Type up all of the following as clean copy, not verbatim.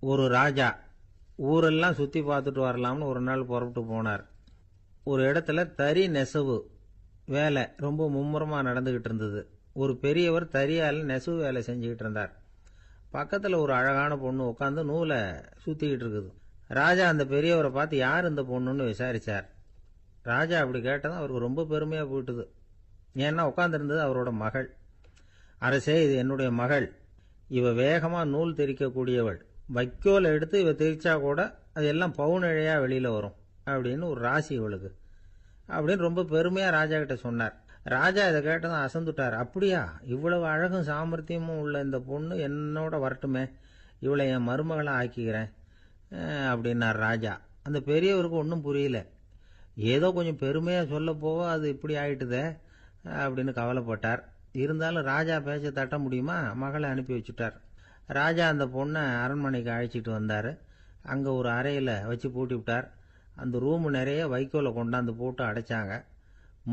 ஒரு ராஜா ஊரெல்லாம் சுற்றி பார்த்துட்டு வரலாம்னு ஒரு நாள் புறப்பட்டு போனார். ஒரு இடத்துல தறி நெசவு வேலை ரொம்ப மும்முரமாக நடந்துக்கிட்டு இருந்தது. ஒரு பெரியவர் தறியால் நெசவு வேலை செஞ்சுக்கிட்டு இருந்தார். பக்கத்தில் ஒரு அழகான பொண்ணு உட்காந்து நூலை சுற்றிக்கிட்டு இருக்குது. ராஜா அந்த பெரியவரை பார்த்து யார் இந்த பொண்ணுன்னு விசாரித்தார். ராஜா அப்படி கேட்டதும் அவருக்கு ரொம்ப பெருமையாக போயிட்டுது. ஏன்னா உட்காந்துருந்தது அவரோட மகள். அரசே, இது என்னுடைய மகள். இவ வேகமாக நூல் தெரிக்கக்கூடியவள். வைக்கோலை எடுத்து இவ தெரிச்சா கூட அது எல்லாம் பவுனிழையாக வெளியில் வரும் அப்படின்னு ஒரு ராசி இவளுக்கு அப்படின்னு ரொம்ப பெருமையாக ராஜா கிட்ட சொன்னார். ராஜா இதை கேட்டதும் அசந்துட்டார். அப்படியா, இவ்வளவு அழகும் சாமர்த்தியமும் உள்ள இந்த பொண்ணு என்னோட வரட்டுமே, இவளை என் மருமகளை ஆக்கிக்கிறேன் அப்படின்னார் ராஜா. அந்த பெரியவருக்கு ஒன்றும் புரியல. ஏதோ கொஞ்சம் பெருமையாக சொல்ல போவ அது இப்படி ஆயிட்டுதே அப்படின்னு கவலைப்பட்டார். இருந்தாலும் ராஜா பேச்ச தட்ட முடியுமா, மகளை அனுப்பி வச்சுட்டார். ராஜா அந்த பொண்ணை அரண்மனைக்கு அழைச்சிட்டு வந்தார். அங்கே ஒரு அறையில் வச்சு பூட்டி விட்டார். அந்த ரூமு நிறைய வைக்கோலை கொண்டாந்து போட்டு அடைச்சாங்க.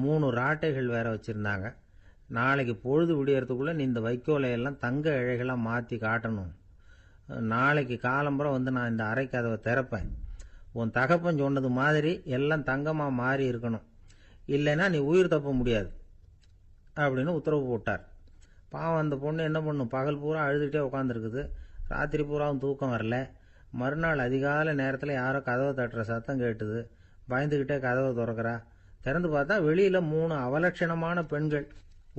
3 ராட்டைகள் வேற வச்சுருந்தாங்க. நாளைக்கு பொழுது விடியறதுக்குள்ளே நீ இந்த வைக்கோலையெல்லாம் தங்க இழைகளாக மாற்றி காட்டணும். நாளைக்கு காலம்புறம் வந்து நான் இந்த அறை கதவை திறப்பேன். உன் தகப்பன் சொன்னது மாதிரி எல்லாம் தங்கமாக மாறி இருக்கணும், இல்லைன்னா நீ உயிர் தப்ப முடியாது அப்படின்னு உத்தரவு போட்டார். பாவம் அந்த பொண்ணு என்ன பண்ணும், பகல் பூரா அழுதுகிட்டே உட்காந்துருக்குது. ராத்திரி பூராவும் தூக்கம் வரல. மறுநாள் அதிகாலை நேரத்தில் யாரோ கதவை தட்டுற சத்தம் கேட்டுது. பயந்துக்கிட்டே கதவை திறக்கிறா. திறந்து பார்த்தா வெளியில் 3 அவலட்சணமான பெண்கள்.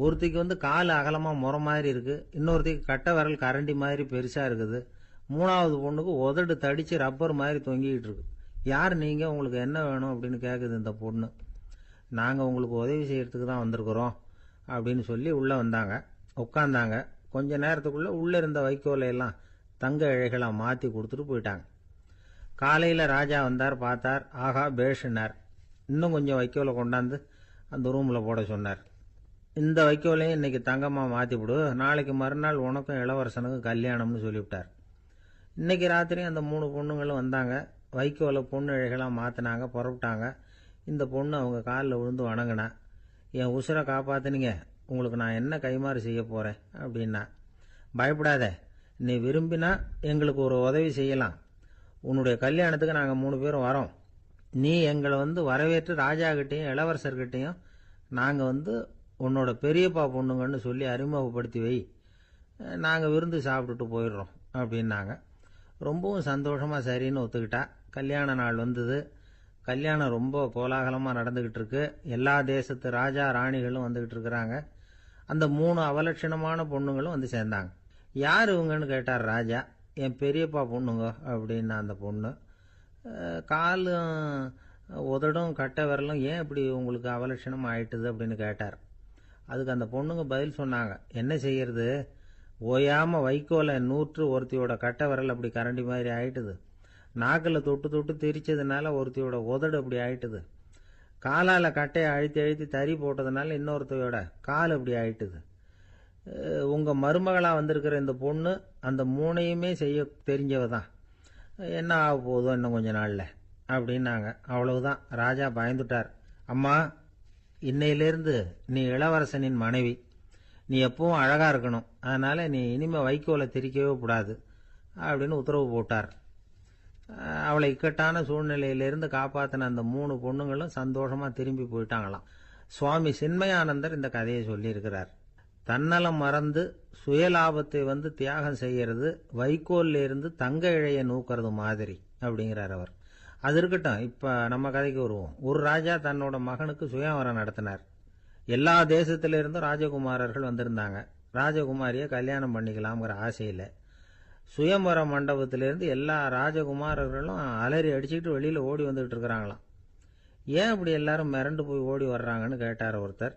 ஒருத்திக்கு வந்து கால் அகலமாக முறை மாதிரி இருக்குது, இன்னொருத்திக்கு கட்டை விரல் கரண்டி மாதிரி பெருசாக இருக்குது, 3வது பொண்ணுக்கு உதடு தடித்து ரப்பர் மாதிரி தொங்கிக்கிட்டு இருக்கு. யார் நீங்கள், உங்களுக்கு என்ன வேணும் அப்படின்னு கேட்குது இந்த பொண்ணு. நாங்கள் உங்களுக்கு உதவி செய்கிறதுக்கு தான் வந்திருக்கிறோம் அப்படின்னு சொல்லி உள்ளே வந்தாங்க. உட்காந்தாங்க. கொஞ்ச நேரத்துக்குள்ளே உள்ளே இருந்த வைக்கோலையெல்லாம் தங்க இழைகளாக மாற்றி கொடுத்துட்டு போயிட்டாங்க. காலையில் ராஜா வந்தார். பார்த்தார். ஆகா பேஷுன்னார். இன்னும் கொஞ்சம் வைக்கோலை கொண்டாந்து அந்த ரூமில் போட சொன்னார். இந்த வைக்கோலையும் இன்னைக்கு தங்கமாக மாற்றி விடு, நாளைக்கு மறுநாள் உனக்கும் இளவரசனுக்கும் கல்யாணம்னு சொல்லிவிட்டார். இன்னைக்கு ராத்திரி அந்த 3 பொண்ணுங்களும் வந்தாங்க. வைக்கோலை பொண்ணு இழைகளாக மாற்றினாங்க, புறப்பட்டாங்க. இந்த பொண்ணு அவங்க காலில் விழுந்து வணங்கினா. என் உசுரை காப்பாற்றினீங்க, உங்களுக்கு நான் என்ன கைமாறு செய்ய போகிறேன் அப்படின்னா. பயப்படாத, நீ விரும்பினா எங்களுக்கு ஒரு உதவி செய்யலாம். உன்னுடைய கல்யாணத்துக்கு நாங்கள் 3 பேரும் வரோம். நீ எங்களை வந்து வரவேற்று ராஜாக்கிட்டையும் இளவரசர்கிட்டையும் நாங்கள் உன்னோட பெரியப்பா பொண்ணுங்கன்னு சொல்லி அறிமுகப்படுத்தி வை, நாங்கள் விருந்து சாப்பிட்டுட்டு போயிடுறோம் அப்படின்னாங்க. ரொம்பவும் சந்தோஷமாக சரின்னு ஒத்துக்கிட்டா. கல்யாண நாள் வந்தது. கல்யாணம் ரொம்ப கோலாகலமாக நடந்துக்கிட்டு இருக்கு. எல்லா தேசத்து ராஜா ராணிகளும் வந்துக்கிட்டு இருக்கிறாங்க. அந்த 3 அவலட்சணமான பொண்ணுங்களும் வந்து சேர்ந்தாங்க. யார் இவங்கன்னு கேட்டார் ராஜா. என் பெரியப்பா பொண்ணுங்க அப்படின்னா அந்த பொண்ணு. காலும் உதடும் கட்டை விரலும் ஏன் இப்படி உங்களுக்கு அவலட்சணம் ஆயிட்டுது அப்படின்னு கேட்டார். அதுக்கு அந்த பொண்ணுங்க பதில் சொன்னாங்க. என்ன செய்யறது, ஓயாமல் வைக்கோலை நூற்று ஒருத்தியோட கட்டை விரல் அப்படி கரண்டி மாதிரி ஆயிட்டுது, நாக்கில் தொட்டு தொட்டு திரிச்சதுனால ஒருத்தியோட உதடு அப்படி ஆயிட்டுது, காலால் கட்டையை அழுத்தி அழுத்தி தறி போட்டதுனால இன்னொருத்தையோட கால் அப்படி ஆயிட்டுது. உங்கள் மருமகளாக வந்திருக்கிற இந்த பொண்ணு அந்த 3ஐயுமே செய்ய தெரிஞ்சவ தான். என்ன ஆக போதோ இன்னும் கொஞ்ச நாளில் அப்படின்னாங்க. அவ்வளவுதான். ராஜா பயந்துட்டார். அம்மா, இன்னையிலேருந்து நீ இளவரசனின் மனைவி. நீ எப்பவும் அழகாக இருக்கணும், அதனால் நீ இனிமேல் வைக்கோலை திரிக்கவே கூடாது அப்படின்னு உத்தரவு போட்டார். அவளை இக்கட்டான சூழ்நிலையிலிருந்து காப்பாற்றின அந்த 3 பொண்ணுங்களும் சந்தோஷமாக திரும்பி போயிட்டாங்களாம். சுவாமி சின்மயானந்தர் இந்த கதையை சொல்லியிருக்கிறார். தன்னலம் மறந்து சுயலாபத்தை தியாகம் செய்யறது வைக்கோல்ல இருந்து தங்க இழைய நூக்கிறது மாதிரி அப்படிங்கிறார் அவர். அது இருக்கட்டும், இப்போ நம்ம கதைக்கு வருவோம். ஒரு ராஜா தன்னோட மகனுக்கு சுயவரம் நடத்தினார். எல்லா தேசத்திலிருந்தும் ராஜகுமாரர்கள் வந்திருந்தாங்க. ராஜகுமாரியை கல்யாணம் பண்ணிக்கலாம்ங்கிற ஆசையில் சுயம்பர மண்டபத்திலேருந்து எல்லா ராஜகுமாரர்களும் அலறி அடிச்சுக்கிட்டு வெளியில் ஓடி வந்துகிட்டு இருக்கிறாங்களாம். ஏன் இப்படி எல்லாரும் மிரண்டு போய் ஓடி வர்றாங்கன்னு கேட்டார் ஒருத்தர்.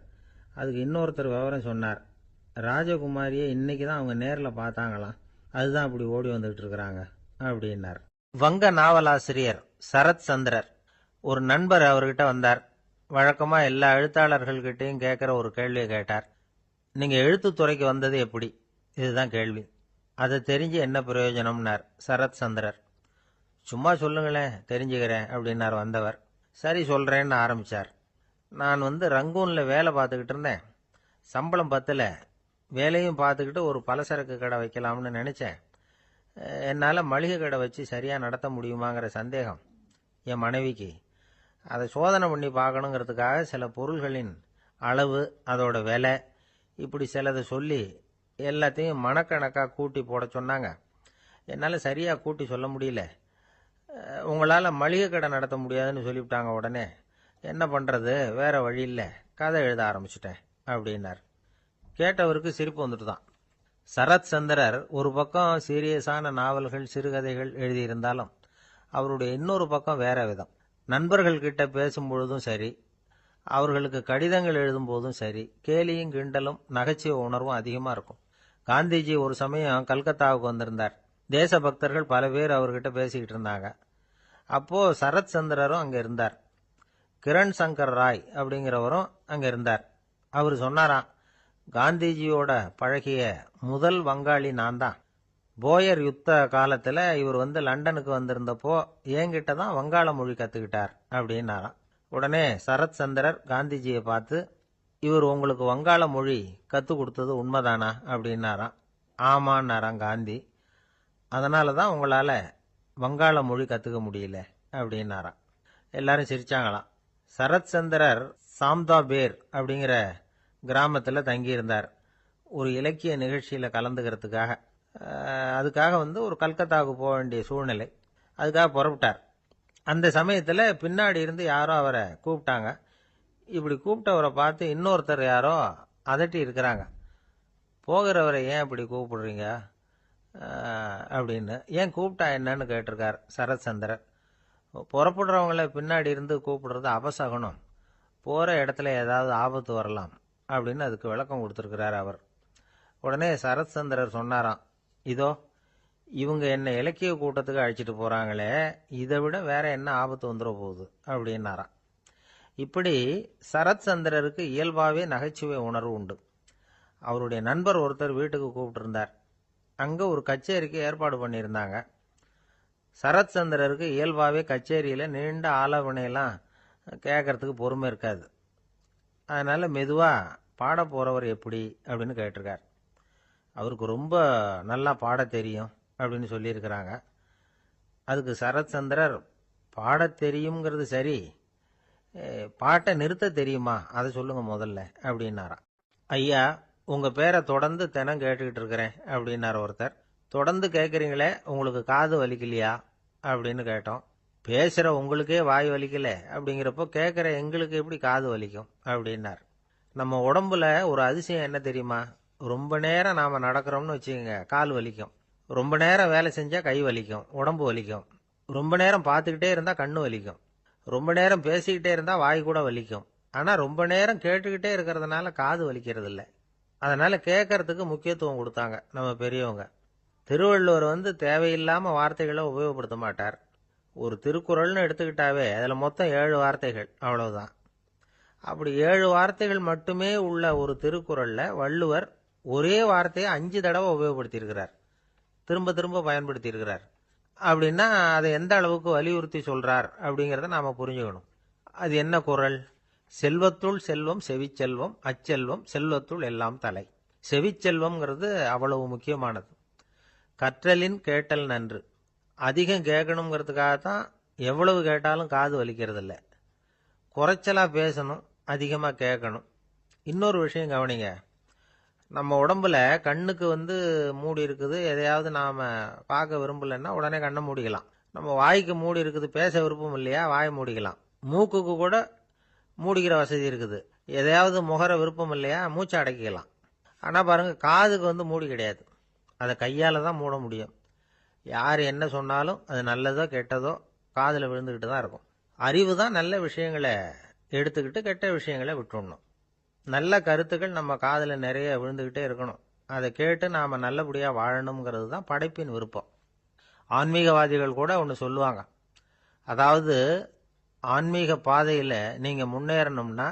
அதுக்கு இன்னொருத்தர் விவரம் சொன்னார். ராஜகுமாரியை இன்னைக்கு தான் அவங்க நேரில் பார்த்தாங்களாம், அதுதான் இப்படி ஓடி வந்துகிட்டு இருக்கிறாங்க அப்படின்னார். வங்க நாவலாசிரியர் சரத் சந்திரர் ஒரு நண்பர் அவர்கிட்ட வந்தார். வழக்கமாக எல்லா எழுத்தாளர்கள்கிட்டையும் கேட்குற ஒரு கேள்வியை கேட்டார். நீங்கள் எழுத்துத்துறைக்கு வந்தது எப்படி, இதுதான் கேள்வி. அதை தெரிஞ்சு என்ன பிரயோஜனம்னார் சரத் சந்திரர். சும்மா சொல்லுங்களேன், தெரிஞ்சுக்கிறேன் அப்படின்னார் வந்தவர். சரி சொல்கிறேன்னு ஆரம்பித்தார். நான் ரங்கூனில் வேலை பார்த்துக்கிட்டு இருந்தேன். சம்பளம் பத்தல. வேலையும் பார்த்துக்கிட்டு ஒரு பலசரக்கு கடை வைக்கலாம்னு நினச்சேன். என்னால் மளிகை கடை வச்சு சரியாக நடத்த முடியுமாங்கிற சந்தேகம் என் மனைவிக்கு. அதை சோதனை பண்ணி பார்க்கணுங்கிறதுக்காக சில பொருள்களின் அளவு, அதோட விலை, இப்படி சிலதை சொல்லி எல்லாத்தையும் மனக்கணக்காக கூட்டி போட சொன்னாங்க. என்னால் சரியாக கூட்டி சொல்ல முடியல. உங்களால் மளிகை கடை நடத்த முடியாதுன்னு சொல்லிவிட்டாங்க. உடனே என்ன பண்ணுறது, வேற வழி இல்லை, கதை எழுத ஆரம்பிச்சிட்டேன் அப்படின்னார். கேட்டவருக்கு சிரிப்பு வந்துட்டு தான். சரத் சந்திரர் ஒரு பக்கம் சீரியஸான நாவல்கள், சிறுகதைகள் எழுதியிருந்தாலும் அவருடைய இன்னொரு பக்கம் வேற விதம். நண்பர்கள் கிட்ட பேசும்பொழுதும் சரி, அவர்களுக்கு கடிதங்கள் எழுதும் போதும் சரி, கேலியும் கிண்டலும் நகைச்சுவை உணர்வும் அதிகமாக இருக்கும். காந்திஜி ஒரு சமயம் கல்கத்தாவுக்கு வந்திருந்தார். தேசபக்தர்கள் பல பேர் அவர்கிட்ட பேசிக்கிட்டு இருந்தாங்க. அப்போ சரத் சந்திரரும் அங்கே இருந்தார். கிரண் சங்கர் ராய் அப்படிங்கிறவரும் அங்கே இருந்தார். அவர் சொன்னாராம், காந்திஜியோட பழகிய முதல் வங்காளி நான் தான். போயர் யுத்த காலத்தில் இவர் லண்டனுக்கு வந்திருந்தப்போ என்கிட்ட தான் வங்காள மொழி கற்றுக்கிட்டார் அப்படின்னாராம். உடனே சரத் சந்திரர் காந்திஜியை பார்த்து, இவர் உங்களுக்கு வங்காள மொழி கற்றுக் கொடுத்தது உண்மைதானா அப்படின்னாராம். ஆமான்னாராம் காந்தி. அதனால தான் உங்களால் வங்காள மொழி கற்றுக்க முடியல அப்படின்னாராம். எல்லாரும் சிரிச்சாங்களாம். சரத் சந்திரர் சாம்தாபேர் அப்படிங்கிற கிராமத்தில் தங்கியிருந்தார் ஒரு இலக்கிய நிகழ்ச்சியில் கலந்துக்கிறதுக்காக. அதுக்காக ஒரு கல்கத்தாவுக்கு போக வேண்டிய சூழ்நிலை. அதுக்காக புறப்பட்டார். அந்த சமயத்தில் பின்னாடி இருந்து யாரோ அவரை கூப்பிட்டாங்க. இப்படி கூப்பிட்டவரை பார்த்து இன்னொருத்தர் யாரோ அதட்டி இருக்கிறாங்க. போகிறவரை ஏன் இப்படி கூப்பிடுறீங்க அப்படின்னு. ஏன் கூப்பிட்டா என்னன்னு கேட்டிருக்கார் சரத் சந்திரர். புறப்படுறவங்கள பின்னாடி இருந்து கூப்பிடுறது அபசகுனம், போகிற இடத்துல ஏதாவது ஆபத்து வரலாம் அப்படின்னு அதுக்கு விளக்கம் கொடுத்துருக்கிறார் அவர். உடனே சரத் சந்திரர் சொன்னாராம், இதோ இவங்க என்ன இலக்கிய கூட்டத்துக்கு அழைச்சிட்டு போகிறாங்களே, இதை விட வேற என்ன ஆபத்து வந்துட போகுது அப்படின்னாராம். இப்படி சரத் சந்திரருக்கு இயல்பாகவே நகைச்சுவை உணர்வு உண்டு. அவருடைய நண்பர் ஒருத்தர் வீட்டுக்கு கூப்பிட்டுருந்தார். அங்கே ஒரு கச்சேரிக்கு ஏற்பாடு பண்ணியிருந்தாங்க. சரத் சந்திரருக்கு இயல்பாகவே கச்சேரியில் நீண்ட ஆலோசனையெல்லாம் கேட்கறதுக்கு பொறுமை இருக்காது. அதனால் மெதுவாக பாட போகிறவர் எப்படி அப்படின்னு கேட்டிருக்கார். அவருக்கு ரொம்ப நல்லா பாட தெரியும் அப்படின்னு சொல்லியிருக்கிறாங்க. அதுக்கு சரத் சந்திரர், பாட தெரியுங்கிறது சரி, பாட்டை நிறுத்த தெரியுமா, அதை சொல்லுங்க முதல்ல அப்படின்னாராம். ஐயா, உங்கள் பேரை தொடர்ந்து தினம் கேட்டுக்கிட்டு இருக்கிறேன் அப்படின்னார் ஒருத்தர். தொடர்ந்து கேட்குறீங்களே, உங்களுக்கு காது வலிக்கலையா அப்படின்னு கேட்டோம். பேசுகிற உங்களுக்கே வாய் வலிக்கல அப்படிங்கிறப்போ கேட்குற எங்களுக்கு எப்படி காது வலிக்கும் அப்படின்னார். நம்ம உடம்புல ஒரு அதிசயம் என்ன தெரியுமா, ரொம்ப நேரம் நாம் நடக்கிறோம்னு வச்சுக்கோங்க, கால் வலிக்கும். ரொம்ப நேரம் வேலை செஞ்சால் கை வலிக்கும், உடம்பு வலிக்கும். ரொம்ப நேரம் பார்த்துக்கிட்டே இருந்தால் கண்ணு வலிக்கும். ரொம்ப நேரம் பேசிக்கிட்டே இருந்தால் வாய் கூட வலிக்கும். ஆனால் ரொம்ப நேரம் கேட்டுக்கிட்டே இருக்கிறதுனால காது வலிக்கிறது இல்லை. அதனால் கேட்கறதுக்கு முக்கியத்துவம் கொடுத்தாங்க நம்ம பெரியவங்க. திருவள்ளுவர் தேவையில்லாமல் வார்த்தைகளை உபயோகப்படுத்த மாட்டார். ஒரு திருக்குறள்னு எடுத்துக்கிட்டாவே அதில் மொத்தம் 7 வார்த்தைகள், அவ்வளவுதான். அப்படி 7 வார்த்தைகள் மட்டுமே உள்ள ஒரு திருக்குறளில் வள்ளுவர் ஒரே வார்த்தையை 5 தடவை உபயோகப்படுத்தியிருக்கிறார், திரும்ப திரும்ப பயன்படுத்தியிருக்கிறார். அப்படின்னா அதை எந்த அளவுக்கு வலியுறுத்தி சொல்றார் அப்படிங்கிறத நாம் புரிஞ்சுக்கணும். அது என்ன குறள்? செல்வத்துள் செல்வம் செவிச்செல்வம், அச்செல்வம் செல்வத்துள் எல்லாம் தலை. செவிச்செல்வம்ங்கிறது அவ்வளவு முக்கியமானது. கற்றலின் கேட்டல் நன்று. அதிகம் கேட்கணுங்கிறதுக்காகத்தான் எவ்வளவு கேட்டாலும் காது வலிக்கிறது இல்லை. குறைச்சலாக பேசணும், அதிகமாக கேட்கணும். இன்னொரு விஷயம் கவனிங்க, நம்ம உடம்புல கண்ணுக்கு மூடி இருக்குது, எதையாவது நாம் பார்க்க விரும்பலைன்னா உடனே கண்ணை மூடிக்கலாம். நம்ம வாய்க்கு மூடி இருக்குது, பேச விருப்பம் இல்லையா, வாயை மூடிக்கலாம். மூக்குக்கு கூட மூடிக்கிற வசதி இருக்குது, எதையாவது முகர விருப்பம் இல்லையா, மூச்சை அடக்கிக்கலாம். ஆனால் பாருங்கள், காதுக்கு மூடி கிடையாது, அதை கையால் தான் மூட முடியும். யார் என்ன சொன்னாலும் அது நல்லதோ கெட்டதோ காதில் விழுந்துக்கிட்டு தான் இருக்கும். அறிவு தான் நல்ல விஷயங்களை எடுத்துக்கிட்டு கெட்ட விஷயங்களை விட்டுடணும். நல்ல கருத்துக்கள் நம்ம காதில் நிறைய விழுந்துக்கிட்டே இருக்கணும். அதை கேட்டு நாம் நல்லபடியாக வாழணுங்கிறது தான் படைப்பின் விருப்பம். ஆன்மீகவாதிகள் கூட ஒன்று சொல்லுவாங்க, அதாவது ஆன்மீக பாதையில் நீங்கள் முன்னேறணும்னா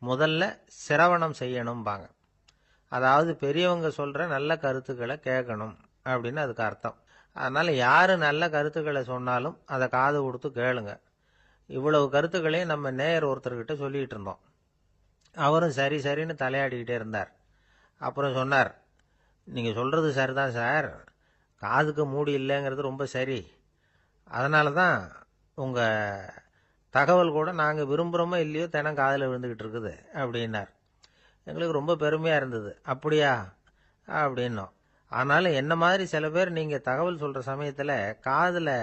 முதல்ல சிரவணம் செய்யணும்பாங்க. அதாவது பெரியவங்க சொல்கிற நல்ல கருத்துக்களை கேட்கணும் அப்படின்னு அதுக்கு அர்த்தம். அதனால் யார் நல்ல கருத்துக்களை சொன்னாலும் அதை காது கொடுத்து கேளுங்க. இவ்வளவு கருத்துக்களையும் நம்ம நேயர் ஒருத்தர்கிட்ட சொல்லிகிட்டு இருந்தோம். அவரும் சரி சரின்னு தலையாடிக்கிட்டே இருந்தார். அப்புறம் சொன்னார், நீங்கள் சொல்கிறது சரிதான் சார், காதுக்கு மூடி இல்லைங்கிறது ரொம்ப சரி. அதனால தான் உங்கள் தகவல் கூட நாங்கள் விரும்புகிறோமோ இல்லையோ தினம் காதில் விழுந்துக்கிட்டு இருக்குது அப்படின்னார். எங்களுக்கு ரொம்ப பெருமையாக இருந்தது. அப்படியா அப்படின்னோம். ஆனாலும் என்ன மாதிரி சில பேர் நீங்கள் தகவல் சொல்கிற சமயத்தில் காதில்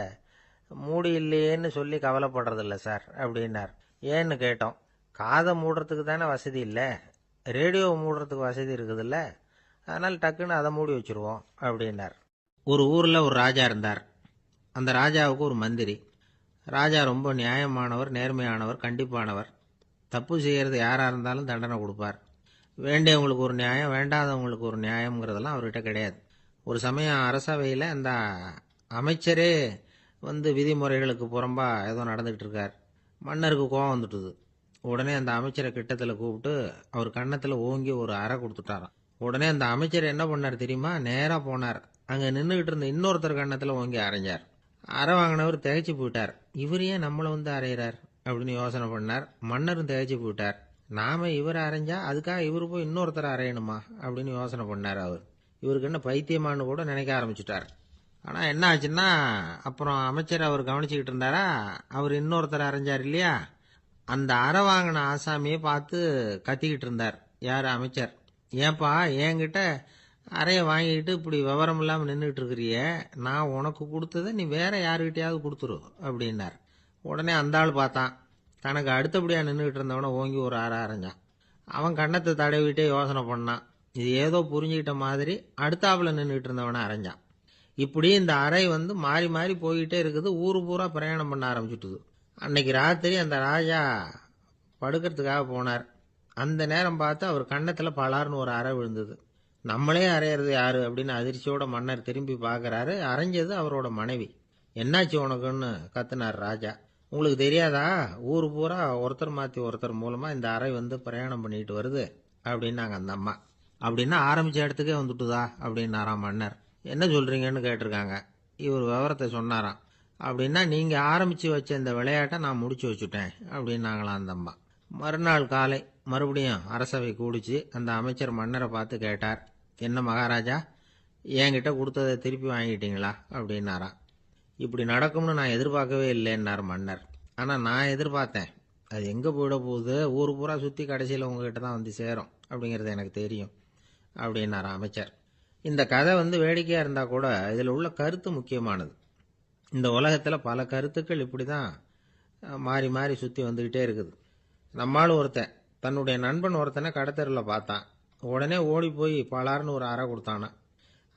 மூடி இல்லையேன்னு சொல்லி கவலைப்படுறதில்ல சார் அப்படின்னார். ஏன்னு கேட்டோம். காதை மூடுறதுக்கு தானே வசதி இல்லை, ரேடியோவை மூடுறதுக்கு வசதி இருக்குதுல்ல, அதனால் டக்குன்னு அதை மூடி வச்சுருவோம் அப்படின்னார். ஒரு ஊரில் ஒரு ராஜா இருந்தார். அந்த ராஜாவுக்கு ஒரு மந்திரி. ராஜா ரொம்ப நியாயமானவர், நேர்மையானவர், கண்டிப்பானவர். தப்பு செய்கிறது யாராக இருந்தாலும் தண்டனை கொடுப்பார். வேண்டியவங்களுக்கு ஒரு நியாயம், வேண்டாதவங்களுக்கு ஒரு நியாயங்கிறதெல்லாம் அவர்கிட்ட கிடையாது. ஒரு சமயம் அரசவையில் அந்த அமைச்சரே விதிமுறைகளுக்கு புறம்பா ஏதோ நடந்துகிட்டு இருக்கார். மன்னருக்கு கோபம் வந்துட்டுது. உடனே அந்த அமைச்சரை கிட்டத்தில் கூப்பிட்டு அவர் கன்னத்தில் ஓங்கி ஒரு அறை கொடுத்துட்டாராம். உடனே அந்த அமைச்சர் என்ன பண்ணார் தெரியுமா? நேராக போனார். அங்கே நின்றுக்கிட்டு இருந்த இன்னொருத்தர் கன்னத்தில் ஓங்கி அரைஞ்சார். அறை வாங்கினவர் திகைச்சு போயிட்டார். இவர் ஏன் நம்மளை அரைகிறார் அப்படின்னு யோசனை பண்ணார். மன்னரும் திகைச்சு போயிட்டார். நாம இவரை அரைஞ்சா அதுக்காக இவரு போய் இன்னொருத்தரை அரையணுமா அப்படின்னு யோசனை பண்ணார். இவருக்கு என்ன பைத்தியமானு கூட நினைக்க ஆரம்பிச்சுட்டார். ஆனால் என்ன ஆச்சுன்னா, அப்புறம் அமைச்சர் அவர் கவனிச்சுக்கிட்டு இருந்தாரா, அவர் இன்னொருத்தரை அரைஞ்சார் இல்லையா, அந்த அறை வாங்கின ஆசாமியை பார்த்து கத்திக்கிட்டு இருந்தார். யார்? அமைச்சர். ஏன்பா என்கிட்ட அறையை வாங்கிக்கிட்டு இப்படி விவரம் இல்லாமல் நின்றுட்டு இருக்கிறிய, நான் உனக்கு கொடுத்ததை நீ வேற யாருக்கிட்டையாவது கொடுத்துரு அப்படின்னார். உடனே அந்த ஆள் பார்த்தான். தனக்கு அடுத்தபடியாக நின்றுக்கிட்டு இருந்தவனை ஓங்கி ஒரு அறை அரைஞ்சான். அவன் கன்னத்தை தடவிட்டே யோசனை பண்ணான். இது ஏதோ புரிஞ்சுக்கிட்ட மாதிரி அடுத்தாப்புல நின்றுக்கிட்டு இருந்தவனை அரைஞ்சான். இப்படி இந்த அறை மாறி மாறி போய்கிட்டே இருக்குது. ஊரு பூரா பிரயாணம் பண்ண ஆரம்பிச்சுட்டுது. அன்னைக்கு ராத்திரி அந்த ராஜா படுக்கிறதுக்காக போனார். அந்த நேரம் பார்த்து அவர் கன்னத்தில் பலார்னு ஒரு அறை விழுந்தது. நம்மளே அரையிறது யாரு அப்படின்னு அதிர்ச்சியோட மன்னர் திரும்பி பார்க்கறாரு. அரைஞ்சது அவரோட மனைவி. என்னாச்சு உனக்குன்னு கத்துனார் ராஜா. உங்களுக்கு தெரியாதா, ஊர் பூரா ஒருத்தர் மாற்றி ஒருத்தர் மூலமாக இந்த அறை பிரயாணம் பண்ணிட்டு வருது அப்படின்னாங்க அந்த அம்மா. அப்படின்னா ஆரம்பித்த இடத்துக்கே வந்துட்டுதா அப்படின்னாராம் மன்னர். என்ன சொல்கிறீங்கன்னு கேட்டிருக்காங்க. இவர் விவரத்தை சொன்னாராம். அப்படின்னா நீங்கள் ஆரம்பித்து வச்ச இந்த விளையாட்டை நான் முடிச்சு வச்சுட்டேன் அப்படின்னாங்களாம் அந்த அம்மா. மறுநாள் காலை மறுபடியும் அரசவை கூடிச்சு. அந்த அமைச்சர் மன்னரை பார்த்து கேட்டார். என்ன மகாராஜா, என்கிட்ட கொடுத்ததை திருப்பி வாங்கிட்டீங்களா அப்படின்னாராம். இப்படி நடக்கும்னு நான் எதிர்பார்க்கவே இல்லைன்னார் மன்னர். ஆனால் நான் எதிர்பார்த்தேன். அது எங்கே போயிட போகுது, ஊர் பூரா சுற்றி கடைசியில் உங்ககிட்ட தான் சேரும் அப்படிங்கிறது எனக்கு தெரியும் அப்படின்னாராம் அமைச்சர். இந்த கதை வேடிக்கையாக இருந்தால் கூட இதில் உள்ள கருத்து முக்கியமானது. இந்த உலகத்தில் பல கருத்துக்கள் இப்படி தான் மாறி மாறி சுற்றி வந்துக்கிட்டே இருக்குது. நம்மால் ஒருத்தன் தன்னுடைய நண்பன் ஒருத்தனை கடத்தரில் பார்த்தான். உடனே ஓடி போய் பலார்னு ஒரு அறை கொடுத்தானா.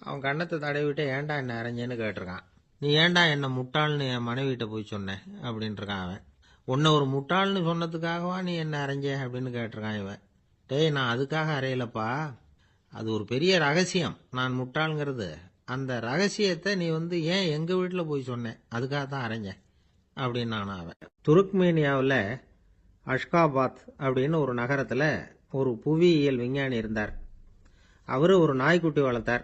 அவன் கன்னத்தை தடவிட்டு ஏன்டா என்ன அரைஞ்சேன்னு கேட்டிருக்கான். நீ ஏன்டா என்ன முட்டாள்னு என் மனைவிட்ட போய் சொன்னேன் அப்படின்ட்டுருக்கான் அவன். உன்னை ஒரு முட்டாள்னு சொன்னதுக்காகவா நீ என்ன அரைஞ்ச அப்படின்னு கேட்டிருக்கான் இவன். டேய், நான் அதுக்காக அறையலப்பா, அது ஒரு பெரிய ரகசியம். நான் முட்டாளுங்கிறது அந்த ரகசியத்தை நீ ஏன் எங்கள் வீட்டில் போய் சொன்னேன், அதுக்காக தான் அரைஞ்சேன் அப்படின்னு நான் அவன். துருக்மேனியாவில் அஷ்காபாத் அப்படின்னு ஒரு நகரத்தில் ஒரு புவியியல் விஞ்ஞானி இருந்தார். அவர் ஒரு நாய்க்குட்டி வளர்த்தார்.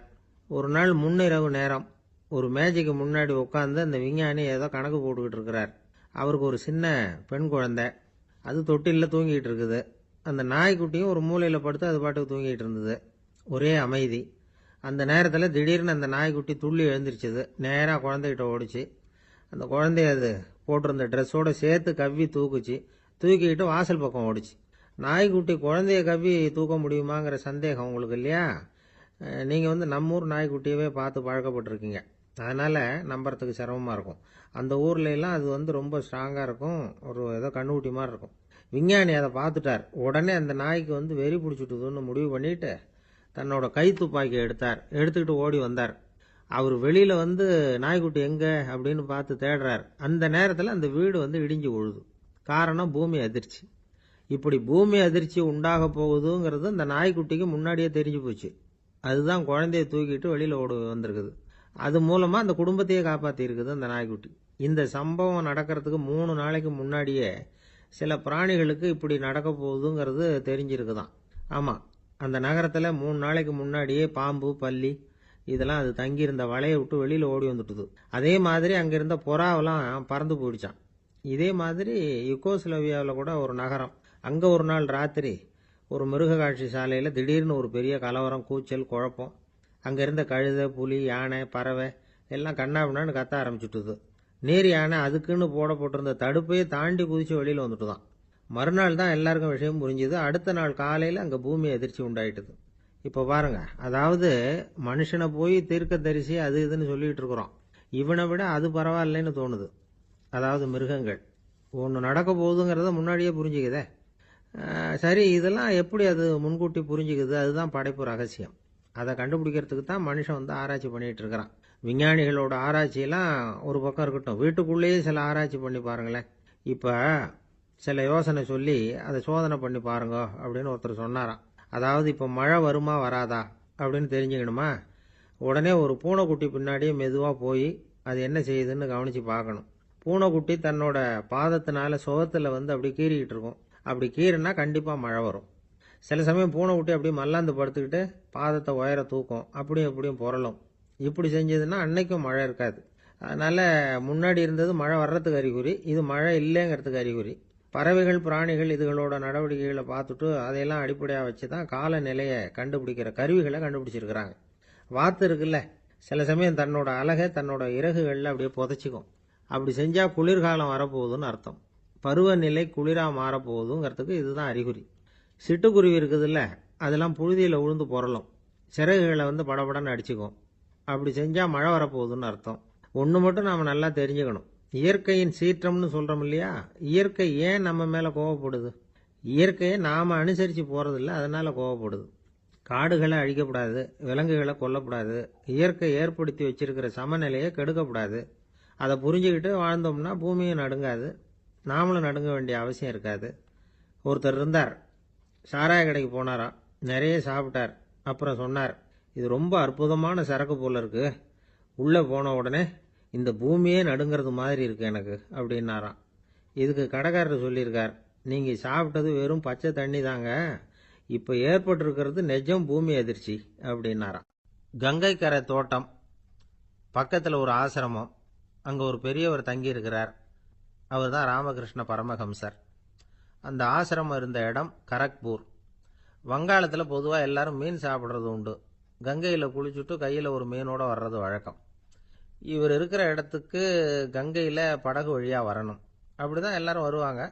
ஒரு நாள் முன்னிரவு நேரம் ஒரு மேஜைக்கு முன்னாடி உட்காந்து அந்த விஞ்ஞானி ஏதோ கணக்கு போட்டுக்கிட்டு இருக்கிறார். அவருக்கு ஒரு சின்ன பெண் குழந்தை, அது தொட்டிலில் தூங்கிட்டு இருக்குது. அந்த நாய்க்குட்டியும் ஒரு மூலையில் படுத்து அது பாட்டுக்கு தூங்கிட்டு இருந்தது. ஒரே அமைதி. அந்த நேரத்தில் திடீர்னு அந்த நாய்க்குட்டி துள்ளி எழுந்திரிச்சது. நேராக குழந்தைகிட்ட ஓடிச்சு. அந்த குழந்தைய அது போட்டிருந்த ட்ரெஸ்ஸோடு சேர்த்து கவ்வி தூக்குச்சு. தூக்கிக்கிட்டு வாசல் பக்கம் ஓடிச்சு. நாய்க்குட்டி குழந்தைய கவ்வி தூக்க முடியுமாங்கிற சந்தேகம் உங்களுக்கு இல்லையா? நீங்கள் நம்ம ஊர் நாய்க்குட்டியவே பார்த்து பழக்கப்பட்டிருக்கீங்க, அதனால் நம்புறதுக்கு சிரமமாக இருக்கும். அந்த ஊர்ல எல்லாம் அது ரொம்ப ஸ்ட்ராங்காக இருக்கும், ஒரு ஏதோ கண்ணுக்குட்டி மாதிரி இருக்கும். விஞ்ஞானி அதை பார்த்துட்டார். உடனே அந்த நாய்க்கு வெறி பிடிச்சிட்டுதுன்னு முடிவு பண்ணிட்டு தன்னோட கை துப்பாக்கி எடுத்துக்கிட்டு ஓடி வந்தார். அவர் வெளியில் நாய்க்குட்டி எங்கே அப்படின்னு பார்த்து தேடுறார். அந்த நேரத்தில் அந்த வீடு இடிஞ்சு விழுது. காரணம் பூமி அதிர்ச்சி. இப்படி பூமி அதிர்ச்சி உண்டாக போகுதுங்கிறது அந்த நாய்க்குட்டிக்கு முன்னாடியே தெரிஞ்சு போச்சு. அதுதான் குழந்தைய தூக்கிட்டு வெளியில் ஓடி வந்திருக்குது. அது மூலமாக அந்த குடும்பத்தையே காப்பாற்றி இருக்குது அந்த நாய்க்குட்டி. இந்த சம்பவம் நடக்கிறதுக்கு 3 நாளைக்கு முன்னாடியே சில பிராணிகளுக்கு இப்படி நடக்க போகுதுங்கிறது தெரிஞ்சிருக்குதான். ஆமாம், அந்த நகரத்தில் 3 நாளைக்கு முன்னாடியே பாம்பு, பல்லி இதெல்லாம் அது தங்கியிருந்த வலையை விட்டு வெளியில் ஓடி வந்துட்டுது. அதே மாதிரி அங்கிருந்த புறாவெல்லாம் பறந்து போயிடுச்சான். இதே மாதிரி யுகோஸ்லோவியாவில் கூட ஒரு நகரம், அங்கே ஒரு நாள் ராத்திரி ஒரு மிருக காட்சி சாலையில் திடீர்னு ஒரு பெரிய கலவரம், கூச்சல், குழப்பம். அங்கே இருந்த கழுதை, புலி, யானை, பறவை எல்லாம் கண்ணாபின்னான்னு கத்த ஆரம்பிச்சுட்டுது. நீர் யானை அதுக்குன்னு போட்டிருந்த தடுப்பையே தாண்டி குதிச்சு வெளியில் வந்துட்டு தான். மறுநாள் தான் எல்லாருக்கும் விஷயம் புரிஞ்சுது. அடுத்த நாள் காலையில் அங்கே பூமி எதிர்ச்சி உண்டாயிட்டுது. இப்போ பாருங்க, அதாவது மனுஷனை போய் தீர்க்க தரிசி அது இதுன்னு சொல்லிட்டு இருக்கிறோம். இவனை விட அது பரவாயில்லைன்னு தோணுது. அதாவது மிருகங்கள் ஒன்று நடக்க போகுதுங்கிறத முன்னாடியே புரிஞ்சுக்குதே. சரி, இதெல்லாம் எப்படி அது முன்கூட்டி புரிஞ்சுக்குது? அதுதான் படைப்பு ரகசியம். அதை கண்டுபிடிக்கிறதுக்கு தான் மனுஷன் ஆராய்ச்சி பண்ணிட்டு இருக்கிறான். விஞ்ஞானிகளோட ஆராய்ச்சியெல்லாம் ஒரு பக்கம் இருக்கட்டும், வீட்டுக்குள்ளேயே சில ஆராய்ச்சி பண்ணி பாருங்களேன். இப்போ சில யோசனை சொல்லி அதை சோதனை பண்ணி பாருங்க அப்படின்னு ஒருத்தர் சொன்னாராம். அதாவது இப்போ மழை வருமா வராதா அப்படின்னு தெரிஞ்சுக்கணுமா, உடனே ஒரு பூனைக்குட்டி பின்னாடியே மெதுவாக போய் அது என்ன செய்யுதுன்னு கவனித்து பார்க்கணும். பூனைக்குட்டி தன்னோட பாதத்தினால சுகத்தில் அப்படி கீறிக்கிட்டு இருக்கும். அப்படி கீறினா கண்டிப்பாக மழை வரும். சில சமயம் பூனைக்குட்டி அப்படி மல்லாந்து படுத்துக்கிட்டு பாதத்தை உயர தூக்கும், அப்படியும் இப்படியும் புரளும். இப்படி செஞ்சதுன்னா அன்னைக்கும் மழை இருக்காது. அதனால் முன்னாடி இருந்தது மழை வர்றதுக்கு அறிகுறி, இது மழை இல்லைங்கிறதுக்கு அறிகுறி. பறவைகள் பிராணிகள் இதுகளோட நடவடிக்கைகளை பார்த்துட்டு அதையெல்லாம் அடிப்படையாக வச்சு தான் காலநிலையை கண்டுபிடிக்கிற கருவிகளை கண்டுபிடிச்சிருக்கிறாங்க. வாத்து இருக்குல்ல, சில சமயம் தன்னோட அழகை தன்னோட இறகுகளில் அப்படியே புதைச்சிக்கும். அப்படி செஞ்சால் குளிர்காலம் வரப்போகுதுன்னு அர்த்தம். பருவநிலை குளிராக மாறப்போகுதுங்கிறதுக்கு இதுதான் அறிகுறி. சிட்டுக்குருவி இருக்குதுல்ல, அதெல்லாம் புழுதியில் உழுந்து புரளும், சிறகுகளை படபடன்னு அடிச்சுக்கும். அப்படி செஞ்சால் மழை வரப்போகுதுன்னு அர்த்தம். ஒன்று மட்டும் நாம் நல்லா தெரிஞ்சுக்கணும், இயற்கையின் சீற்றம்னு சொல்கிறோம் இல்லையா, இயற்கை ஏன் நம்ம மேலே கோவப்படுது? இயற்கையை நாம் அனுசரித்து போகிறதில்ல, அதனால் கோவப்படுது. காடுகளை அழிக்கப்படாது, விலங்குகளை கொல்லக்கூடாது, இயற்கை ஏற்படுத்தி வச்சிருக்கிற சமநிலையை கெடுக்கக்கூடாது. அதை புரிஞ்சுக்கிட்டு வாழ்ந்தோம்னா பூமியும் நடுங்காது, நாமளும் நடுங்க வேண்டிய அவசியம் இருக்காது. ஒருத்தர் இருந்தார், சாராய கடைக்கு போனாராம், நிறைய சாப்பிட்டார். அப்புறம் சொன்னார், இது ரொம்ப அற்புதமான சரக்கு போல இருக்கு, உள்ளே போன உடனே இந்த பூமியே நடுங்கிறது மாதிரி இருக்கு எனக்கு அப்படின்னாராம். இதுக்கு கடைக்காரர் சொல்லியிருக்கார், நீங்கள் சாப்பிட்டது வெறும் பச்சை தண்ணி தாங்க, இப்போ ஏற்பட்டிருக்கிறது நிஜம் பூமி அதிர்ச்சி அப்படின்னாராம். கங்கை கரை தோட்டம் பக்கத்தில் ஒரு ஆசிரமம், அங்கே ஒரு பெரியவர் தங்கியிருக்கிறார். அவர் தான் ராமகிருஷ்ண பரமஹம்சர். அந்த ஆசிரமம் இருந்த இடம் கரக்பூர். வங்காளத்தில் பொதுவாக எல்லாரும் மீன் சாப்பிட்றது உண்டு. கங்கையில் குளிச்சுட்டு கையில் ஒரு மீனோட வர்றது வழக்கம். இவர் இருக்கிற இடத்துக்கு கங்கையில் படகு வழியாக வரணும். அப்படி தான் எல்லாரும் வருவாங்க.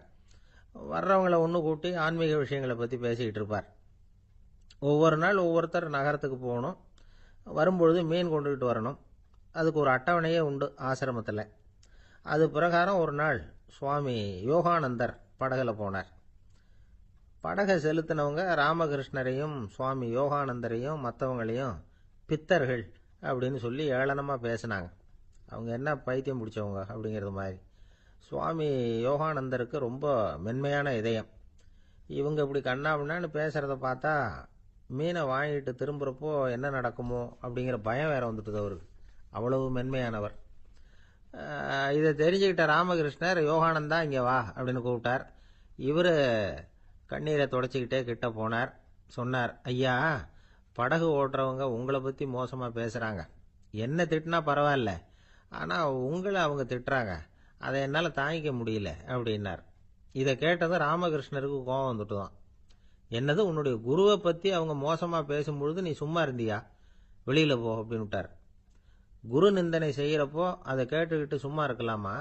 வர்றவங்களை ஒன்று கூட்டி ஆன்மீக விஷயங்களை பற்றி பேசிக்கிட்டு இருப்பார். ஒவ்வொரு நாள் ஒவ்வொருத்தர் நகரத்துக்கு போகணும், வரும்பொழுது மீன் கொண்டுகிட்டு வரணும். அதுக்கு ஒரு அட்டவணையே உண்டு ஆசிரமத்தில். அது பிரகாரம் ஒரு நாள் சுவாமி யோகானந்தர் படகுல போனார். படகை செலுத்தினவங்க ராமகிருஷ்ணரையும் சுவாமி யோகானந்தரையும் மற்றவங்களையும் பித்தர்கள் அப்படின்னு சொல்லி ஏளனமாக பேசினாங்க. அவங்க என்ன பைத்தியம் பிடிச்சவங்க அப்படிங்கிறது மாதிரி. சுவாமி யோகானந்தருக்கு ரொம்ப மென்மையான இதயம். இவங்க இப்படி கண்ணாபின்னான்னு பேசுகிறத பார்த்தா மீனை வாங்கிட்டு திரும்புகிறப்போ என்ன நடக்குமோ அப்படிங்கிற பயம் வேற வந்துட்டுது அவருக்கு. அவ்வளவு மென்மையானவர். இதை தெரிஞ்சுக்கிட்ட ராமகிருஷ்ணர், யோகானந்தா இங்கே வா அப்படின்னு கூப்பிட்டார். இவர் கண்ணீரை தொடச்சிக்கிட்டே கிட்ட போனார். சொன்னார், ஐயா, படகு ஓட்டுறவங்க உங்களை பற்றி மோசமாக பேசுகிறாங்க. என்ன திட்டினா பரவாயில்ல, ஆனால் உங்களை அவங்க திட்டுறாங்க, அதை என்னால் தாங்கிக்க முடியல அப்படின்னார். இதை கேட்டதும் ராமகிருஷ்ணருக்கு கோபம் வந்துட்டு தான். என்னது, உன்னுடைய குருவை பற்றி அவங்க மோசமாக பேசும்பொழுது நீ சும்மா இருந்தியா? வெளியில் போ அப்படின்னு விட்டார். குரு நிந்தனை செய்கிறப்போ அதை கேட்டுக்கிட்டு சும்மா இருக்கலாமா?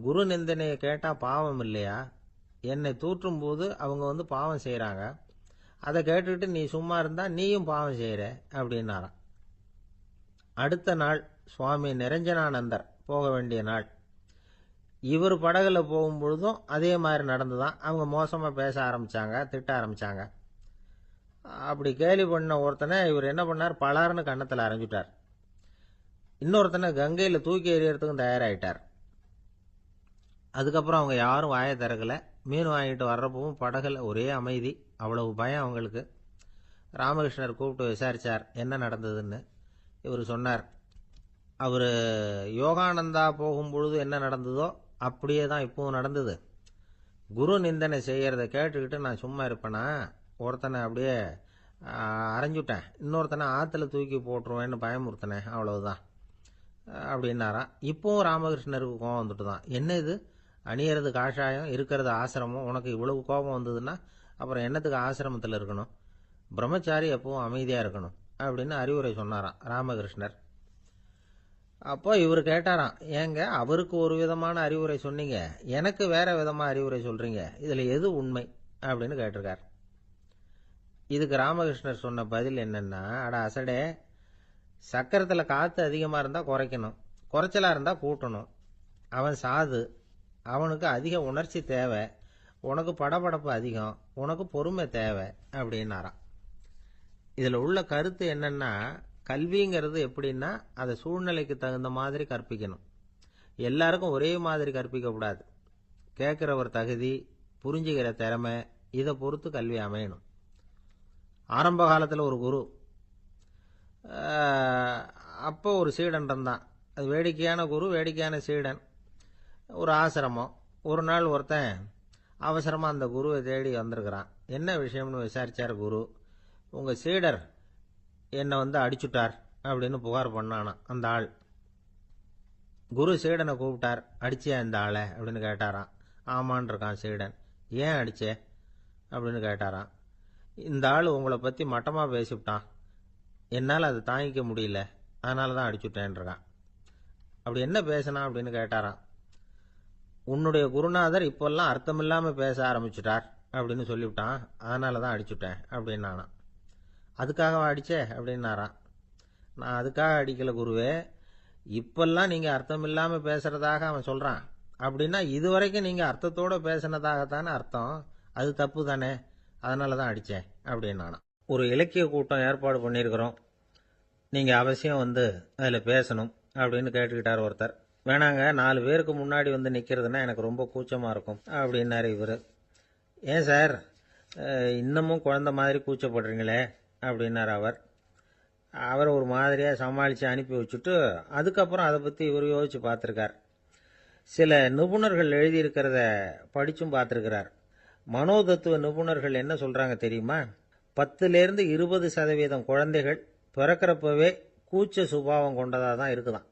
குரு நிந்தனையை கேட்டால் பாவம் இல்லையா? என்னை தூற்றும் போது அவங்க பாவம் செய்கிறாங்க, அதை கேட்டுக்கிட்டு நீ சும்மா இருந்தால் நீயும் பாவம் செய்கிற அப்படின்னாராம். அடுத்த நாள் சுவாமி நிரஞ்சனானந்தர் போக வேண்டிய நாள். இவர் படகுல போகும்பொழுதும் அதே மாதிரி நடந்துதான். அவங்க மோசமாக பேச ஆரம்பித்தாங்க, திட்ட ஆரம்பித்தாங்க. அப்படி கேலி பண்ண ஒருத்தனை இவர் என்ன பண்ணார், பலார்னு கன்னத்தில் அரைஞ்சிட்டார். இன்னொருத்தனை கங்கையில் தூக்கி எறியறதுக்கும் தயாராகிட்டார். அதுக்கப்புறம் அவங்க யாரும் வாயை திறக்கலை. மீன் வாங்கிட்டு வர்றப்பவும் படகுல ஒரே அமைதி, அவ்வளவு பயம் அவங்களுக்கு. ராமகிருஷ்ணர் கூப்பிட்டு விசாரித்தார் என்ன நடந்ததுன்னு. இவர் சொன்னார், அவர் யோகானந்தா போகும்பொழுது என்ன நடந்ததோ அப்படியே தான் இப்பவும் நடந்தது. குரு நிந்தனை செய்கிறத கேட்டுக்கிட்டு நான் சும்மா இருப்பேனா? ஒருத்தனை அப்படியே அரைஞ்சுட்டேன், இன்னொருத்தனை ஆற்றுல தூக்கி போட்டுருவேன்னு பயமுறுத்தினேன், அவ்வளவுதான் அப்படின்னாராம். இப்போவும் ராமகிருஷ்ணருக்கு கோபம் வந்துட்டு தான். என்ன இது, அணியறது காஷாயம், இருக்கிறது ஆசிரமம், உனக்கு இவ்வளவு கோபம் வந்ததுன்னா அப்புறம் என்னத்துக்கு ஆசிரமத்தில் இருக்கணும்? பிரம்மச்சாரி எப்பவும் அமைதியாக இருக்கணும் அப்படின்னு அறிவுரை சொன்னாராம் ராமகிருஷ்ணர். அப்போ இவர் கேட்டாராம், ஏங்க அவருக்கு ஒரு விதமான அறிவுரை சொன்னீங்க, எனக்கு வேற விதமா அறிவுரை சொல்றீங்க, இதுல எது உண்மை அப்படின்னு கேட்டிருக்கார். இதுக்கு ராமகிருஷ்ணர் சொன்ன பதில் என்னன்னா, அட அசடே, சக்கரத்துல காத்து அதிகமா இருந்தா குறைக்கணும், குறைச்சலா இருந்தா கூட்டணும். அவன் சாது, அவனுக்கு அதிக உணர்ச்சி தேவை, உனக்கு படபடப்பு அதிகம், உனக்கு பொறுமை தேவை அப்படின்னாராம். இதுல உள்ள கருத்து என்னன்னா, கல்விங்கிறது எப்படின்னா அதை சூழ்நிலைக்கு தகுந்த மாதிரி கற்பிக்கணும். எல்லாருக்கும் ஒரே மாதிரி கற்பிக்க கூடாது. கேட்கிறவர் தகுதி, புரிஞ்சுக்கிற திறமை, இதை பொறுத்து கல்வி அமையணும். ஆரம்ப காலத்தில் ஒரு குரு, அப்போ ஒரு சீடன் இருந்தான். அது வேடிக்கையான குரு, வேடிக்கையான சீடன். ஒரு ஆசிரமம். ஒரு நாள் ஒருத்தன் அவசரமாக அந்த குருவை தேடி வந்திருக்கிறான். என்ன விஷயம்னு விசாரிச்சார் குரு. உங்கள் சீடர் என்னை அடிச்சுட்டார் அப்படின்னு புகார் பண்ணானா அந்த ஆள். குரு சீடனை கூப்பிட்டார். அடிச்சியா இந்த ஆளை அப்படின்னு கேட்டாராம். ஆமான் இருக்கான் சீடன். ஏன் அடிச்சே அப்படின்னு கேட்டாராம். இந்த ஆள் உங்களை பற்றி மட்டமாக பேசிவிட்டான், என்னால் அதை தாங்கிக்க முடியல, அதனால தான் அடிச்சுட்டேன்றான். அப்படி என்ன பேசினான் அப்படின்னு கேட்டாராம். உன்னுடைய குருநாதர் இப்பெல்லாம் அர்த்தமில்லாமல் பேச ஆரம்பிச்சுட்டார் அப்படின்னு சொல்லிவிட்டான், அதனால தான் அடிச்சுட்டேன் அப்படின்னானா. அதுக்காக அடிச்சே அப்படின்னாராம். நான் அதுக்காக அடிக்கல குருவே, இப்பெல்லாம் நீங்கள் அர்த்தமில்லாமல் பேசுறதாக அவன் சொல்கிறான், அப்படின்னா இதுவரைக்கும் நீங்கள் அர்த்தத்தோடு பேசினதாகத்தானே அர்த்தம், அது தப்பு தானே, அதனால தான் அடித்தேன் அப்படின்னானா. ஒரு இலக்கிய கூட்டம் ஏற்பாடு பண்ணியிருக்கிறோம், நீங்கள் அவசியம் அதில் பேசணும் அப்படின்னு கேட்டுக்கிட்டார் ஒருத்தர். வேணாங்க, 4 பேருக்கு முன்னாடி நிற்கிறதுனா எனக்கு ரொம்ப கூச்சமாக இருக்கும் அப்படின்னாரு இவர். ஏன் சார் இன்னமும் குழந்த மாதிரி கூச்சப்படுறீங்களே அப்படின்னார் அவர். அவரை ஒரு மாதிரியாக சமாளித்து அனுப்பி வச்சுட்டு அதுக்கப்புறம் அதை பற்றி இவர் யோசித்து பார்த்துருக்கார். சில நிபுணர்கள் எழுதியிருக்கிறத படித்தும் பார்த்துருக்கிறார். மனோதத்துவ நிபுணர்கள் என்ன சொல்கிறாங்க தெரியுமா? 10லேருந்து 20% குழந்தைகள் பிறக்கிறப்பவே கூச்ச சுபாவம் கொண்டதாக தான் இருக்குதான்.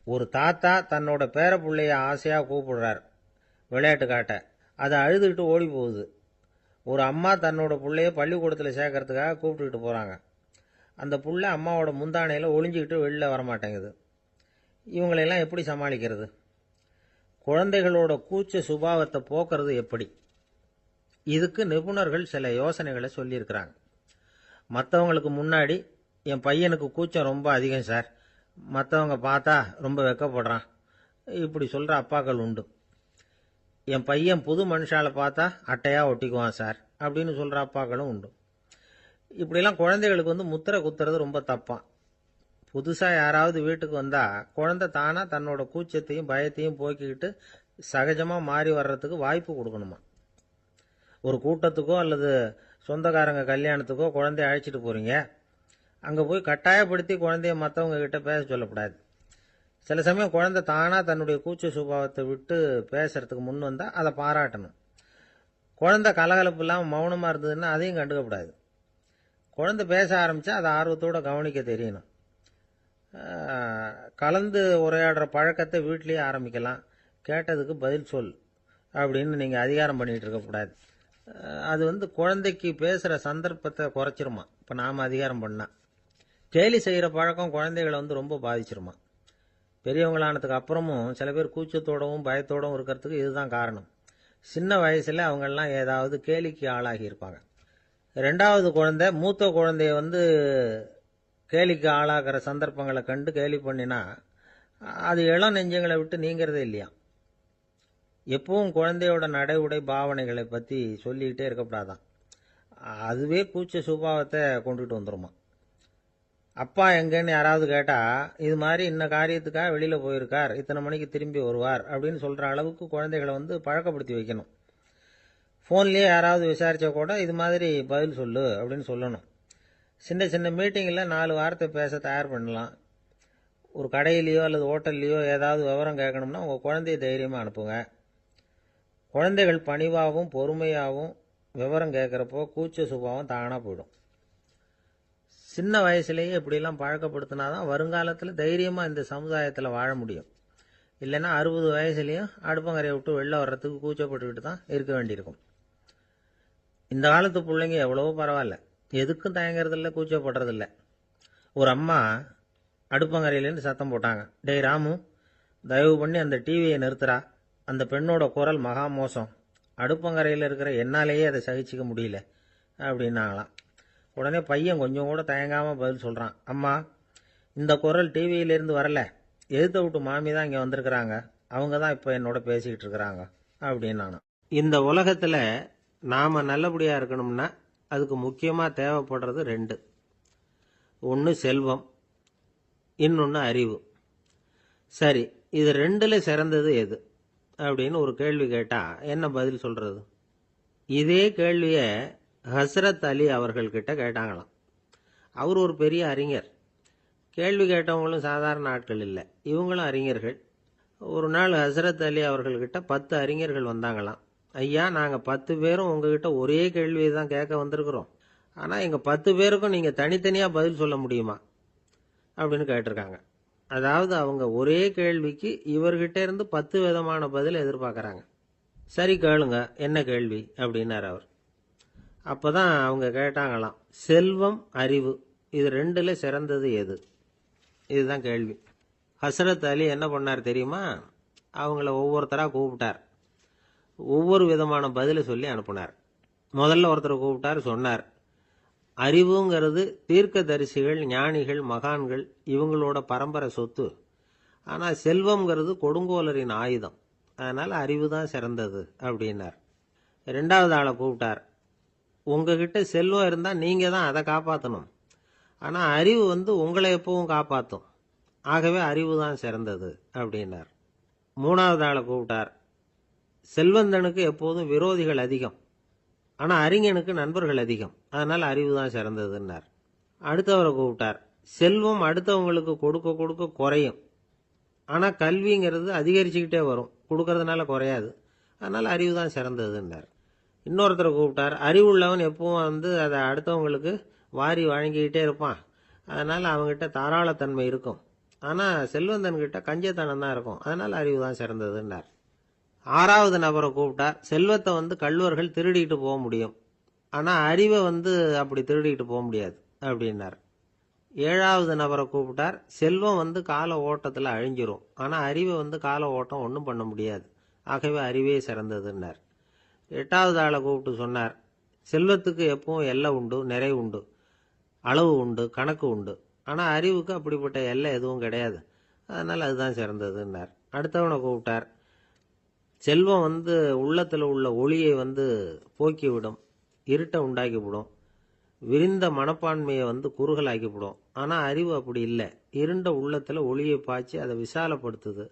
ஒரு தாத்தா தன்னோட பேர பிள்ளைய ஆசையாக கூப்பிடுறார் விளையாட்டு காட்ட, அதை அழுதுகிட்டு ஓடி போகுது. ஒரு அம்மா தன்னோட பிள்ளைய பள்ளிக்கூடத்தில் சேர்க்கறதுக்காக கூப்பிட்டுக்கிட்டு போகிறாங்க. அந்த புள்ள அம்மாவோட முந்தானையில் ஒளிஞ்சிக்கிட்டு வெளில வரமாட்டேங்குது. இவங்களெல்லாம் எப்படி சமாளிக்கிறது? குழந்தைகளோட கூச்ச சுபாவத்தை போக்குறது எப்படி? இதுக்கு நிபுணர்கள் சில யோசனைகளை சொல்லியிருக்கிறாங்க. மற்றவங்களுக்கு முன்னாடி என் பையனுக்கு கூச்சம் ரொம்ப அதிகம் சார், மற்றவங்க பார்த்தா ரொம்ப வெக்கப்படுறான், இப்படி சொல்கிற அப்பாக்கள் உண்டு. என் பையன் புது மனுஷால பார்த்தா அட்டையாக ஒட்டிக்குவான் சார் அப்படின்னு சொல்கிற அப்பாக்களும் உண்டு. இப்படிலாம் குழந்தைகளுக்கு முத்திரை குத்துறது ரொம்ப தப்பான். புதுசாக யாராவது வீட்டுக்கு வந்தால் குழந்தை தானாக தன்னோட கூச்சத்தையும் பயத்தையும் போக்கிக்கிட்டு சகஜமாக மாறி வர்றதுக்கு வாய்ப்பு கொடுக்கணுமா. ஒரு கூட்டத்துக்கோ அல்லது சொந்தக்காரங்க கல்யாணத்துக்கோ குழந்தைய அழைச்சிட்டு போகிறீங்க, அங்கே போய் கட்டாயப்படுத்தி குழந்தைய மற்றவங்க கிட்ட பேச சொல்லக்கூடாது. சில சமயம் குழந்தை தானாக தன்னுடைய கூச்ச சுபாவத்தை விட்டு பேசுறதுக்கு முன் வந்தால் அதை பாராட்டணும். குழந்தை கலகலப்பு இல்லாமல் மௌனமாக இருந்ததுன்னா அதையும் கண்டுக்கக்கூடாது. குழந்தை பேச ஆரம்பித்தா அதை ஆர்வத்தோடு கவனிக்க தெரியணும். கலந்து உரையாடுற பழக்கத்தை வீட்லேயே ஆரம்பிக்கலாம். கேட்டதுக்கு பதில் சொல் அப்படின்னு நீங்கள் அதிகாரம் பண்ணிகிட்டு இருக்கக்கூடாது. அது குழந்தைக்கு பேசுகிற சந்தர்ப்பத்தை குறைச்சிருமா. இப்போ நாம் அதிகாரம் பண்ணால் கேலி செய்கிற பழக்கம் குழந்தைகளை ரொம்ப பாதிச்சிருமா. பெரியவங்களானதுக்கு அப்புறமும் சில பேர் கூச்சத்தோடவும் பயத்தோடவும் இருக்கிறதுக்கு இதுதான் காரணம். சின்ன வயசில் அவங்கெல்லாம் ஏதாவது கேலிக்கு ஆளாகி இருப்பாங்க. 2வது குழந்தை மூத்த குழந்தைய கேலிக்கு ஆளாகிற சந்தர்ப்பங்களை கண்டு கேலி பண்ணினா அது இளம் நெஞ்சங்களை விட்டு நீங்கிறதே இல்லையா. எப்பவும் குழந்தையோட நடை உடை பாவனைகளை பற்றி சொல்லிக்கிட்டே இருக்கக்கூடாதான். அதுவே கூச்ச சுபாவத்தை கொண்டுகிட்டு வந்துருமா. அப்பா எங்கன்னு யாராவது கேட்டால் இது மாதிரி இன்ன காரியத்துக்காக வெளியில் போயிருக்கார், இத்தனை மணிக்கு திரும்பி வருவார் அப்படின்னு சொல்கிற அளவுக்கு குழந்தைகளை பழக்கப்படுத்தி வைக்கணும். ஃபோன்லேயே யாராவது விசாரித்தா கூட இது மாதிரி பதில் சொல்லு அப்படின்னு சொல்லணும். சின்ன சின்ன மீட்டிங்கில் 4 வார்த்தை பேச தயார் பண்ணலாம். ஒரு கடையிலையோ அல்லது ஹோட்டல்லையோ ஏதாவது விவரம் கேட்கணும்னா உங்கள் குழந்தைய தைரியமாக அனுப்புங்க. குழந்தைகள் பணிவாகவும் பொறுமையாகவும் விவரம் கேட்குறப்போ கூச்ச சுபாவம் தானாக போயிடும். சின்ன வயசுலேயே இப்படிலாம் பழக்கப்படுத்தினாதான் வருங்காலத்தில் தைரியமாக இந்த சமுதாயத்தில் வாழ முடியும். இல்லைன்னா 60 வயசுலேயும் அடுப்பங்கரையை விட்டு வெளில வர்றதுக்கு கூச்சப்பட்டுக்கிட்டு தான் இருக்க வேண்டியிருக்கும். இந்த காலத்து பிள்ளைங்க எவ்வளவோ பரவாயில்ல, எதுக்கும் தயங்குறதில்ல, கூச்சப்படுறதில்ல. ஒரு அம்மா அடுப்பங்கரையிலேருந்து சத்தம் போட்டாங்க. டேய் ராமு, தயவு பண்ணி அந்த டிவியை நிறுத்துறா. அந்த பெண்ணோட குரல் மகா மோசம். அடுப்பங்கரையில் இருக்கிற என்னாலேயே அதை சகிச்சிக்க முடியல அப்படின்னாங்களாம். உடனே பையன் கொஞ்சம் கூட தயங்காமல் பதில் சொல்கிறான். அம்மா, இந்த குரல் டிவியிலேருந்து வரல, எதிர்த்த விட்டு மாமி தான் இங்கே வந்திருக்கிறாங்க. அவங்க தான் இப்போ என்னோட பேசிக்கிட்டு இருக்கிறாங்க அப்படின்னு நானும். இந்த உலகத்தில் நாம் நல்லபடியாக இருக்கணும்னா அதுக்கு முக்கியமாக தேவைப்படுறது ரெண்டு. ஒன்று செல்வம், இன்னொன்று அறிவு. சரி, இது ரெண்டில் சிறந்தது எது அப்படின்னு ஒரு கேள்வி கேட்டால் என்ன பதில் சொல்கிறது? இதே கேள்வியை ஹஸ்ரத் அலி அவர்கள்கிட்ட கேட்டாங்களாம். அவர் ஒரு பெரிய அறிஞர். கேள்வி கேட்டவங்களும் சாதாரண ஆட்கள் இல்லை, இவங்களும் அறிஞர்கள். ஒரு நாள் ஹஸ்ரத் அலி அவர்கள்கிட்ட 10 அறிஞர்கள் வந்தாங்களாம். ஐயா, நாங்கள் 10 பேரும் உங்ககிட்ட ஒரே கேள்வியை தான் கேட்க வந்திருக்கிறோம். ஆனால் எங்கள் 10 பேருக்கும் நீங்கள் தனித்தனியாக பதில் சொல்ல முடியுமா அப்படின்னு கேட்டிருக்காங்க. அதாவது அவங்க ஒரே கேள்விக்கு இவர்கிட்ட இருந்து 10 விதமான பதில் எதிர்பார்க்குறாங்க. சரி கேளுங்க, என்ன கேள்வி அப்படின்னார் அவர். அப்போ தான் அவங்க கேட்டாங்களாம், செல்வம் அறிவு இது ரெண்டில் சிறந்தது எது? இதுதான் கேள்வி. ஹஸ்ரத் அலி என்ன பண்ணார் தெரியுமா? அவங்கள ஒவ்வொருத்தராக கூப்பிட்டார். ஒவ்வொரு விதமான பதிலை சொல்லி அனுப்புனார். முதல்ல ஒருத்தரை கூப்பிட்டார், சொன்னார், அறிவுங்கிறது தீர்க்கதரிசிகள், ஞானிகள், மகான்கள் இவங்களோட பரம்பரை சொத்து. ஆனால் செல்வம்ங்கிறது கொடுங்கோலரின் ஆயுதம். அதனால் அறிவு தான் சிறந்தது அப்படின்னார். ரெண்டாவது ஆளை கூப்பிட்டார். உங்ககிட்ட செல்வம் இருந்தால் நீங்கள் தான் அதை காப்பாற்றணும். ஆனால் அறிவு உங்களை எப்பவும் காப்பாற்றும். ஆகவே அறிவு தான் சிறந்தது அப்படின்னார். மூணாவது ஆளை கூப்பிட்டார். செல்வந்தனுக்கு எப்போதும் விரோதிகள் அதிகம், ஆனால் அறிஞனுக்கு நண்பர்கள் அதிகம். அதனால் அறிவு தான் சிறந்ததுன்னார். அடுத்தவரை கூப்பிட்டார். செல்வம் அடுத்தவங்களுக்கு கொடுக்க கொடுக்க குறையும், ஆனால் கல்விங்கிறது அதிகரிச்சுக்கிட்டே வரும், கொடுக்கறதுனால குறையாது. அதனால் அறிவு தான் சிறந்ததுன்னார். இன்னொருத்தரை கூப்பிட்டார். அறிவுள்ளவன் எப்பவும் அதை அடுத்தவங்களுக்கு வாரி வழங்கிக்கிட்டே இருப்பான். அதனால் அவங்ககிட்ட தாராளத்தன்மை இருக்கும். ஆனால் செல்வந்தன்கிட்ட கஞ்சத்தனம் தான் இருக்கும். அதனால் அறிவு தான் சிறந்ததுன்னார். ஆறாவது நபரை கூப்பிட்டார். செல்வத்தை கள்வர்கள் திருடிட்டு போக முடியும், ஆனால் அறிவை அப்படி திருடிட்டு போக முடியாது அப்படின்னார். ஏழாவது நபரை கூப்பிட்டார். செல்வம் கால ஓட்டத்தில் அழிஞ்சிரும், ஆனால் அறிவை கால ஓட்டம் ஒன்றும் பண்ண முடியாது. ஆகவே அறிவே சிறந்ததுன்னார். எட்டாவது ஆளை கூப்பிட்டு சொன்னார், செல்வத்துக்கு எப்பவும் எல்லை உண்டு, நிறை உண்டு, அளவு உண்டு, கணக்கு உண்டு. ஆனால் அறிவுக்கு அப்படிப்பட்ட எல்லை எதுவும் கிடையாது. அதனால் அதுதான் சிறந்ததுன்னார். அடுத்தவனை கூப்பிட்டார். செல்வம் உள்ளத்தில் உள்ள ஒளியை போக்கிவிடும், இருட்டை உண்டாக்கிவிடும், விரிந்த மனப்பான்மையை குறுகலாக்கிவிடும். ஆனால் அறிவு அப்படி இல்லை, இருண்ட உள்ளத்தில் ஒளியை பாய்ச்சி அதை விசாலப்படுத்துது.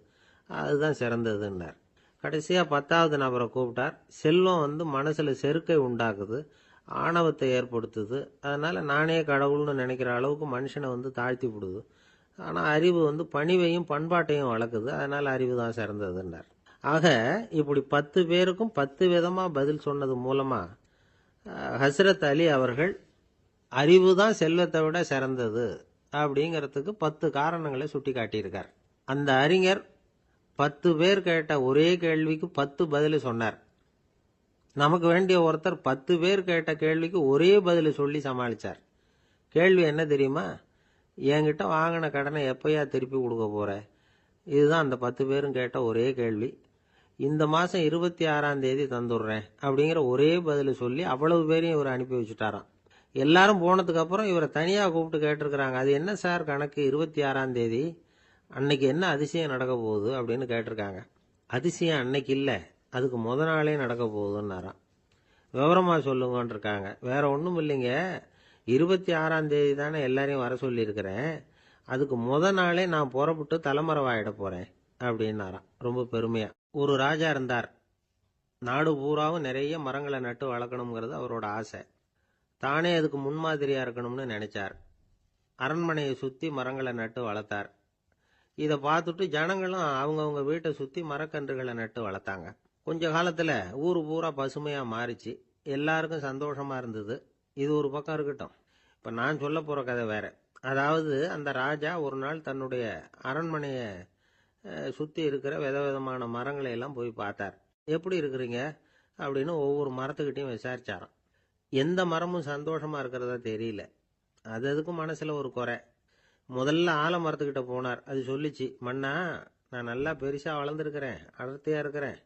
அதுதான் சிறந்ததுன்னார். கடைசியாக 10வது நபரை கூப்பிட்டார். செல்வம் மனசில் செருக்கை உண்டாக்குது, ஆணவத்தை ஏற்படுத்துது. அதனால் நானே கடவுள்னு நினைக்கிற அளவுக்கு மனுஷனை தாழ்த்தி விடுது. ஆனால் அறிவு பணிவையும் பண்பாட்டையும் வளர்க்குது. அதனால் அறிவு தான் சிறந்ததுன்னார். ஆக இப்படி 10 பேருக்கும் 10 விதமாக பதில் சொன்னது மூலமாக ஹஸ்ரத் அலி அவர்கள் அறிவு தான் செல்வத்தை விட சிறந்தது அப்படிங்கிறதுக்கு 10 காரணங்களை சுட்டி காட்டியிருக்கார். அந்த அறிஞர் 10 பேர் கேட்ட ஒரே கேள்விக்கு 10 பதில் சொன்னார். நமக்கு வேண்டிய ஒருத்தர் 10 பேர் கேட்ட கேள்விக்கு ஒரே பதில் சொல்லி சமாளித்தார். கேள்வி என்ன தெரியுமா? என்கிட்ட வாங்கின கடனை எப்பயா திருப்பி கொடுக்க போற? இதுதான் அந்த 10 பேரும் கேட்ட ஒரே கேள்வி. இந்த மாதம் 26ஆம் தேதி தந்துடுறேன் அப்படிங்கிற ஒரே பதில் சொல்லி அவ்வளவு பேரையும் இவர் அனுப்பி வச்சுட்டாராம். எல்லாரும் போனதுக்கு அப்புறம் இவரை தனியாக கூப்பிட்டு கேட்டிருக்கிறாங்க. அது என்ன சார் கணக்கு, 26ஆம் தேதி அன்னைக்கு என்ன அதிசயம் நடக்க போகுது அப்படின்னு கேட்டிருக்காங்க. அதிசயம் அன்னைக்கு இல்லை, அதுக்கு முத நாளே நடக்க போகுதுன்னாராம். விவரமாக சொல்லுங்கன்னு இருக்காங்க. வேற ஒன்றும் இல்லைங்க, 26ஆம் தேதி தானே எல்லாரையும் வர சொல்லியிருக்கிறேன், அதுக்கு முத நாளே நான் புறப்பட்டு தலைமறைவாயிட போகிறேன் அப்படின்னாராம் ரொம்ப பெருமையாக. ஒரு ராஜா இருந்தார். நாடு பூராவும் நிறைய மரங்களை நட்டு வளர்க்கணுங்கிறது அவரோட ஆசை. தானே அதுக்கு முன்மாதிரியாக இருக்கணும்னு நினைச்சார். அரண்மனையை சுற்றி மரங்களை நட்டு வளர்த்தார். இதை பார்த்துட்டு ஜனங்களும் அவங்கவுங்க வீட்டை சுற்றி மரக்கன்றுகளை நட்டு வளர்த்தாங்க. கொஞ்ச காலத்தில் ஊர் பூரா பசுமையாக மாறிச்சு. எல்லாருக்கும் சந்தோஷமாக இருந்தது. இது ஒரு பக்கம் இருக்கட்டும். இப்போ நான் சொல்ல போகிற கதை வேற. அதாவது அந்த ராஜா ஒரு நாள் தன்னுடைய அரண்மனையை சுற்றி இருக்கிற விதவிதமான மரங்களை எல்லாம் போய் பார்த்தார். எப்படி இருக்கிறீங்க அப்படின்னு ஒவ்வொரு மரத்துக்கிட்டையும் விசாரிச்சாராம். எந்த மரமும் சந்தோஷமாக இருக்கிறதா தெரியல. அது அதுக்கும் மனசில் ஒரு குறை. முதல்ல ஆலமரத்துக்கிட்ட போனார். அது சொல்லிச்சு, மண்ணா, நான் நல்லா பெருசாக வளர்ந்துருக்கிறேன், அடர்த்தியாக இருக்கிறேன்,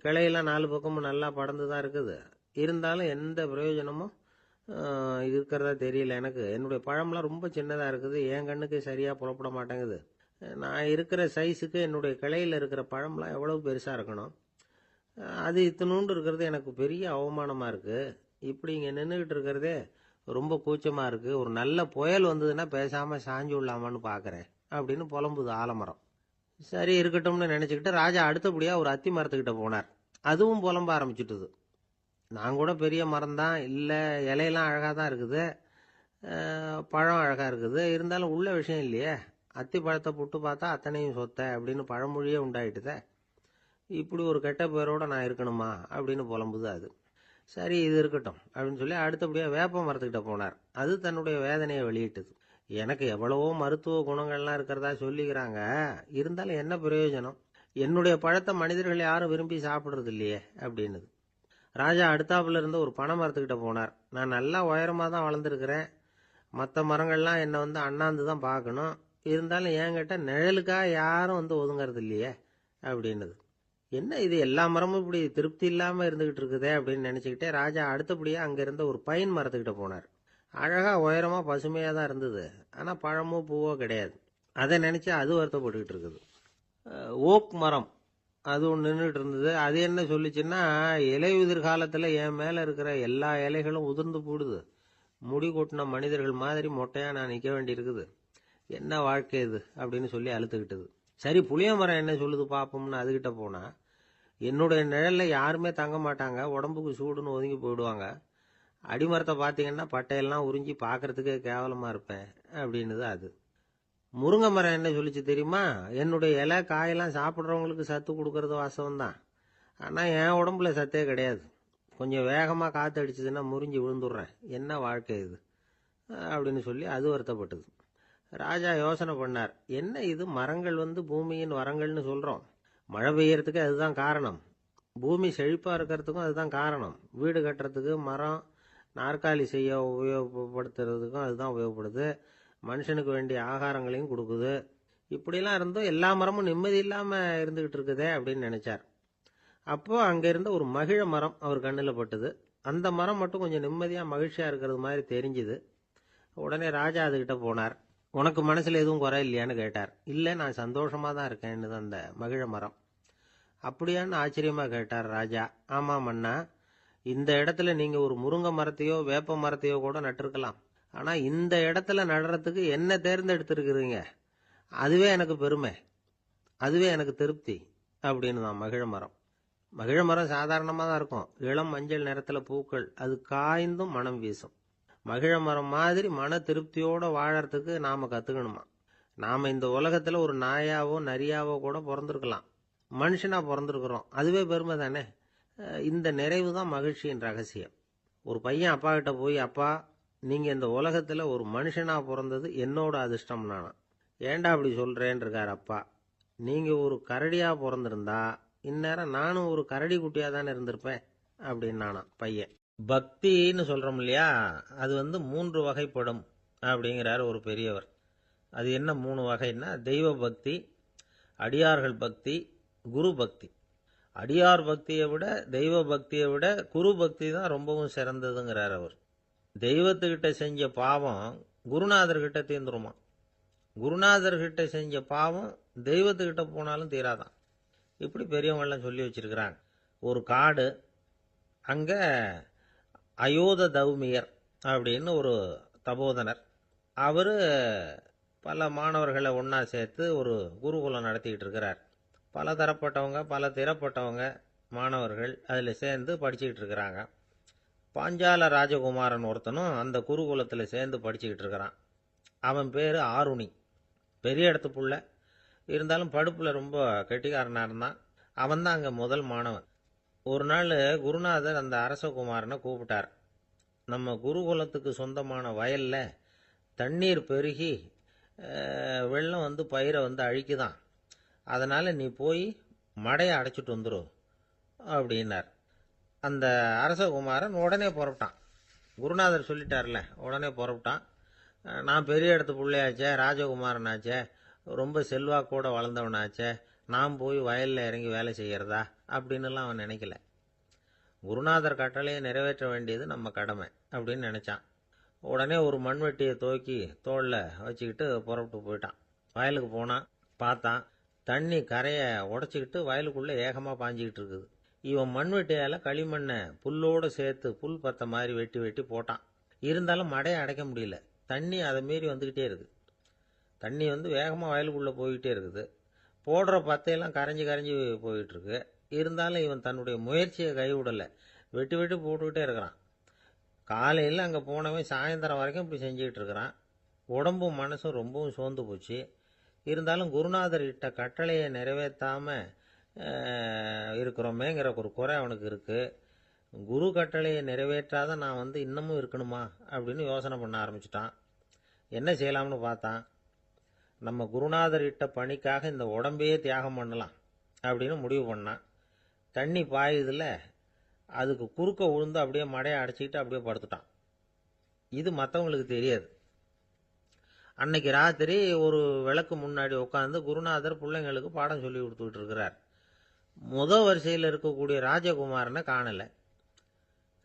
கிளையெல்லாம் 4 பக்கமும் நல்லா படர்ந்து தான் இருக்குது. இருந்தாலும் எந்த பிரயோஜனமும் இருக்கிறதா தெரியல எனக்கு. என்னுடைய பழம்லாம் ரொம்ப சின்னதாக இருக்குது, என் கண்ணுக்கு சரியாக புலப்பட மாட்டேங்குது. நான் இருக்கிற சைஸுக்கு என்னுடைய கிளையில் இருக்கிற பழம்லாம் எவ்வளவு பெருசாக இருக்கணும். அது இத்தினூண்டு இருக்கிறது எனக்கு பெரிய அவமானமாக இருக்குது. இப்படி இங்கே நின்றுக்கிட்டு இருக்கிறதே ரொம்ப கூச்சமாக இருக்குது. ஒரு நல்ல புயல் வந்ததுன்னா பேசாமல் சாஞ்சு விடலாமான்னு பார்க்குறேன் அப்படின்னு புலம்புது ஆலமரம். சரி இருக்கட்டும்னு நினச்சிக்கிட்டு ராஜா அடுத்தபடியாக ஒரு அத்தி மரத்துக்கிட்ட போனார். அதுவும் புலம்ப ஆரம்பிச்சுட்டுது. நான் கூட பெரிய மரம் தான், இல்லை இலையெல்லாம் அழகாக தான் இருக்குது, பழம் அழகாக இருக்குது, இருந்தாலும் உள்ள விஷயம் இல்லையே. அத்தி பழத்தை புட்டு பார்த்தா அத்தனையும் சொத்த அப்படின்னு பழமொழியே உண்டாயிட்டுதே. இப்படி ஒரு கெட்ட பேரோட நான் இருக்கணுமா அப்படின்னு புலம்புது அது. சரி இது இருக்கட்டும் அப்படின்னு சொல்லி அடுத்தபடியாக வேப்ப மரத்துக்கிட்ட போனார். அது தன்னுடைய வேதனையை வெளியிட்டது. எனக்கு எவ்வளவோ மருத்துவ குணங்கள்லாம் இருக்கிறதா சொல்லிக்கிறாங்க, இருந்தாலும் என்ன பிரயோஜனம், என்னுடைய பழத்தை மனிதர்கள் யாரும் விரும்பி சாப்பிட்றது இல்லையே அப்படின்னுது. ராஜா அடுத்தாப்புல இருந்த ஒரு பனை மரத்துக்கிட்ட போனார். நான் நல்லா உயரமாக தான் வளர்ந்துருக்கிறேன், மற்ற மரங்கள்லாம் என்னை வந்து அண்ணாந்து தான் பார்க்கணும், இருந்தாலும் என்கிட்ட நிழலுக்காக யாரும் வந்து ஒதுங்கிறது இல்லையே அப்படின்னுது. என்ன இது எல்லா மரமும் இப்படி திருப்தி இல்லாமல் இருந்துகிட்டு இருக்குதே அப்படின்னு நினச்சிக்கிட்டே ராஜா அடுத்தபடியாக அங்கே இருந்த ஒரு பைன் மரத்துக்கிட்ட போனார். அழகாக உயரமாக பசுமையாக தான் இருந்தது, ஆனால் பழமோ பூவோ கிடையாது. அதை நினச்சி அது வருத்தப்பட்டுக்கிட்டு இருக்குது. ஓக் மரம் அது ஒன்று நின்றுட்டு இருந்தது. அது என்ன சொல்லிச்சுன்னா, இலையுதிர் காலத்தில் என் மேலே இருக்கிற எல்லா இலைகளும் உதிர்ந்து போடுது, முடி கொட்டின மனிதர்கள் மாதிரி மொட்டையாக நான் நிற்க வேண்டியிருக்குது, என்ன வாழ்க்கை இது அப்படின்னு சொல்லி அழுத்துக்கிட்டது. சரி புளிய மரம் என்ன சொல்லுது பார்ப்போம்னு அதுகிட்ட போனால், என்னுடைய நிழலில் யாருமே தங்க மாட்டாங்க, உடம்புக்கு சூடுன்னு ஒதுங்கி போயிடுவாங்க, அடிமரத்தை பார்த்தீங்கன்னா பட்டையெல்லாம் உறிஞ்சி பார்க்கறதுக்கே கேவலமாக இருப்பேன் அப்படின்னுது அது. முருங்கை மரம் என்ன சொல்லிச்சு தெரியுமா, என்னுடைய இலை காயெல்லாம் சாப்பிட்றவங்களுக்கு சத்து கொடுக்கறது வாசவம்தான், ஆனால் என் உடம்புல சத்தே கிடையாது, கொஞ்சம் வேகமாக காற்று அடிச்சதுன்னா முறிஞ்சி விழுந்துடுறேன், என்ன வாழ்க்கை இது அப்படின்னு சொல்லி அது வருத்தப்பட்டது. ராஜா யோசனை பண்ணார், என்ன இது மரங்கள் வந்து பூமியின் வரங்கள்னு சொல்கிறோம், மழை பெய்யறதுக்கு அதுதான் காரணம், பூமி செழிப்பாக இருக்கிறதுக்கும் அதுதான் காரணம், வீடு கட்டுறதுக்கு மரம், நாற்காலி செய்ய உபயோகப்படுத்துறதுக்கும் அதுதான் உபயோகப்படுது, மனுஷனுக்கு வேண்டிய ஆகாரங்களையும் கொடுக்குது, இப்படிலாம் இருந்தும் எல்லா மரமும் நிம்மதி இல்லாமல் இருந்துக்கிட்டு இருக்குதே அப்படின்னு நினச்சார். அப்போது அங்கே இருந்த ஒரு மகிழ மரம் அவர் கண்ணில் பட்டுது. அந்த மரம் மட்டும் கொஞ்சம் நிம்மதியாக மகிழ்ச்சியாக இருக்கிறது மாதிரி தெரிஞ்சுது. உடனே ராஜா அதுக்கிட்ட போனார். உனக்கு மனசில் எதுவும் குறை இல்லையான்னு கேட்டார். இல்லை, நான் சந்தோஷமாக தான் இருக்கேன்னு அந்த மகிழ மரம். அப்படியான்னு ஆச்சரியமாக கேட்டார் ராஜா. ஆமாம் மன்னா, இந்த இடத்துல நீங்கள் ஒரு முருங்கை மரத்தையோ வேப்ப மரத்தையோ கூட நட்டிருக்கலாம், ஆனால் இந்த இடத்துல நடுறதுக்கு என்ன தேர்ந்தெடுத்திருக்கிறீங்க, அதுவே எனக்கு பெருமை, அதுவே எனக்கு திருப்தி அப்படின்னு தான் மகிழ மரம். மகிழ மரம் சாதாரணமாக தான் இருக்கும், இளம் மஞ்சள் நிறத்தில் பூக்கள், அது காய்ந்தும் மனம் வீசும். மகிழ மரம் மாதிரி மன திருப்தியோடு வாழறதுக்கு நாம் கற்றுக்கணுமா. நாம் இந்த உலகத்தில் ஒரு நாயாவோ நரியாவோ கூட பிறந்திருக்கலாம், மனுஷனாக பிறந்திருக்கிறோம், அதுவே பெருமை தானே. இந்த நிறைவு தான் மகிழ்ச்சியின் ரகசியம். ஒரு பையன் அப்பா கிட்ட போய், அப்பா நீங்கள் இந்த உலகத்தில் ஒரு மனுஷனாக பிறந்தது என்னோட அதிர்ஷ்டம் நானா. ஏண்டா அப்படி சொல்கிறேன்னு இருக்கார் அப்பா. நீங்கள் ஒரு கரடியாக பிறந்திருந்தா இந்நேரம் நானும் ஒரு கரடி குட்டியாக தானே இருந்திருப்பேன் அப்படின்னு நானா பையன். பக்தின்னு சொல்கிறோம் இல்லையா, அது வந்து 3 வகைப்படும் அப்படிங்கிறார் ஒரு பெரியவர். அது என்ன 3 வகைன்னா, தெய்வ பக்தி, அடியார்கள் பக்தி, குரு பக்தி. அடியார் பக்தியை விட தெய்வ பக்தியை விட குரு பக்தி தான் ரொம்பவும் சிறந்ததுங்கிறார் அவர். தெய்வத்துக்கிட்ட செஞ்ச பாவம் குருநாதர்கிட்ட தீர்ந்துருமா, குருநாதர்கிட்ட செஞ்ச பாவம் தெய்வத்துக்கிட்ட போனாலும் தீராதான். இப்படி பெரியவங்களாம் சொல்லி வச்சிருக்கிறாங்க. ஒரு காடு, அங்கே அயோத தௌமியர் அப்படின்னு ஒரு தபோதனர், அவர் பல மாணவர்களை ஒன்றா சேர்த்து ஒரு குருகுலம் நடத்திக்கிட்டு இருக்கிறார். பல தரப்பட்டவங்க பல திறப்பட்டவங்க மாணவர்கள் அதில் சேர்ந்து படிச்சுக்கிட்டு இருக்கிறாங்க. பாஞ்சால ராஜகுமாரன் ஒருத்தனும் அந்த குருகுலத்தில் சேர்ந்து படிச்சுக்கிட்டு இருக்கிறான். அவன் பேர் ஆருணி. பெரிய இடத்து புள்ள, இருந்தாலும் படுப்பில் ரொம்ப கெட்டிக்காரனாக இருந்தான். அவன் தான் அங்கே முதல் மாணவன். ஒரு நாள் குருநாதர் அந்த அரசகுமாரனை கூப்பிட்டார். நம்ம குருகுலத்துக்கு சொந்தமான வயலில் தண்ணீர் பெருகி வெள்ளம் வந்து பயிரை வந்து அழிக்குதான், அதனால் நீ போய் மடையை அடைச்சிட்டு வந்துடும் அப்படின்னார். அந்த அரசகுமாரன் உடனே புறப்பட்டான். குருநாதர் சொல்லிட்டார்ல, உடனே புறப்பட்டான். நான் பெரிய இடத்து பிள்ளையாச்சே, ராஜகுமாரனாச்சே, ரொம்ப செல்வாக்கோட வளர்ந்தவனாச்சே, நான் போய் வயலில் இறங்கி வேலை செய்கிறதா அப்படின்னுலாம் அவன் நினைக்கல. குருநாதர் கட்டளையை நிறைவேற்ற வேண்டியது நம்ம கடமை அப்படின்னு நினச்சான். உடனே ஒரு மண்வெட்டியை தூக்கி தோளில் வச்சுக்கிட்டு புறப்பட்டு போயிட்டான். வயலுக்கு போனான். பார்த்தான், தண்ணி கரையை உடச்சிக்கிட்டு வயலுக்குள்ளே ஏகமாக பாஞ்சிக்கிட்டு இருக்குது. இவன் மண்வெட்டியால் களிமண்ணை புல்லோடு சேர்த்து புல் பத்த மாதிரி வெட்டி வெட்டி போட்டான். இருந்தாலும் மடையை அடைக்க முடியல. தண்ணி அதை மீறி வந்துக்கிட்டே இருக்குது. தண்ணி வேகமாக வயலுக்குள்ளே போய்கிட்டே இருக்குது. போடுற பத்தையெல்லாம் கரைஞ்சி கரைஞ்சி போயிட்டுருக்கு. இருந்தாலும் இவன் தன்னுடைய முயற்சியை கைவிடலை. வெட்டி வெட்டி போட்டுக்கிட்டே இருக்கிறான். காலையில் அங்கே போனவன் சாயந்தரம் வரைக்கும் இப்படி செஞ்சுக்கிட்டு இருக்கிறான். உடம்பும் மனசும் ரொம்பவும் சோர்ந்து போச்சு. இருந்தாலும் குருநாதர் இட்ட கட்டளையை நிறைவேற்றாமல் இருக்கிறோமேங்கிற ஒரு குறை அவனுக்கு இருக்குது. குரு கட்டளையை நிறைவேற்றாத நான் இன்னமும் இருக்கணுமா அப்படின்னு யோசனை பண்ண ஆரம்பிச்சிட்டான். என்ன செய்யலாம்னு பார்த்தான். நம்ம குருநாதர் இட்ட பணிக்காக இந்த உடம்பையே தியாகம் பண்ணலாம் அப்படின்னு முடிவு பண்ணான். தண்ணி பாயுதில்ல, அதுக்கு குறுக்க விழுந்து அப்படியே மடையை அடைச்சிக்கிட்டு அப்படியே படுத்துட்டான். இது மற்றவங்களுக்கு தெரியாது. அன்னைக்கு ராத்திரி ஒரு விளக்கு முன்னாடி உட்காந்து குருநாதர் பிள்ளைங்களுக்கு பாடம் சொல்லி கொடுத்துக்கிட்டு இருக்கிறார். வரிசையில் இருக்கக்கூடிய ராஜகுமாரனை காணலை.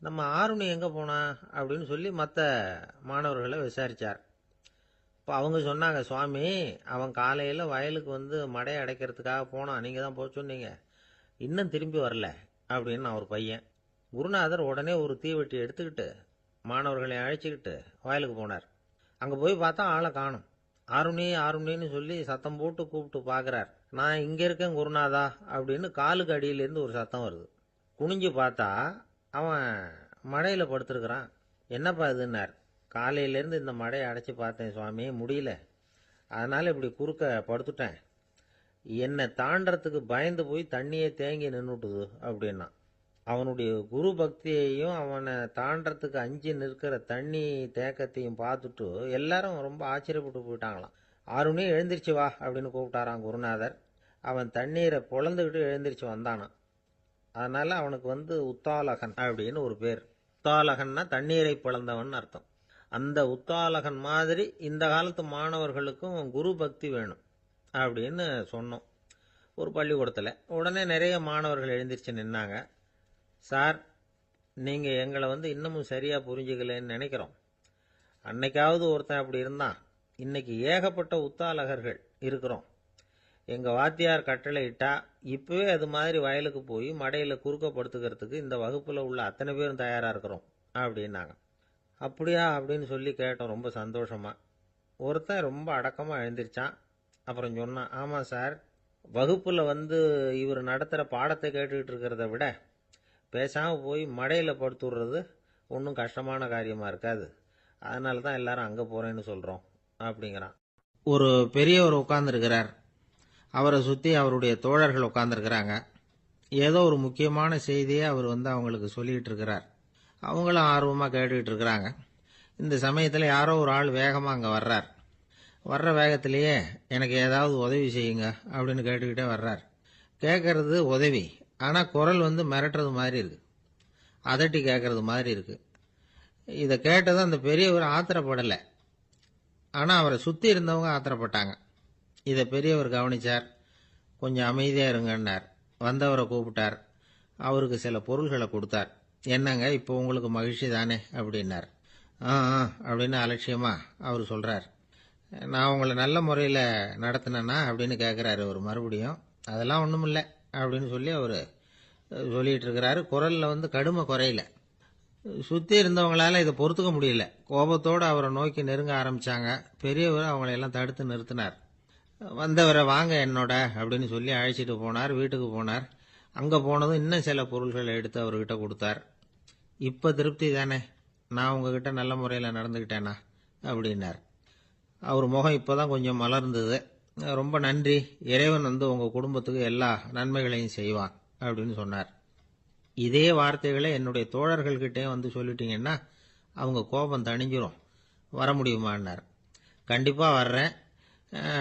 நம்ம ஆருணி எங்கே போனா அப்படின்னு சொல்லி மற்ற மாணவர்களை விசாரித்தார். இப்போ அவங்க சொன்னாங்க, சுவாமி, அவன் காலையில் வயலுக்கு மடையை அடைக்கிறதுக்காக போனான், நீங்கள் தான் போக சொன்னீங்க, இன்னும் திரும்பி வரல அப்படின்னு அவர் பையன். குருநாதர் உடனே ஒரு தீவெட்டி எடுத்துக்கிட்டு மாணவர்களை அழைச்சிக்கிட்டு வயலுக்கு போனார். அங்கே போய் பார்த்தா ஆளை காணும். ஆருணி ஆருணின்னு சொல்லி சத்தம் போட்டு கூப்பிட்டு பார்க்குறார். நான் இங்கே இருக்கேன் குருநாதா அப்படின்னு காலுக்கு அடியிலேருந்து ஒரு சத்தம் வருது. குனிஞ்சு பார்த்தா அவன் மடையில் படுத்துருக்கிறான். என்னப்பா இதுன்னார். காலையிலேருந்து இந்த மடையை அடைச்சி பார்த்தேன் சுவாமி, முடியல, அதனால் இப்படி குறுக்க படுத்துட்டேன். என்னை தாண்டறதுக்கு பயந்து போய் தண்ணியை தேங்கி நின்றுட்டுது அப்படின்னா. அவனுடைய குரு பக்தியையும் அவனை தாண்டறதுக்கு அஞ்சு நிற்கிற தண்ணி தேக்கத்தையும் பார்த்துட்டு எல்லாரும் ரொம்ப ஆச்சரியப்பட்டு போயிட்டாங்களாம். ஆருணி எழுந்திரிச்சு வா அப்படின்னு கூப்பிட்டாரான் குருநாதர். அவன் தண்ணீரை பொழந்துக்கிட்டு எழுந்திரிச்சு வந்தானான். அதனால அவனுக்கு உத்தாலகன் அப்படின்னு ஒரு பேர். உத்தாலகன்னா தண்ணீரை பிளந்தவன் அர்த்தம். அந்த உத்தாலகன் மாதிரி இந்த காலத்து மாணவர்களுக்கும் குரு பக்தி வேணும் அப்படின்னு சொன்னோம் ஒரு பள்ளிக்கூடத்தில். உடனே நிறைய மாணவர்கள் எழுந்திரிச்சு நின்னாங்க. சார், நீங்கள் எங்களை இன்னமும் சரியாக புரிஞ்சுக்கலன்னு நினைக்கிறோம். அன்னைக்காவது ஒருத்தன் அப்படி இருந்தான், இன்னைக்கு ஏகப்பட்ட உத்தாலகர்கள் இருக்கிறோம். எங்கள் வாத்தியார் கட்டளை இட்டா இப்போவே அது மாதிரி வயலுக்கு போய் மடையில் குறுக்கப்படுத்துக்கிறதுக்கு இந்த வகுப்பில் உள்ள அத்தனை பேரும் தயாராக இருக்கிறோம் அப்படின்னாங்க. அப்படியா அப்படின்னு சொல்லி கேட்டோம் ரொம்ப சந்தோஷமாக. ஒருத்தன் ரொம்ப அடக்கமாக எழுந்திரிச்சான். அப்புறம் சொன்னான், ஆமாம் சார், வகுப்பில் இவர் நடத்துகிற பாடத்தை கேட்டுக்கிட்டு இருக்கிறத விட பேசாமல் போய் மடையில் படுத்துடுறது ஒன்றும் கஷ்டமான காரியமாக இருக்காது, அதனால தான் எல்லாரும் அங்கே போகிறேன்னு சொல்கிறோம் அப்படிங்கிறான். ஒரு பெரியவர் உட்கார்ந்துருக்கிறார். அவரை சுற்றி அவருடைய தோழர்கள் உட்கார்ந்துருக்கிறாங்க. ஏதோ ஒரு முக்கியமான செய்தியை அவர் அவங்களுக்கு சொல்லிகிட்டு இருக்கிறார். அவங்களும் ஆர்வமாக கேட்டுக்கிட்டு இருக்கிறாங்க. இந்த சமயத்தில் யாரோ ஒரு ஆள் வேகமாக அங்கே வர்றார். வர்ற வேகத்திலேயே எனக்கு ஏதாவது உதவி செய்யுங்க அப்படின்னு கேட்டுக்கிட்டே வர்றார். கேட்கறது உதவி, ஆனால் குரல் மிரட்டுறது மாதிரி இருக்கு, அதட்டி கேட்கறது மாதிரி இருக்கு. இதை கேட்டதும் அந்த பெரியவர் ஆத்திரப்படலை, ஆனால் அவரை சுற்றி இருந்தவங்க ஆத்திரப்பட்டாங்க. இதை பெரியவர் கவனிச்சார். கொஞ்சம் அமைதியாக இருங்கன்னார். வந்தவரை கூப்பிட்டார். அவருக்கு சில பொருள்களை கொடுத்தார். என்னங்க, இப்போ உங்களுக்கு மகிழ்ச்சி தானே அப்படின்னார். ஆ அப்படின்னு அலட்சியமா அவர் சொல்கிறார். நான் உங்களை நல்ல முறையில் நடத்தினேன்னா அப்படின்னு கேட்குறாரு அவர் மறுபடியும். அதெல்லாம் ஒன்றும் இல்லை அப்படின்னு சொல்லி அவர் சொல்லிகிட்டு இருக்கிறாரு. குரலில் கடுமை குறையில. சுற்றி இருந்தவங்களால இதை பொறுத்துக்க முடியல. கோபத்தோடு அவரை நோக்கி நெருங்க ஆரம்பித்தாங்க. பெரியவர் அவங்களையெல்லாம் தடுத்து நிறுத்தினார். வந்தவரை வாங்க என்னோட அப்படின்னு சொல்லி அழைச்சிட்டு போனார். வீட்டுக்கு போனார். அங்கே போனதும் இன்னும் சில பொருள்களை எடுத்து அவர்கிட்ட கொடுத்தார். இப்போ திருப்தி தானே, நான் உங்ககிட்ட நல்ல முறையில் நடந்துக்கிட்டேனா அப்படின்னார். அவர் முகம் இப்போ தான் கொஞ்சம் மலர்ந்தது. ரொம்ப நன்றி, இறைவன் உங்கள் குடும்பத்துக்கு எல்லா நன்மைகளையும் செய்வான் அப்படின்னு சொன்னார். இதே வார்த்தைகளை என்னுடைய தோழர்கள்கிட்டே சொல்லிட்டீங்கன்னா அவங்க கோபம் தணிஞ்சிரும், வர முடியுமான்னார். கண்டிப்பாக வர்றேன்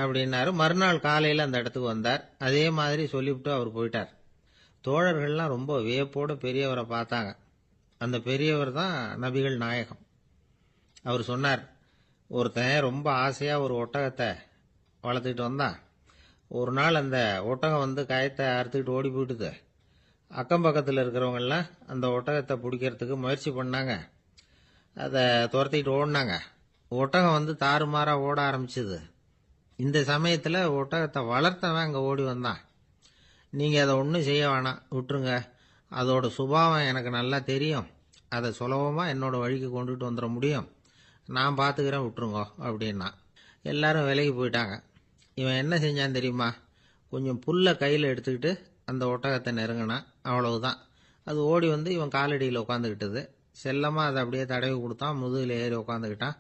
அப்படின்னாரு. மறுநாள் காலையில் அந்த இடத்துக்கு வந்தார். அதே மாதிரி சொல்லிவிட்டு அவர் போயிட்டார். தோழர்கள்லாம் ரொம்ப வியப்போடு பெரியவரை பார்த்தாங்க. அந்த பெரியவர் தான் நபிகள் நாயகம். அவர் சொன்னார், ஒருத்தன் ரொம்ப ஆசையாக ஒரு ஒட்டகத்தை வளர்த்துக்கிட்டு வந்தான். ஒரு நாள் அந்த ஒட்டகம் வந்து கயத்தை அறுத்துக்கிட்டு ஓடி போயிட்டுது. அக்கம் பக்கத்தில் இருக்கிறவங்கெல்லாம் அந்த ஒட்டகத்தை பிடிக்கிறதுக்கு முயற்சி பண்ணாங்க. அதை துரத்திக்கிட்டு ஓடினாங்க. ஒட்டகம் வந்து தாறுமாறாக ஓட ஆரம்பிச்சுது. இந்த சமயத்தில் ஒட்டகத்தை வளர்த்தவன் அங்கே ஓடி வந்தான். நீங்கள் அதை ஒன்றும் செய்ய வேணாம், விட்டுருங்க. அதோட சுபாவம் எனக்கு நல்லா தெரியும். அதை சுலபமாக என்னோட வழிக்கு கொண்டுட்டு வந்துட முடியும். நான் பார்த்துக்கிறேன், விட்டுருங்கோ அப்படின்னா. எல்லாரும் விலைக்கு போயிட்டாங்க. இவன் என்ன செஞ்சான் தெரியுமா? கொஞ்சம் புல்லை கையில் எடுத்துக்கிட்டு அந்த ஒட்டகத்தை நெருங்கினான். அவ்வளவுதான். அது ஓடி வந்து இவன் காலடியில் உட்காந்துக்கிட்டது. செல்லமாக அதை அப்படியே தடவி கொடுத்தான். முதுகில் ஏறி உட்காந்துக்கிட்டான்.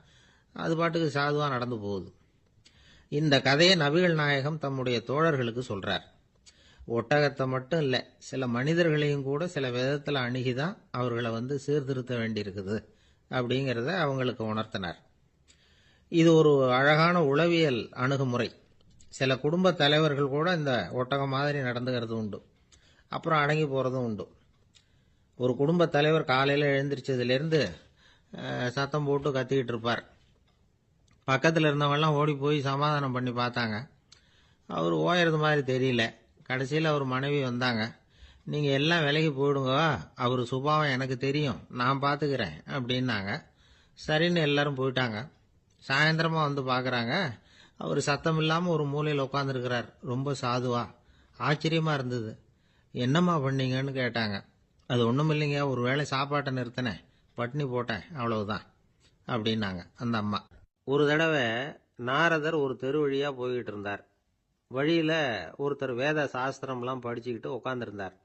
அது பாட்டுக்கு சாதுவாக நடந்து போகுது. இந்த கதையை நபிகள் நாயகம் தம்முடைய தோழர்களுக்கு சொல்றார். ஒட்டகத்தை மட்டும் இல்லை, சில மனிதர்களையும் கூட சில விதத்தில் அணுகிதான் அவர்களை வந்து சீர்திருத்த வேண்டியிருக்குது அப்படிங்கிறத அவங்களுக்கு உணர்த்தினார். இது ஒரு அழகான உளவியல் அணுகுமுறை. சில குடும்ப தலைவர்கள் கூட இந்த ஒட்டகம் மாதிரி நடந்துகிறது உண்டு. அப்புறம் அடங்கி போகிறதும் உண்டு. ஒரு குடும்ப தலைவர் காலையில் எழுந்திரிச்சதுலேருந்து சத்தம் போட்டு கத்திக்கிட்டு இருப்பார். பக்கத்தில் இருந்தவங்கெல்லாம் ஓடி போய் சமாதானம் பண்ணி பார்த்தாங்க. அவர் ஓயறது மாதிரி தெரியல. கடைசியில் அவர் மனைவி வந்தாங்க. நீங்கள் எல்லாம் விலைக்கு போயிடுங்க, அவர் சுபாவம் எனக்கு தெரியும், நான் பார்த்துக்கிறேன் அப்படின்னாங்க. சரின்னு எல்லாரும் போயிட்டாங்க. சாயந்தரமாக வந்து பார்க்குறாங்க. அவர் சத்தம் இல்லாமல் ஒரு மூலையில் உட்காந்துருக்கிறார், ரொம்ப சாதுவா. ஆச்சரியமாக இருந்தது. என்னம்மா பண்ணீங்கன்னு கேட்டாங்க. அது ஒன்றும் இல்லைங்க, ஒரு வேளை சாப்பாட்டை நிறுத்தினேன், பட்னி போட்டேன், அவ்வளவுதான் அப்படின்னாங்க அந்த அம்மா. ஒரு தடவை நாரதர் ஒரு தெரு வழியாக போய்கிட்டு இருந்தார். வழியில் ஒருத்தர் வேத சாஸ்திரம்லாம் படிச்சுக்கிட்டு உட்காந்துருந்தார்.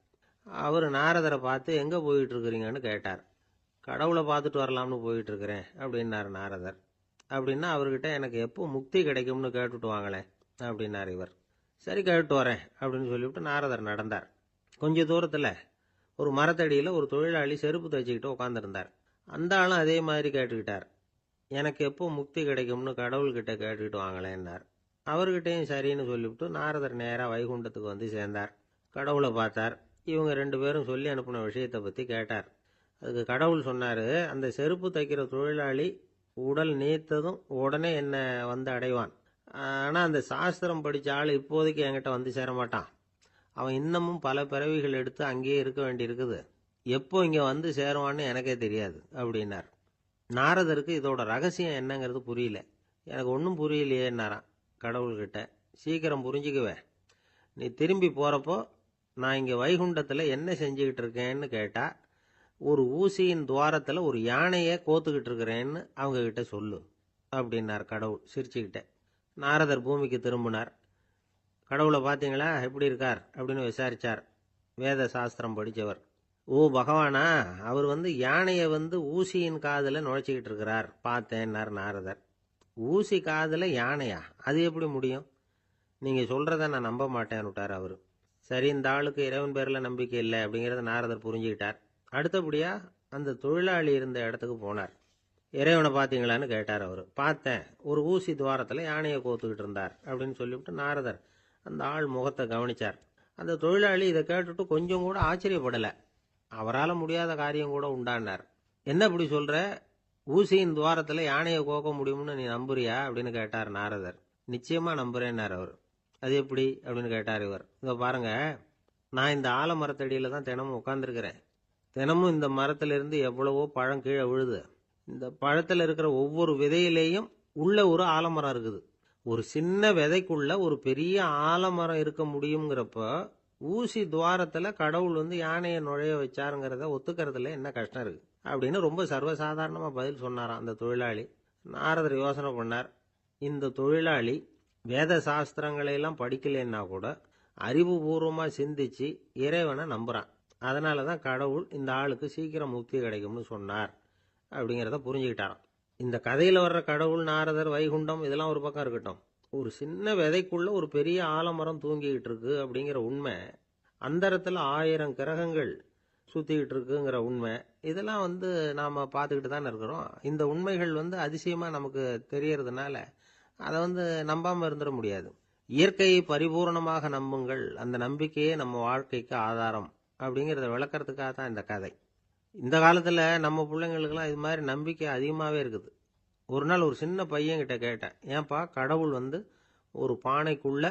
அவர் நாரதரை பார்த்து எங்கே போயிட்டு இருக்கிறீங்கன்னு கேட்டார். கடவுளை பார்த்துட்டு வரலாம்னு போயிட்டு இருக்கிறேன் அப்படின்னார் நாரதர். அப்படின்னா அவர்கிட்ட எனக்கு எப்போ முக்தி கிடைக்கும்னு கேட்டுட்டு வாங்களேன் அப்படின்னார் இவர். சரி, கேட்டு வரேன் அப்படின்னு சொல்லிவிட்டு நாரதர் நடந்தார். கொஞ்ச தூரத்தில் ஒரு மரத்தடியில் ஒரு தொழிலாளி செருப்பு தைச்சிக்கிட்டு உட்காந்துருந்தார். அந்த ஆளும் அதே மாதிரி கேட்டுக்கிட்டார். எனக்கு எப்போ முக்தி கிடைக்கும்னு கடவுள்கிட்ட கேட்டுக்கிட்டு வாங்களேன்னார். அவர்கிட்டையும் சரின்னு சொல்லிவிட்டு நாரதர் நேராக வைகுண்டத்துக்கு வந்து சேர்ந்தார். கடவுளை பார்த்தார். இவங்க ரெண்டு பேரும் சொல்லி அனுப்பின விஷயத்தை பற்றி கேட்டார். அதுக்கு கடவுள் சொன்னார், அந்த செருப்பு தைக்கிற தொழிலாளி உடல் நீத்ததும் உடனே என்னை வந்து அடைவான். ஆனால் அந்த சாஸ்திரம் படித்த ஆள் இப்போதைக்கு என்கிட்ட வந்து சேரமாட்டான். அவன் இன்னமும் பல பிறவிகள் எடுத்து அங்கேயே இருக்க வேண்டியிருக்குது. எப்போ இங்கே வந்து சேருவான்னு எனக்கே தெரியாது அப்படின்னார். நாரதருக்கு இதோட ரகசியம் என்னங்கிறது புரியல. எனக்கு ஒன்றும் புரியலையேன்னாரான் கடவுள்கிட்ட. சீக்கிரம் புரிஞ்சுக்குவேன், நீ திரும்பி போகிறப்போ நான் இங்கே வைகுண்டத்தில் என்ன செஞ்சுக்கிட்டு இருக்கேன்னு கேட்டா, ஒரு ஊசியின் துவாரத்தில் ஒரு யானையை கோத்துக்கிட்டு இருக்கிறேன்னு அவங்கக்கிட்ட சொல்லு அப்படின்னார் கடவுள் சிரிச்சுக்கிட்டே. நாரதர் பூமிக்கு திரும்பினார். கடவுளை பார்த்தீங்களா, எப்படி இருக்கார் அப்படின்னு விசாரித்தார் வேத சாஸ்திரம் படித்தவர். ஓ பகவானா, அவர் வந்து யானையை வந்து ஊசியின் காதில் நுழைச்சிக்கிட்டு இருக்கிறார் பார்த்தேன்னார் நாரதர். ஊசி காதில் யானையா? அது எப்படி முடியும்? நீங்கள் சொல்கிறத நான் நம்ப மாட்டேன்னு விட்டார் அவர். சரி, இந்த ஆளுக்கு இறைவன் பேரில் நம்பிக்கை இல்லை அப்படிங்கிறத நாரதர் புரிஞ்சுக்கிட்டார். அடுத்தபடியாக அந்த தொழிலாளி இருந்த இடத்துக்கு போனார். இறைவனை பார்த்தீங்களான்னு கேட்டார் அவர். பார்த்தேன், ஒரு ஊசி துவாரத்தில் யானையை கோத்துக்கிட்டு இருந்தார் அப்படின்னு சொல்லிவிட்டு நாரதர் அந்த ஆள் முகத்தை கவனித்தார். அந்த தொழிலாளி இதை கேட்டுட்டு கொஞ்சம் கூட ஆச்சரியப்படலை. அவரால் முடியாத காரியம் கூட உண்டானார். என்ன இப்படி சொல்கிற, ஊசியின் துவாரத்தில் யானையை கோக்க முடியும்னு நீ நம்புறியா அப்படின்னு கேட்டார் நாரதர். நிச்சயமாக நம்புறேன்னார் அவர். அது எப்படி அப்படின்னு கேட்டார் இவர். இதை பாருங்க, நான் இந்த ஆலமரத்தடியில் தான் தினமும் உட்காந்துருக்கிறேன். தினமும் இந்த மரத்திலிருந்து எவ்வளவோ பழம் கீழே விழுது. இந்த பழத்தில் இருக்கிற ஒவ்வொரு விதையிலேயும் உள்ள ஒரு ஆலமரம் இருக்குது. ஒரு சின்ன விதைக்குள்ள ஒரு பெரிய ஆலமரம் இருக்க முடியுங்கிறப்ப ஊசி துவாரத்தில் கடவுள் வந்து யானையை நுழைய வச்சாருங்கிறத ஒத்துக்கிறதுல என்ன கஷ்டம் இருக்கு அப்படின்னு ரொம்ப சர்வசாதாரணமாக பதில் சொன்னாராம் அந்த தொழிலாளி. நாரதர் யோசனை பண்ணார். இந்த தொழிலாளி வேத சாஸ்திரங்களையெல்லாம் படிக்கலைன்னா கூட அறிவுபூர்வமாக சிந்திச்சு இறைவனை நம்புகிறான். அதனால தான் கடவுள் இந்த ஆளுக்கு சீக்கிரம் முக்தி கிடைக்கும்னு சொன்னார் அப்படிங்கிறத புரிஞ்சுக்கிட்டாராம். இந்த கதையில் வர்ற கடவுள், நாரதர், வைகுண்டம் இதெல்லாம் ஒரு பக்கம் இருக்கட்டும், ஒரு சின்ன விதைக்குள்ள ஒரு பெரிய ஆலமரம் தூங்கிக்கிட்டு இருக்கு அப்படிங்கிற உண்மை, அந்தரத்தில் 1000 கிரகங்கள் சுற்றிக்கிட்டு இருக்குங்கிற உண்மை, இதெல்லாம் வந்து நாம் பார்த்துக்கிட்டு தானே இருக்கிறோம். இந்த உண்மைகள் வந்து அதிசயமாக நமக்கு தெரியறதுனால அதை வந்து நம்பாமல் இருந்துட முடியாது. இயற்கையை பரிபூர்ணமாக நம்புங்கள், அந்த நம்பிக்கையே நம்ம வாழ்க்கைக்கு ஆதாரம் அப்படிங்கிறத விளக்கறதுக்காக தான் இந்த கதை. இந்த காலத்தில் நம்ம பிள்ளைங்களுக்கெல்லாம் இது மாதிரி நம்பிக்கை அதிகமாகவே இருக்குது. ஒரு நாள் ஒரு சின்ன பையன்கிட்ட கேட்டேன், ஏன்பா கடவுள் ஒரு பானைக்குள்ள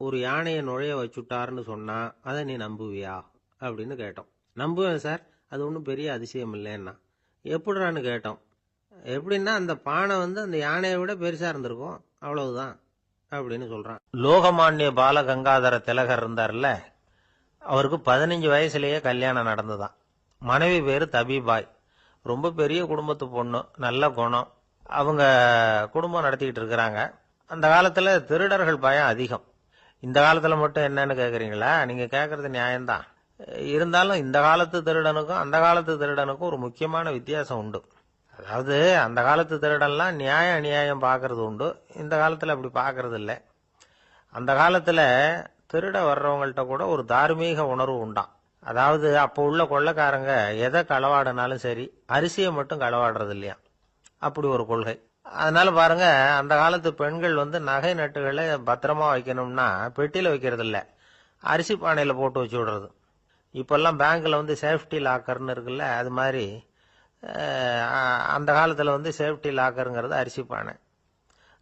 ஒரு யானையை நுழைய வச்சுட்டாருன்னு சொன்னா அதை நீ நம்புவியா அப்படின்னு கேட்டோம். நம்புவேன் சார், அது ஒன்றும் பெரிய அதிசயம் இல்லைன்னா. எப்படிறான்னு கேட்டோம். எப்படின்னா அந்த பானை அந்த யானையை விட பெருசா இருந்திருக்கும், அவ்வளவுதான் அப்படின்னு சொல்றான். லோகமானிய பாலகங்காதர திலகர் இருந்தார்ல, அவருக்கு 15 வயசுலயே கல்யாணம் நடந்துதான். மனைவி பேரு தபிபாய். ரொம்ப பெரிய குடும்பத்து பொண்ணு, நல்ல குணம். அவங்க குடும்பம் நடத்திக்கிட்டு இருக்கிறாங்க. அந்த காலத்துல திருடர்கள் பயம் அதிகம். இந்த காலத்துல மட்டும் என்னன்னு கேக்குறீங்களா? நீங்க கேக்குறது நியாயம்தான். இருந்தாலும் இந்த காலத்து திருடனுக்கும் அந்த காலத்து திருடனுக்கும் ஒரு முக்கியமான வித்தியாசம் உண்டு. அதாவது அந்த காலத்து திருடன்லாம் நியாயம் அநியாயம் பாக்குறது உண்டு, இந்த காலத்துல அப்படி பாக்குறது இல்லை. அந்த காலத்துல திருட வர்றவங்கள்ட்ட கூட ஒரு தார்மீக உணர்வு உண்டாம். அதாவது அப்போ உள்ள கொள்ளைக்காரங்க எதை களவாடினாலும் சரி, அரிசியை மட்டும் களவாடுறது இல்லையா, அப்படி ஒரு கொள்கை. அதனால பாருங்க, அந்த காலத்து பெண்கள் நகை நட்டுகளை பத்திரமா வைக்கணும்னா பெட்டியில வைக்கிறது இல்ல, அரிசி பானையில போட்டு வச்சு விடுறது. இப்பெல்லாம் பேங்க்ல சேஃப்டி லாக்கர்னு இருக்குல்ல, அது மாதிரி அந்த காலத்துல சேஃப்டி லாக்கருங்கிறது அரிசி பானை.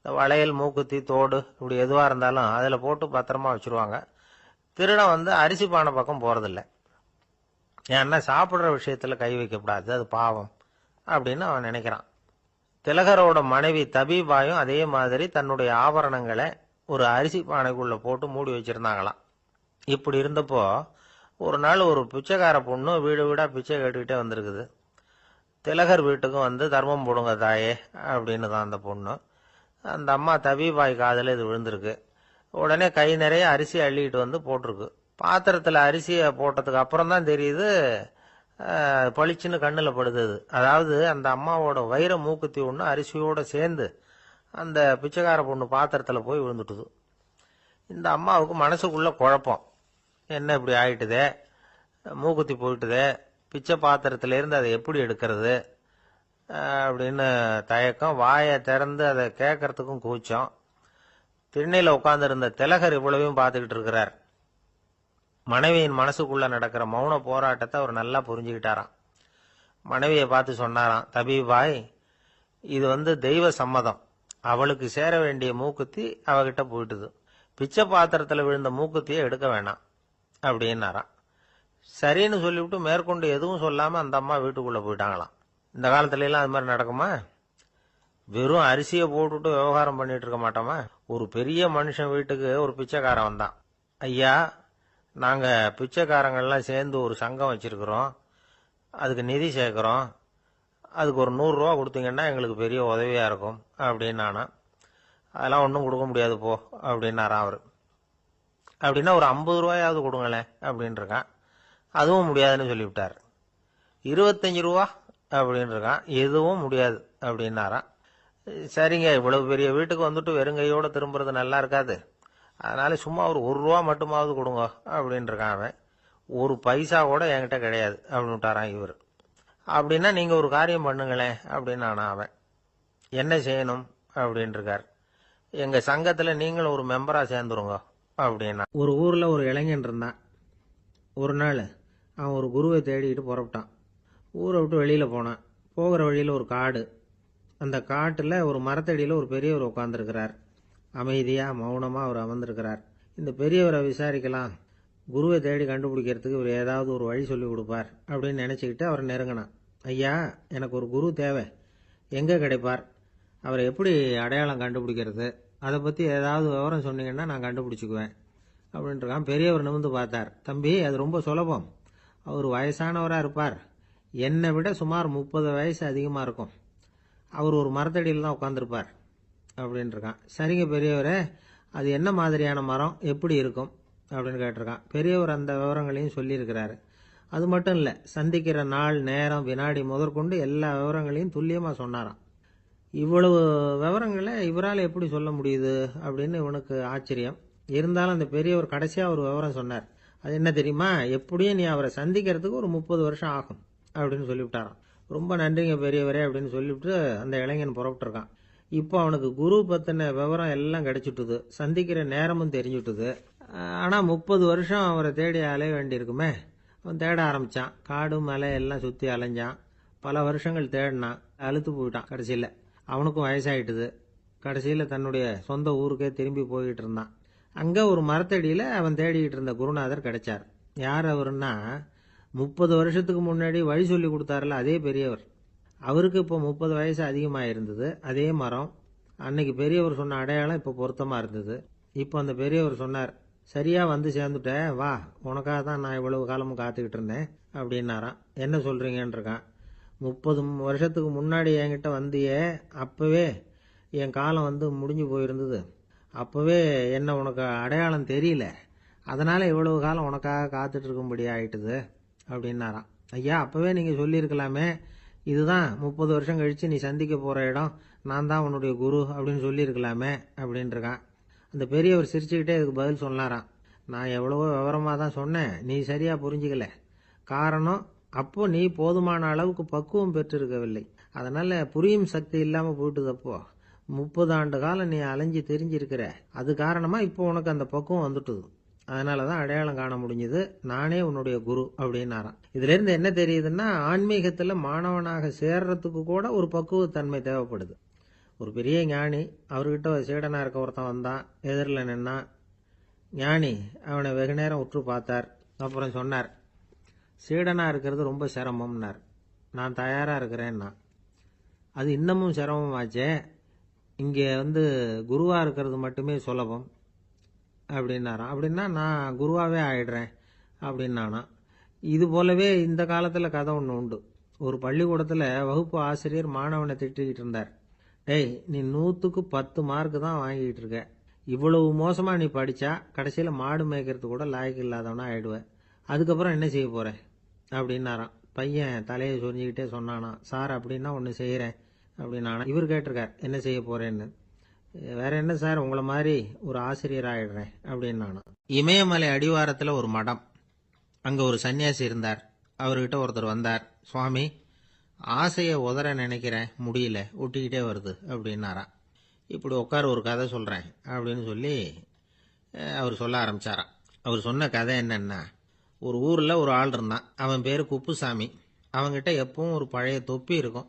வளையல், மூக்குத்தி, தோடு இப்படி எதுவா இருந்தாலும் அதுல போட்டு பத்திரமா வச்சிருவாங்க. திருடன் அரிசி பானை பக்கம் போறதில்லை. ஏன்னா சாப்பிடுற விஷயத்துல கை வைக்கக்கூடாது, அது பாவம் அப்படின்னு அவன் நினைக்கிறான். திலகரோட மனைவி தபீபாயும் அதே மாதிரி தன்னுடைய ஆபரணங்களை ஒரு அரிசி பானைக்குள்ள போட்டு மூடி வச்சிருந்தாங்களாம். இப்படி இருந்தப்போ ஒரு நாள் ஒரு பிச்சைக்கார பொண்ணு வீடு வீடா பிச்சை கேட்டுக்கிட்டே வந்திருக்குது. திலகர் வீட்டுக்கும் தர்மம் போடுங்க தாயே அப்படின்னு தான் அந்த பொண்ணு. அந்த அம்மா தபீபாய் காதுல இது விழுந்திருக்கு. உடனே கை நிறைய அரிசி அள்ளிக்கிட்டு போட்டிருக்கு. பாத்திரத்துல அரிசியை போட்டதுக்கு அப்புறம் தான் தெரியுது, பளிச்சுன்னு கண்ணுல படுது. அதாவது அந்த அம்மாவோட வைர மூக்குத்தி ஒண்ணு அரிசியோட சேர்ந்து அந்த பிச்சைக்கார பொண்ணு பாத்திரத்துல போய் விழுந்துட்டுது. இந்த அம்மாவுக்கு மனசுக்குள்ள குழப்பம், என்ன இப்படி ஆயிட்டுதே, மூக்குத்தி போயிட்டுதே, பிச்சை பாத்திரத்துல இருந்து அதை எப்படி எடுக்கிறது அப்படின்னு தயக்கம். வாயை திறந்து அதை கேட்கறதுக்கும் கூச்சம். திண்ணையில உட்கார்ந்து இருந்த திலகர் இவ்வளவையும் பார்த்துக்கிட்டு இருக்கிறார். மனைவியின் மனசுக்குள்ள நடக்கிற மௌன போராட்டத்தை அவர் நல்லா புரிஞ்சுக்கிட்டாராம். மனைவியை பார்த்து சொன்னாராம், தபீபாய், இது தெய்வ சம்மதம். அவளுக்கு சேர வேண்டிய மூக்குத்தி அவகிட்ட போயிட்டுது. பிச்சை பாத்திரத்துல விழுந்த மூக்குத்தியை எடுக்க வேணாம் அப்படின்னாராம். சரின்னு சொல்லிவிட்டு மேற்கொண்டு எதுவும் சொல்லாம அந்த அம்மா வீட்டுக்குள்ள போயிட்டாங்களாம். இந்த காலத்துல எல்லாம் அது மாதிரி நடக்குமா? வெறும் அரிசியை போட்டுட்டு விவகாரம் பண்ணிட்டு இருக்க மாட்டோமா? ஒரு பெரிய மனுஷன் வீட்டுக்கு ஒரு பிச்சைக்காரன் வந்தான். ஐயா, நாங்க பிச்சைக்காரங்கள்லாம் சேர்ந்து ஒரு சங்கம் வச்சிருக்கிறோம், அதுக்கு நிதி சேர்க்கிறோம், அதுக்கு ஒரு 100 ரூபா கொடுத்தீங்கன்னா எங்களுக்கு பெரிய உதவியா இருக்கும் அப்படின்னானா. அதெல்லாம் ஒன்றும் கொடுக்க முடியாது போ அப்படின்னாராம் அவரு. அப்படின்னா ஒரு 50 ரூபாயாவது கொடுங்களேன் அப்படின்னு இருக்கான். அதுவும் முடியாதுன்னு சொல்லிவிட்டார். 25 ரூபா அப்படின்னு இருக்கான். எதுவும் முடியாது அப்படின்னாராம். சரிங்க, இவ்வளவு பெரிய வீட்டுக்கு வெறுங்கையோட திரும்புறது நல்லா இருக்காது, அதனால சும்மா ஒரு 1 ரூபா மட்டுமாவது கொடுங்க அப்படின்னு இருக்கான் அவன். ஒரு பைசா கூட என்கிட்ட கிடையாது அப்படின்னு விட்டாரான் இவர். அப்படின்னா நீங்க ஒரு காரியம் பண்ணுங்களேன் அப்படின்னானா அவன். என்ன செய்யணும் அப்படின்னு இருக்கார். எங்க சங்கத்துல நீங்களும் ஒரு மெம்பரா சேர்ந்துருங்க அப்படின்னா. ஒரு ஊர்ல ஒரு இளைஞன் இருந்தான். ஒரு நாள் அவன் ஒரு குருவை தேடிக்கிட்டு புறப்பட்டான். ஊரை விட்டு வெளியில போனான். போகிற வழியில ஒரு காடு. அந்த காட்டுல ஒரு மரத்தடியில ஒரு பெரியவர் உட்கார்ந்துருக்கிறார். அமைதியா மௌனமா அவர் அமர்ந்திருக்கிறார். இந்த பெரியவரை விசாரிக்கலாம், குருவை தேடி கண்டுபிடிக்கிறதுக்கு இவர் ஏதாவது ஒரு வழி சொல்லி கொடுப்பார் அப்படின்னு நினைச்சுக்கிட்டு அவர் நெருங்கினான். ஐயா, எனக்கு ஒரு குரு தேவை, எங்க கிடைப்பார், அவரை எப்படி அடையாளம் கண்டுபிடிக்கிறது, அதை பத்தி ஏதாவது விவரம் சொன்னீங்கன்னா நான் கண்டுபிடிச்சுக்குவேன் அப்படின்றான். பெரியவர் நிமிர்ந்து பார்த்தார். தம்பி, அது ரொம்ப சுலபம். அவர் வயசானவரா இருப்பார், என்னை விட சுமார் 30 வயசு அதிகமா இருக்கும். அவர் ஒரு மரத்தடியில் தான் உட்காந்துருப்பார் அப்படின்னு இருக்கான். சரிங்க பெரியவரே, அது என்ன மாதிரியான மரம், எப்படி இருக்கும் அப்படின்னு கேட்டிருக்கான். பெரியவர் அந்த விவரங்களையும் சொல்லியிருக்கிறாரு. அது மட்டும் இல்லை, சந்திக்கிற நாள், நேரம், வினாடி முதற்கொண்டு எல்லா விவரங்களையும் துல்லியமாக சொன்னாராம். இவ்வளவு விவரங்களை இவரால் எப்படி சொல்ல முடியுது அப்படின்னு இவனுக்கு ஆச்சரியம். இருந்தாலும் அந்த பெரியவர் கடைசியாக ஒரு விவரம் சொன்னார். அது என்ன தெரியுமா, எப்படியும் நீ அவரை சந்திக்கிறதுக்கு ஒரு 30 வருஷம் ஆகும் அப்படின்னு சொல்லிவிட்டாராம். ரொம்ப நன்றிங்க பெரியவரே அப்படின்னு சொல்லிவிட்டு அந்த இளைஞன் புறப்பட்டுருக்கான். இப்போ அவனுக்கு குரு பத்தின விவரம் எல்லாம் கிடைச்சிட்டுது, சந்திக்கிற நேரமும் தெரிஞ்சுட்டுது. ஆனா 30 வருஷம் அவரை தேடி அலைய வேண்டியிருக்குமே. அவன் தேட ஆரம்பிச்சான். காடு மலை எல்லாம் சுத்தி அலைஞ்சான். பல வருஷங்கள் தேடினான், அழுத்து போயிட்டான் கடைசியில. அவனுக்கும் வயசாயிட்டுது. கடைசியில் தன்னுடைய சொந்த ஊருக்கே திரும்பி போய்கிட்டு இருந்தான். அங்கே ஒரு மரத்தடியில் அவன் தேடிக்கிட்டு இருந்த குருநாதர் கிடைச்சார். யார் அவருன்னா, 30 வருஷத்துக்கு முன்னாடி வழி சொல்லி கொடுத்தாருல அதே பெரியவர். அவருக்கு இப்போ 30 வயசு அதிகமாக இருந்தது. அதே மரம். அன்னைக்கு பெரியவர் சொன்ன அடையாளம் இப்போ பொருத்தமாக இருந்தது. இப்போ அந்த பெரியவர் சொன்னார், சரியாக வந்து சேர்ந்துட்ட, வா, உனக்காக தான் நான் இவ்வளவு காலமும் காத்துக்கிட்டு இருந்தேன் அப்படின்னாராம். என்ன சொல்கிறீங்கன்னு இருக்கான். 30 வருஷத்துக்கு முன்னாடி என்கிட்ட வந்தியே, அப்போவே என் காலம் வந்து முடிஞ்சு போயிருந்தது. அப்போவே என்ன உனக்கு அடையாளம் தெரியல, அதனால் இவ்வளவு காலம் உனக்காக காத்துட்டு இருக்கும்படி ஆயிட்டுது அப்படின்னாராம். ஐயா, அப்போவே நீங்கள் சொல்லியிருக்கலாமே, இதுதான் 30 வருஷம் கழித்து நீ சந்திக்க போகிற இடம், நான் தான் உன்னுடைய குரு அப்படின்னு சொல்லியிருக்கலாமே அப்படின்ட்டுருக்கான். அந்த பெரியவர் சிரிச்சுக்கிட்டே இதுக்கு பதில் சொன்னாராம். நான் எவ்வளவோ விவரமாக தான் சொன்னேன், நீ சரியாக புரிஞ்சிக்கல. காரணம், அப்போ நீ போதுமான அளவுக்கு பக்குவம் பெற்றிருக்கவில்லை. அதனால் புரியும் சக்தி இல்லாமல் போயிட்டுதப்போ 30 ஆண்டு காலம் நீ அலைஞ்சு தெரிஞ்சிருக்கிற. அது காரணமாக இப்போ உனக்கு அந்த பக்குவம் வந்துட்டுது. அதனால தான் அடையாளம் காண முடிஞ்சது. நானே உன்னுடைய குரு அப்படின்னாராம். இதுலேருந்து என்ன தெரியுதுன்னா, ஆன்மீகத்தில் மாணவனாக சேர்றதுக்கு கூட ஒரு பக்குவத்தன்மை தேவைப்படுது. ஒரு பெரிய ஞானி, அவர்கிட்ட சீடனாக இருக்க ஒருத்தன் வந்தான். எதிரில் நின்னான். ஞானி அவனை வெகு நேரம் உற்று பார்த்தார். அப்புறம் சொன்னார், சீடனாக இருக்கிறது ரொம்ப சிரமம்னார். நான் தயாராக இருக்கிறேன்னா. அது இன்னமும் சிரமமாச்சே, இங்கே வந்து குருவாக இருக்கிறது மட்டுமே சுலபம் அப்படின்னாராம். அப்படின்னா நான் குருவாகவே ஆயிடுறேன் அப்படின்னானா. இது போலவே இந்த காலத்தில் கதை ஒன்று உண்டு. ஒரு பள்ளிக்கூடத்தில் வகுப்பு ஆசிரியர் மாணவனை திட்டிக்கிட்டு இருந்தார். டேய், நீ 100க்கு 10 மார்க்கு தான் வாங்கிக்கிட்டு இருக்க. இவ்வளவு மோசமாக நீ படித்தா கடைசியில் மாடு மேய்க்கிறது கூட லாய்க்கு இல்லாதவனா ஆயிடுவேன். அதுக்கப்புறம் என்ன செய்ய போகிறேன் அப்படின்னாராம். பையன் தலையை சொரிஞ்சிக்கிட்டே சொன்னானா, சார் அப்படின்னா ஒன்று செய்கிறேன் அப்படின்னானா. இவர் கேட்டிருக்கார், என்ன செய்ய போகிறேன்னு. வேற என்ன சார், உங்களை மாதிரி ஒரு ஆசிரியர் ஆயிடுறேன் அப்படின்னானா. இமயமலை அடிவாரத்தில் ஒரு மடம். அங்கே ஒரு சன்னியாசி இருந்தார். அவர்கிட்ட ஒருத்தர் வந்தார். சுவாமி, ஆசையை உதற நினைக்கிறேன், முடியல, ஒட்டிக்கிட்டே வருது அப்படின்னாராம். இப்படி உட்கார, ஒரு கதை சொல்கிறேன் அப்படின்னு சொல்லி அவர் சொல்ல ஆரம்பித்தாராம். அவர் சொன்ன கதை என்னன்னா, ஒரு ஊரில் ஒரு ஆள் இருந்தான். அவன் பேர் குப்புசாமி. அவன்கிட்ட எப்பவும் ஒரு பழைய தொப்பி இருக்கும்,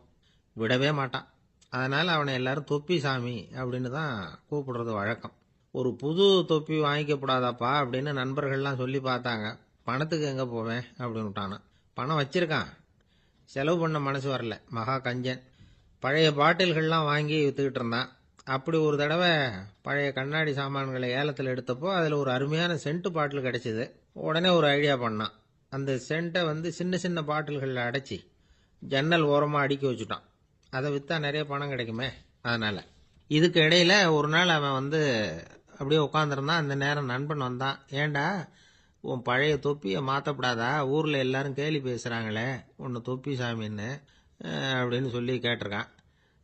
விடவே மாட்டான். அதனால் அவனை எல்லாரும் தொப்பி சாமி அப்படின்னு தான் கூப்பிடுறது வழக்கம். ஒரு புது தொப்பி வாங்கிக்கப்படாதாப்பா அப்படின்னு நண்பர்கள்லாம் சொல்லி பார்த்தாங்க. பணத்துக்கு எங்கே போவேன் அப்படின்னு விட்டானான். பணம் வச்சிருக்கான், செலவு பண்ண மனசு வரல, மகா கஞ்சன். பழைய பாட்டில்கள்லாம் வாங்கி விற்றுக்கிட்டு இருந்தான். அப்படி ஒரு தடவை பழைய கண்ணாடி சாமான்களை ஏலத்தில் எடுத்தப்போ அதில் ஒரு அருமையான சென்ட்டு பாட்டில் கிடச்சிது. உடனே ஒரு ஐடியா பண்ணான். அந்த சென்ட்டை வந்து சின்ன சின்ன பாட்டில்களில் அடைச்சி ஜன்னல் ஓரமாக அடுக்கி வச்சுட்டான். அதை விற்றா நிறைய பணம் கிடைக்குமே, அதனால். இதுக்கு இடையில் ஒரு நாள் அவன் வந்து அப்படியே உட்காந்துருந்தான். அந்த நேரம் நண்பன் வந்தான். ஏண்டா, உன் பழைய தொப்பியை மாற்றப்படாதா, ஊரில் எல்லாரும் கேலி பேசுகிறாங்களே உன்னை தொப்பி சாமின்னு அப்படின்னு சொல்லி கேட்டிருக்கான்.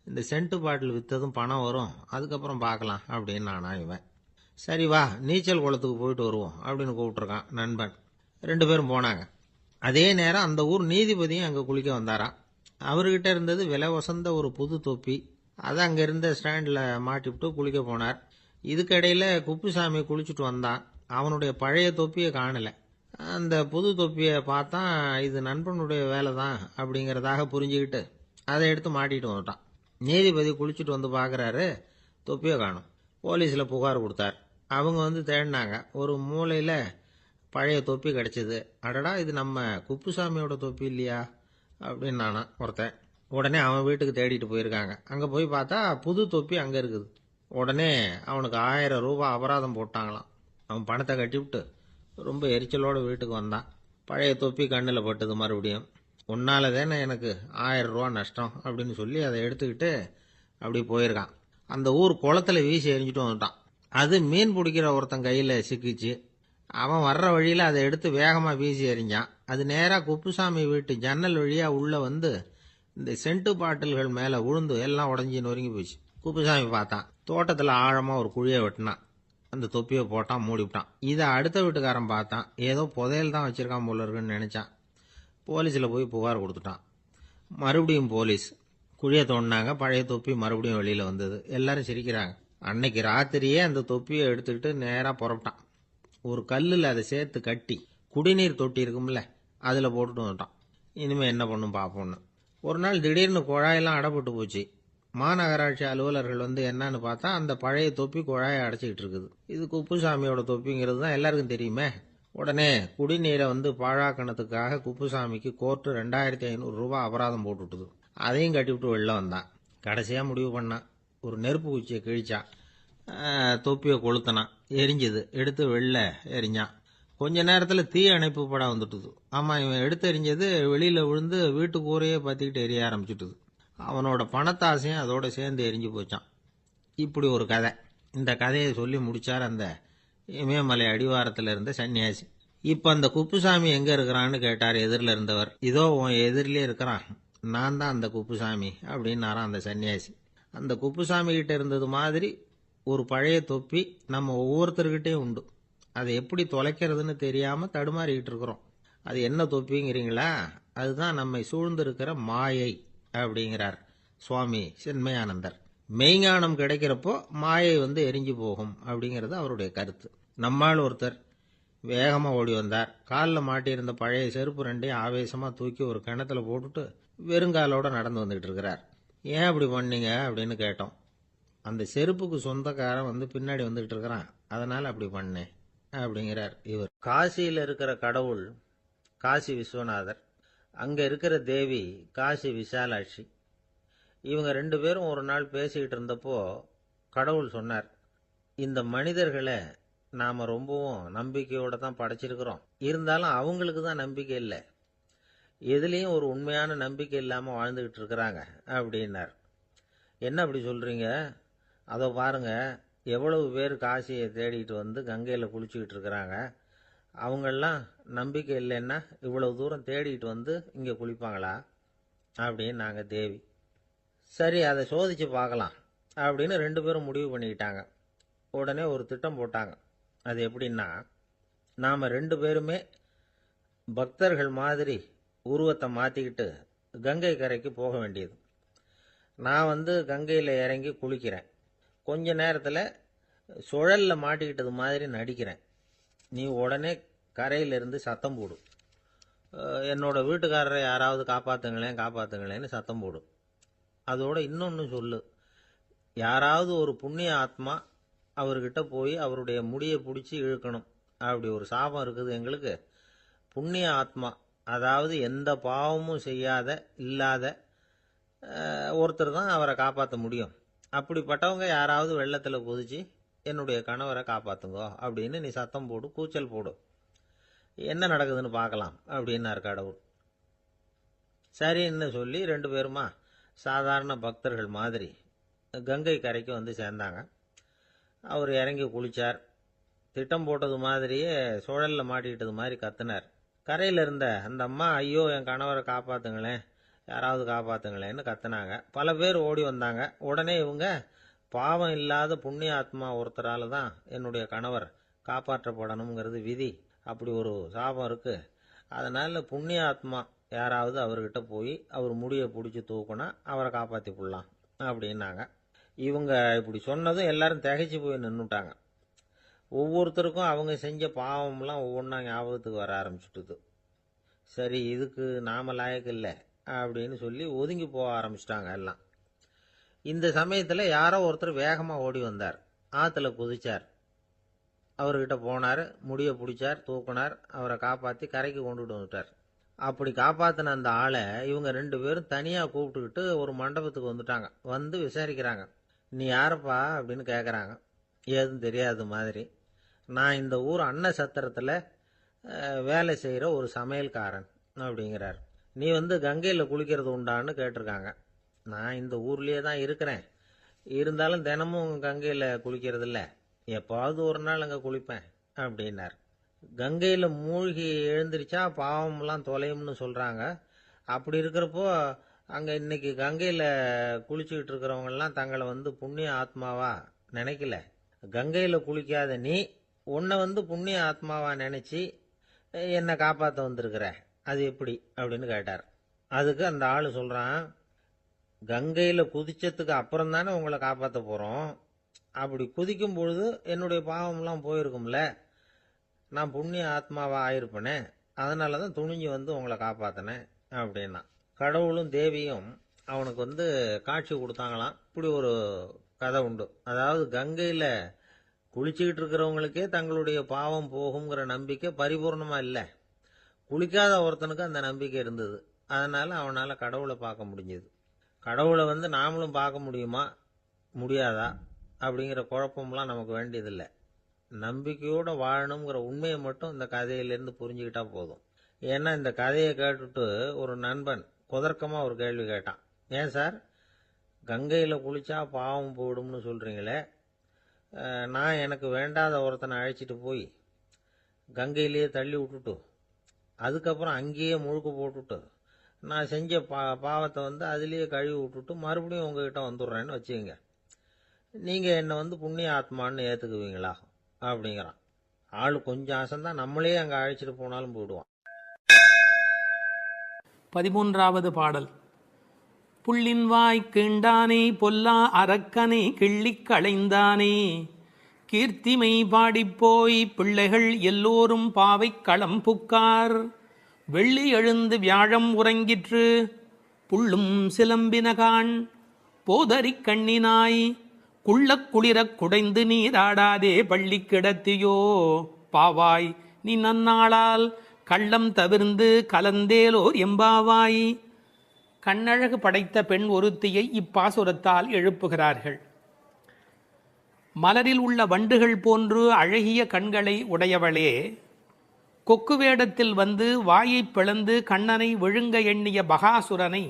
இந்த சென்ட்டு பாட்டில் விற்றதும் பணம் வரும், அதுக்கப்புறம் பார்க்கலாம் அப்படின்னு நானா இவன். சரி வா, நீச்சல் குளத்துக்கு போயிட்டு வருவோம் அப்படின்னு கூப்பிட்ருக்கான் நண்பன். 2 பேரும் போனாங்க. அதே நேரம் அந்த ஊர் நீதிபதியும் அங்கே குளிக்க வந்தாராம். அவர்கிட்ட இருந்தது விலை வசந்த ஒரு புது தொப்பி. அதை அங்கே இருந்த ஸ்டாண்டில் மாட்டிவிட்டு குளிக்க போனார். இதுக்கிடையில் குப்புசாமி குளிச்சுட்டு வந்தான். அவனுடைய பழைய தொப்பியை காணலை. அந்த புது தொப்பியை பார்த்தா இது நண்பனுடைய வேலை தான் அப்படிங்கிறதாக புரிஞ்சுக்கிட்டு அதை எடுத்து மாட்டிட்டு வந்துட்டான். நீதிபதி குளிச்சுட்டு வந்து பார்க்குறாரு, தொப்பியை காணும். போலீஸில் புகார் கொடுத்தார். அவங்க வந்து தேடினாங்க. ஒரு மூலையில் பழைய தொப்பி கிடச்சிது. அடடா, இது நம்ம குப்புசாமியோட தொப்பி இல்லையா அப்படின்னு நானா ஒருத்தன். உடனே அவன் வீட்டுக்கு தேடிட்டு போயிருக்காங்க. அங்கே போய் பார்த்தா புது தொப்பி அங்கே இருக்குது. உடனே அவனுக்கு 1000 ரூபாய் அபராதம் போட்டாங்களாம். அவன் பணத்தை கட்டிவிட்டு ரொம்ப எரிச்சலோடு வீட்டுக்கு வந்தான். பழைய தொப்பி கண்ணில் பட்டது. மறுபடியும், உன்னால தானே எனக்கு 1000 ரூபா நஷ்டம் அப்படின்னு சொல்லி அதை எடுத்துக்கிட்டு அப்படி போயிருக்கான். அந்த ஊர் குளத்தில் வீசி எரிஞ்சிட்டு வந்துட்டான். அது மீன் பிடிக்கிற ஒருத்தன் கையில் சிக்கிச்சு. அவன் வர்ற வழியில் அதை எடுத்து வேகமாக வீசி எறிஞ்சான். அது நேராக குப்புசாமி வீட்டு ஜன்னல் வழியாக உள்ளே வந்து இந்த சென்ட்டு பாட்டில்கள் மேலே விழுந்து எல்லாம் உடஞ்சி நொறுங்கி போச்சு. குப்புசாமி பார்த்தான். தோட்டத்தில் ஆழமாக ஒரு குழியை வெட்டினான். அந்த தொப்பியை போட்டான், மூடிவிட்டான். இதை அடுத்த வீட்டுக்காரன் பார்த்தான். ஏதோ புதையல் தான் வச்சிருக்கான் போல இருக்குன்னு நினச்சான். போலீஸில் போய் புகார் கொடுத்துட்டான். மறுபடியும் போலீஸ் குழியை தோண்டினாங்க. பழைய தொப்பி மறுபடியும் வெளியில் வந்தது. எல்லாரும் சிரிக்கிறாங்க. அன்னைக்கு ராத்திரியே அந்த தொப்பியை எடுத்துக்கிட்டு நேராக புறப்பட்டான். ஒரு கல்லில் அதை சேர்த்து கட்டி குடிநீர் தொட்டி இருக்கும்ல, அதில் போட்டுட்டு வந்துட்டான். இனிமேல் என்ன பண்ணும் பார்ப்போன்னு. ஒரு நாள் திடீர்னு குழாயெல்லாம் அடைப்பட்டு போச்சு. மாநகராட்சி அலுவலர்கள் என்னன்னு பார்த்தா அந்த பழைய தொப்பி குழாயை அடைச்சிக்கிட்டு இருக்குது. இது குப்புசாமியோட தொப்பிங்கிறது தான் எல்லாருக்கும் தெரியுமே. உடனே குடிநீரை பாழாக்கணத்துக்காக குப்புசாமிக்கு கோர்ட்டு 2500 ரூபாய் அபராதம் போட்டுவிட்டுது. அதையும் கட்டிவிட்டு வெளில வந்தான். கடைசியா முடிவு பண்ணான். ஒரு நெருப்பு குச்சியை கிழிச்சான். தொப்பியை கொளுத்தினான். எரிஞ்சது. எடுத்து வெளில எரிஞ்சான். கொஞ்ச நேரத்துல தீ அணைப்பு படம் வந்துட்டுது. ஆமா, இவன் எடுத்து எரிஞ்சது வெளியில விழுந்து வீட்டு கூரையே பத்திக்கிட்டு எரிய ஆரம்பிச்சுட்டுது. அவனோட பணத்தாசையும் அதோட சேர்ந்து எரிஞ்சு போச்சான். இப்படி ஒரு கதை. இந்த கதையை சொல்லி முடிச்சார் அந்த இமயமலை அடிவாரத்தில் இருந்த சன்னியாசி. இப்ப அந்த குப்புசாமி எங்க இருக்கிறான்னு கேட்டார் எதிரில் இருந்தவர். இதோ உன் எதிரிலே இருக்கிறான், நான் தான் அந்த குப்புசாமி அப்படின்னாராம் அந்த சன்னியாசி. அந்த குப்புசாமி கிட்ட இருந்தது மாதிரி ஒரு பழைய தொப்பி நம்ம ஒவ்வொருத்தர்கிட்டையும் உண்டு. அதை எப்படி தொலைக்கிறதுன்னு தெரியாம தடுமாறிக்கிட்டு இருக்கிறோம். அது என்ன தொப்பிங்கிறீங்களா? அதுதான் நம்மை சூழ்ந்து இருக்கிற மாயை அப்படிங்கிறார் சுவாமி சின்மயானந்தர். மெய்ஞானம் கிடைக்கிறப்போ மாயை எரிஞ்சு போகும் அப்படிங்கிறது அவருடைய கருத்து. நம்மால் ஒருத்தர் வேகமா ஓடி வந்தார். காலில் மாட்டியிருந்த பழைய செருப்பு ரெண்டையும் ஆவேசமா தூக்கி ஒரு கிணத்துல போட்டுட்டு வெறுங்காலோட நடந்து வந்துகிட்டு இருக்கிறார். ஏன் அப்படி பண்ணீங்க அப்படின்னு கேட்டோம். அந்த செருப்புக்கு சொந்தக்காரன் பின்னாடி வந்துகிட்டு இருக்கிறான், அதனால அப்படி பண்ணேன் அப்படிங்கிறார் இவர். காசியில் இருக்கிற கடவுள் காசி விஸ்வநாதர், அங்க இருக்கிற தேவி காசி விசாலாட்சி. இவங்க 2 பேரும் ஒரு நாள் பேசிக்கிட்டு இருந்தப்போ கடவுள் சொன்னார், இந்த மனிதர்களை நாம ரொம்பவும் நம்பிக்கையோட தான் படைச்சிருக்கிறோம். இருந்தாலும் அவங்களுக்கு தான் நம்பிக்கை இல்லை, எதுலேயும் ஒரு உண்மையான நம்பிக்கை இல்லாம வாழ்ந்துகிட்டு இருக்கிறாங்க அப்படின்னார். என்ன அப்படி சொல்றீங்க? அதோ பாருங்க, எவ்வளவு பேர் காசியை தேடிட்டு கங்கையில் குளிச்சுக்கிட்டு இருக்கிறாங்க. அவங்கெல்லாம் நம்பிக்கை இல்லைன்னா இவ்வளவு தூரம் தேடிட்டு இங்கே குளிப்பாங்களா அப்படின்னு நாங்கள் தேவி. சரி, அதை சோதிச்சு பார்க்கலாம் அப்படின்னு 2 பேரும் முடிவு பண்ணிக்கிட்டாங்க. உடனே ஒரு திட்டம் போட்டாங்க. அது எப்படின்னா, நாம் 2 பேருமே பக்தர்கள் மாதிரி உருவத்தை மாற்றிக்கிட்டு கங்கை கரைக்கு போக வேண்டியது. நான் கங்கையில் இறங்கி குளிக்கிறேன். கொஞ்ச நேரத்தில் சுழலில் மாட்டிக்கிட்டது மாதிரி நடிக்கிறேன். நீ உடனே கரையிலிருந்து சத்தம் போடும். என்னோட வீட்டுக்காரரை யாராவது காப்பாத்துங்களேன்னு சத்தம் போடும். அதோட இன்னொன்று சொல்லு, யாராவது ஒரு புண்ணிய ஆத்மா அவர்கிட்ட போய் அவருடைய முடியை பிடிச்சி இழுக்கணும். அப்படி ஒரு சாபம் இருக்குது எங்களுக்கு. புண்ணிய ஆத்மா, அதாவது எந்த பாவமும் செய்யாத இல்லாத ஒருத்தர் தான் அவரை காப்பாற்ற முடியும். அப்படிப்பட்டவங்க யாராவது வெள்ளத்தில் குதிச்சு என்னுடைய கணவரை காப்பாத்துங்கோ அப்படின்னு நீ சத்தம் போடு, கூச்சல் போடு, என்ன நடக்குதுன்னு பார்க்கலாம் அப்படின்னார் கடவுள். சரின்னு சொல்லி 2 பேருமா சாதாரண பக்தர்கள் மாதிரி கங்கை கரைக்கு சேர்ந்தாங்க. அவர் இறங்கி குளிச்சார். திட்டம் போட்டது மாதிரியே சுழலில் மாட்டிக்கிட்டது மாதிரி கத்துனார். கரையில் இருந்த அந்த அம்மா, ஐயோ என் கணவரை காப்பாத்துங்களேன், யாராவது காப்பாத்துங்களேன்னு கத்துனாங்க. பல பேர் ஓடி வந்தாங்க. உடனே இவங்க, பாவம் இல்லாத புண்ணிய ஆத்மா ஒருத்தரால தான் என்னுடைய கணவர் காப்பாற்றப்படணுங்கிறது விதி, அப்படி ஒரு சாபம் இருக்கு, அதனால புண்ணிய ஆத்மா யாராவது அவர்கிட்ட போய் அவர் முடியை பிடிச்சி தூக்குனா அவரை காப்பாற்றி போடலாம் அப்படின்னாங்க. இவங்க இப்படி சொன்னதும் எல்லாரும் திகைச்சு போய் நின்றுட்டாங்க. ஒவ்வொருத்தருக்கும் அவங்க செஞ்ச பாவம்லாம் ஒவ்வொன்றா ஞாபகத்துக்கு வர ஆரம்பிச்சுட்டுது. சரி, இதுக்கு நாம லாயக்கு இல்லை அப்படின்னு சொல்லி ஒதுங்கி போக ஆரம்பிச்சிட்டாங்க எல்லாம். இந்த சமயத்தில் யாரோ ஒருத்தர் வேகமாக ஓடி வந்தார். ஆற்றுல குதிச்சார். அவர்கிட்ட போனார், முடியை பிடிச்சார், தூக்குனார், அவரை காப்பாற்றி கரைக்கு கொண்டுட்டு வந்துட்டார். அப்படி காப்பாற்றின அந்த ஆளை இவங்க 2 பேரும் தனியாக கூப்பிட்டுக்கிட்டு ஒரு மண்டபத்துக்கு வந்துட்டாங்க. விசாரிக்கிறாங்க. நீ யாரப்பா அப்படின்னு கேட்குறாங்க. ஏதும் தெரியாத மாதிரி. நான் இந்த ஊர் அன்ன சத்திரத்தில் வேலை செய்கிற ஒரு சமையல்காரன் அப்படிங்கிறார். நீ கங்கையில் குளிக்கிறது உண்டான்னு கேட்டிருக்காங்க. நான் இந்த ஊர்லேயே தான் இருக்கிறேன், இருந்தாலும் தினமும் கங்கையில் குளிக்கிறது இல்லை, எப்பாவது ஒரு நாள் அங்கே குளிப்பேன் அப்படின்னார். கங்கையில் மூழ்கி எழுந்திரிச்சா பாவம்லாம் தொலையும்னு சொல்கிறாங்க. அப்படி இருக்கிறப்போ அங்கே இன்னைக்கு கங்கையில் குளிச்சுக்கிட்டு இருக்கிறவங்கெல்லாம் தங்களை புண்ணிய ஆத்மாவா நினைக்கல. கங்கையில் குளிக்காத நீ உன்னை புண்ணிய ஆத்மாவா நினைச்சி என்னை காப்பாற்ற வந்திருக்கிற, அது எப்படி அப்படின்னு கேட்டார். அதுக்கு அந்த ஆள் சொல்கிறான், கங்கையில் குதிச்சதுக்கு அப்புறம் தானே உங்களை காப்பாற்ற போகிறோம். அப்படி குதிக்கும் பொழுது என்னுடைய பாவம்லாம் போயிருக்கும்ல, நான் புண்ணிய ஆத்மாவா ஆயிருப்பேனே, அதனால தான் துணிஞ்சு உங்களை காப்பாற்றினேன் அப்படின்னா. கடவுளும் தேவியும் அவனுக்கு காட்சி கொடுத்தாங்களாம். இப்படி ஒரு கதை உண்டு. அதாவது கங்கையில் குளிச்சுக்கிட்டு இருக்கிறவங்களுக்கே தங்களுடைய பாவம் போகுங்கிற நம்பிக்கை பரிபூர்ணமாக இல்லை. குளிக்காத ஒருத்தனுக்கு அந்த நம்பிக்கை இருந்தது. அதனால் அவனால் கடவுளை பார்க்க முடிஞ்சது. கடவுளை நாமளும் பார்க்க முடியுமா முடியாதா அப்படிங்கிற குழப்பம்லாம் நமக்கு வேண்டியதில்லை. நம்பிக்கையோடு வாழணுங்கிற உண்மையை மட்டும் இந்த கதையிலேருந்து புரிஞ்சுக்கிட்டா போதும். ஏன்னா இந்த கதையை கேட்டுட்டு ஒரு நண்பன் குதர்க்கமாக ஒரு கேள்வி கேட்டான். ஏன் சார், கங்கையில் குளிச்சா பாவம் போயிடும்னு சொல்கிறீங்களே, நான் எனக்கு வேண்டாத ஒருத்தனை அழைச்சிட்டு போய் கங்கையிலேயே தள்ளி விட்டுட்டு அதுக்கப்புறம் அங்கேயே முழுக்க போட்டுட்டு நான் செஞ்ச பாவத்தை அதுலேயே கழுவி விட்டுட்டு மறுபடியும் உங்ககிட்ட வந்துடுறேன்னு வச்சுக்கோங்க, நீங்கள் என்னை புண்ணிய ஆத்மான்னு ஏற்றுக்குவீங்களா அப்படிங்கிறான். ஆள் கொஞ்சம் ஆசைந்தான், நம்மளே அங்கே அழைச்சிட்டு போனாலும் போயிடுவான். 13வது பாடல். புள்ளின்வாய் கீண்டானே பொல்லா அரக்கனை கிள்ளிக் களைந்தானே, கீர்த்திமை பாடிப்போய் பிள்ளைகள் எல்லோரும் பாவை களம் புக்கார், வெள்ளி எழுந்து வியாழம் உறங்கிற்று புள்ளும் சிலம்பினகான், போதறிக் கண்ணினாய் குள்ளக் குளிரக் குடைந்து நீராடாதே பள்ளி கிடத்தியோ, பாவாய் நீ நன்னாளால் கள்ளம் தவிர்ந்து கலந்தேலோர் எம்பாவாய். கண்ணழகு படைத்த பெண் ஒருத்தியை இப்பாசுரத்தால் எழுப்புகிறார்கள். மலரில் உள்ள வண்டுகள் போன்று அழகிய கண்களை உடையவளே, கொக்கு வேடத்தில் வாயை பிளந்து கண்ணனை விழுங்க எண்ணிய பகாசுரனை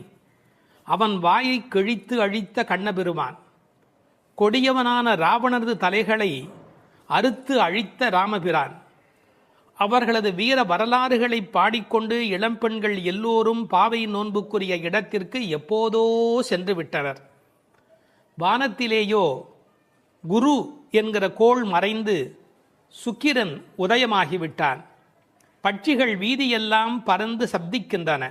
அவன் வாயை கிழித்து அழித்த கண்ணபெருமான், கொடியவனான ராவணரது தலைகளை அறுத்து அழித்த ராமபிரான், அவர்களது வீர வரலாறுகளை பாடிக்கொண்டு இளம்பெண்கள் எல்லோரும் பாவை நோன்புக்குரிய இடத்திற்கு எப்போதோ சென்று விட்டனர். வானத்திலேயோ குரு என்கிற கோள் மறைந்து சுக்கிரன் உதயமாகிவிட்டான். பட்சிகள் வீதியெல்லாம் பறந்து சப்திக்கின்றன.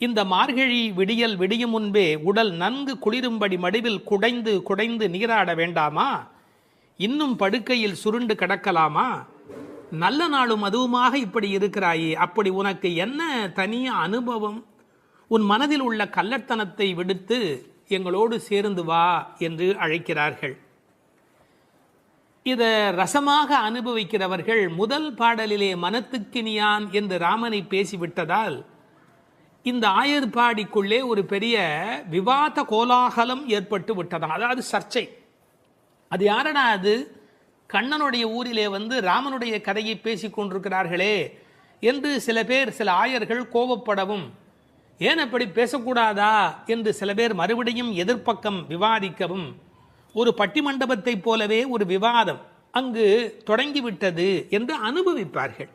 இந்த மார்கழி விடியல் விடியும் முன்பே உடல் நன்கு குளிரும்படி மடுவில் குடைந்து குடைந்து நீராட வேண்டாமா? இன்னும் படுக்கையில் சுருண்டு கிடக்கலாமா? நல்ல நாளும் அதுவுமாக இப்படி இருக்கிறாயே, அப்படி உனக்கு என்ன தனிய அனுபவம்? உன் மனதில் உள்ள கள்ளத்தனத்தை விடுத்து எங்களோடு சேர்ந்து வா என்று அழைக்கிறார்கள். இதை ரசமாக அனுபவிக்கிறவர்கள் முதல் பாடலிலே மனத்துக்கினியான் என்று ராமனை பேசிவிட்டதால் இந்த ஆயர்பாடிக்குள்ளே ஒரு பெரிய விவாத கோலாகலம் ஏற்பட்டு விட்டதாம். அதாவது சர்ச்சை. அது யாரடா அது? கண்ணனுடைய ஊரிலே ராமனுடைய கதையை பேசிக் கொண்டிருக்கிறார்களே என்று சில பேர், சில ஆயர்கள் கோபப்படவும், ஏன் அப்படி பேசக்கூடாதா என்று சில பேர் மறுபடியும் எதிர்ப்பக்கம் விவாதிக்கவும், ஒரு பட்டிமண்டபத்தை போலவே ஒரு விவாதம் அங்கு தொடங்கிவிட்டது என்று அனுபவிப்பார்கள்.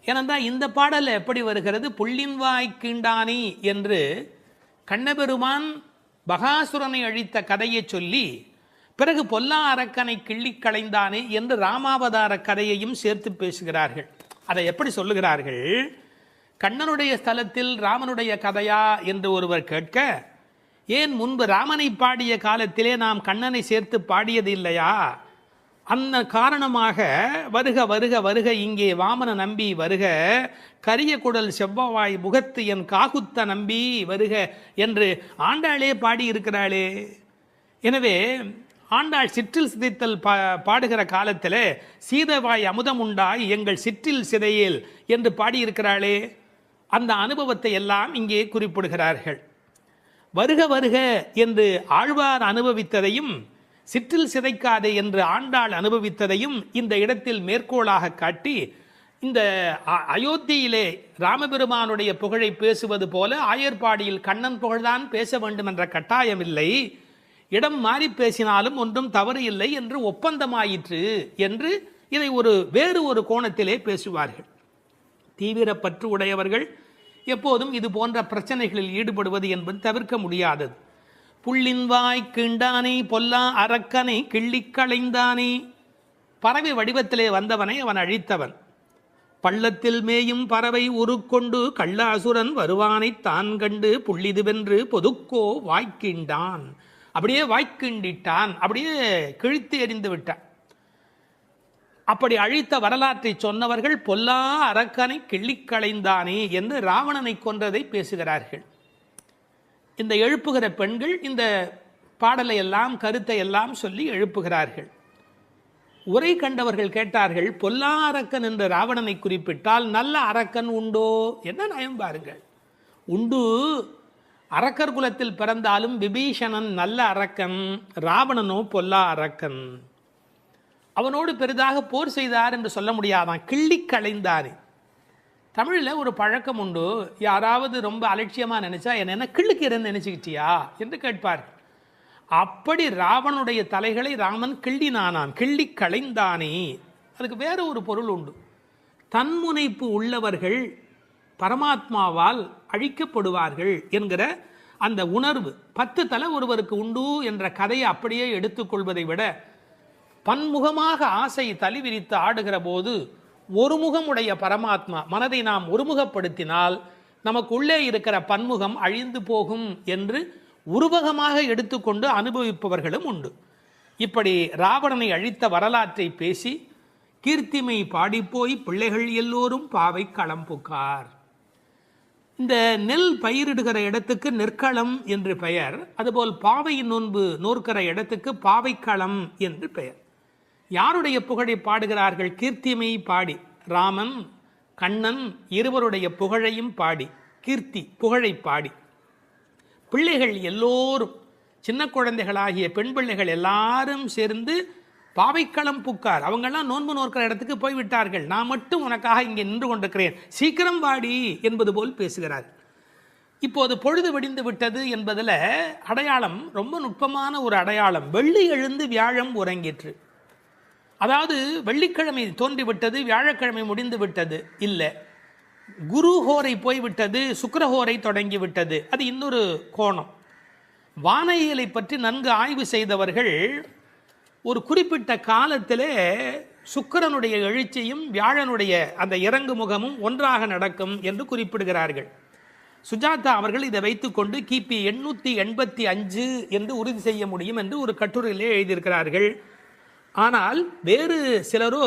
ஏனென்றால் இந்த பாடல் எப்படி வருகிறது? புள்ளின்வாய் கீண்டானி என்று கண்ணபெருமான் பகாசுரனை அழித்த கதையை சொல்லி பிறகு பொல்லா அரக்கனை கிள்ளிக் களைந்தானே என்று ராமாவதார கதையையும் சேர்த்து பேசுகிறார்கள். அதை எப்படி சொல்லுகிறார்கள்? கண்ணனுடைய ஸ்தலத்தில் ராமனுடைய கதையா என்று ஒருவர் கேட்க, ஏன் முன்பு ராமனை பாடிய காலத்திலே நாம் கண்ணனை சேர்த்து பாடியது இல்லையா? அந்த காரணமாக வருக வருக வருக இங்கே வாமன நம்பி வருக, கரிய குடல் செவ்வவாய் முகத்து என் காகுத்த நம்பி வருக என்று ஆண்டாளே பாடியிருக்கிறாளே. எனவே ஆண்டாள் சிற்றில் சிதைத்தல் பாடுகிற காலத்தில் சீதவாய் அமுதம் உண்டாய் எங்கள் சிற்றில் சிதையேல் என்று பாடியிருக்கிறாளே. அந்த அனுபவத்தை எல்லாம் இங்கே குறிப்பிடுகிறார்கள். வருக வருக என்று ஆழ்வார் அனுபவித்ததையும் சிற்றில் சிதைக்காதே என்று ஆண்டாள் அனுபவித்ததையும் இந்த இடத்தில் மேற்கோளாக காட்டி, இந்த அயோத்தியிலே ராமபெருமானுடைய புகழை பேசுவது போல ஆயர்பாடியில் கண்ணன் புகழ்தான் பேச வேண்டும் என்ற கட்டாயமில்லை, இடம் மாறி பேசினாலும் ஒன்றும் தவறு இல்லை என்று ஒப்பந்தமாயிற்று என்று இதை வேறு ஒரு கோணத்திலே பேசுவார்கள். தீவிர பற்று உடையவர்கள் எப்போதும் இது போன்ற பிரச்சனைகளில் ஈடுபடுவது என்பது தவிர்க்க முடியாதது. புள்ளின்வாய் கீண்டானே பொல்லா அரக்கனை கிள்ளிக் களைந்தானே, பறவை வடிவத்திலே வந்தவனை அவன் அழித்தவன். பள்ளத்தில் மேயும் பறவை உருக்கொண்டு கள்ளாசுரன் வருவானை தான் கண்டு புள்ளிதுவென்று பொதுக்கோ வாய்க்கின்றான், அப்படியே வாய்க்கிண்டிட்டான், அப்படியே கிழித்து எறிந்து விட்டான். அப்படி அழித்த வரலாற்றை சொன்னவர்கள் பொல்லா அரக்கனை கிள்ளிக் களைந்தானே என்று ராவணனை கொன்றதை பேசுகிறார்கள். இந்த எழுப்புகிற பெண்கள் இந்த பாடலை எல்லாம் கருத்தை எல்லாம் சொல்லி எழுப்புகிறார்கள். உரை கண்டவர்கள் கேட்டார்கள், பொல்லா அரக்கன் என்ற ராவணனை குறிப்பிட்டால் நல்ல அரக்கன் உண்டோ? என்ன நயம் பாருங்கள். உண்டு, அரக்கர் குலத்தில் பிறந்தாலும் விபீஷணன் நல்ல அரக்கன், ராவணனோ பொல்லா அரக்கன். அவனோடு பெரிதாக போர் செய்தார் என்று சொல்ல முடியாதான், கிள்ளி களைந்தார். தமிழில் ஒரு பழக்கம் உண்டு, யாராவது ரொம்ப அலட்சியமாக நினைச்சா என்ன கிள்ளுக்கிறேன்னு நினைச்சுக்கிட்டியா என்று கேட்பார். அப்படி ராவனுடைய தலைகளை ராமன் கிள்ளினானான், கிள்ளி களைந்தானே. அதுக்கு வேற ஒரு பொருள் உண்டு. தன்முனைப்பு உள்ளவர்கள் பரமாத்மாவால் அழிக்கப்படுவார்கள் என்கிற அந்த உணர்வு 10 தலை ஒருவருக்கு உண்டு என்ற கதையை அப்படியே எடுத்துக்கொள்வதை விட, பன்முகமாக ஆசை தலி விரித்து ஆடுகிற போது ஒருமுகமுடைய பரமாத்மா மனதை நாம் ஒருமுகப்படுத்தினால் நமக்கு உள்ளே இருக்கிற பன்முகம் அழிந்து போகும் என்று உருவகமாக எடுத்துக்கொண்டு அனுபவிப்பவர்களும் உண்டு. இப்படி ராவணனை அழித்த வரலாற்றை பேசி கீர்த்திமை பாடிப்போய் பிள்ளைகள் எல்லோரும் பாவை களம் புக்கார். இந்த நெல் பயிரிடுகிற இடத்துக்கு நெற்களம் என்று பெயர். அதுபோல் பாவை நோன்பு நோற்கிற இடத்துக்கு பாவைக்களம் என்று பெயர். யாருடைய புகழை பாடுகிறார்கள்? கீர்த்திமை பாடி, ராமன் கண்ணன் இருவருடைய புகழையும் பாடி, கீர்த்தி புகழை பாடி, பிள்ளைகள் எல்லோரும் சின்ன குழந்தைகளாகிய பெண் பிள்ளைகள் எல்லாரும் சேர்ந்து பாவைக்களம் புக்கார். அவங்கெல்லாம் நோன்பு நோக்கிற இடத்துக்கு போய்விட்டார்கள், நான் மட்டும் உனக்காக இங்கே நின்று கொண்டிருக்கிறேன், சீக்கிரம் வாடி என்பது போல் பேசுகிறார். இப்போது பொழுது விடிந்து விட்டது என்பதில் அடையாளம் ரொம்ப நுட்பமான ஒரு அடையாளம். வெள்ளி எழுந்து வியாழம் உறங்கிற்று. அதாவது வெள்ளிக்கிழமை தோன்றிவிட்டது, வியாழக்கிழமை முடிந்து விட்டது இல்லை, குரு ஹோரை போய்விட்டது, சுக்கிரஹோரை தொடங்கி விட்டது. அது இன்னொரு கோணம். வானியலை பற்றி நன்கு ஆய்வு செய்தவர்கள் ஒரு குறிப்பிட்ட காலத்திலே சுக்கிரனுடைய எழுச்சியும் வியாழனுடைய அந்த இறங்கு முகமும் ஒன்றாக நடக்கும் என்று குறிப்பிடுகிறார்கள். சுஜாதா அவர்கள் இதை வைத்துக்கொண்டு கிபி 885 என்று உறுதி செய்ய முடியும் என்று ஒரு கட்டுரையிலே எழுதியிருக்கிறார்கள். ஆனால் வேறு சிலரோ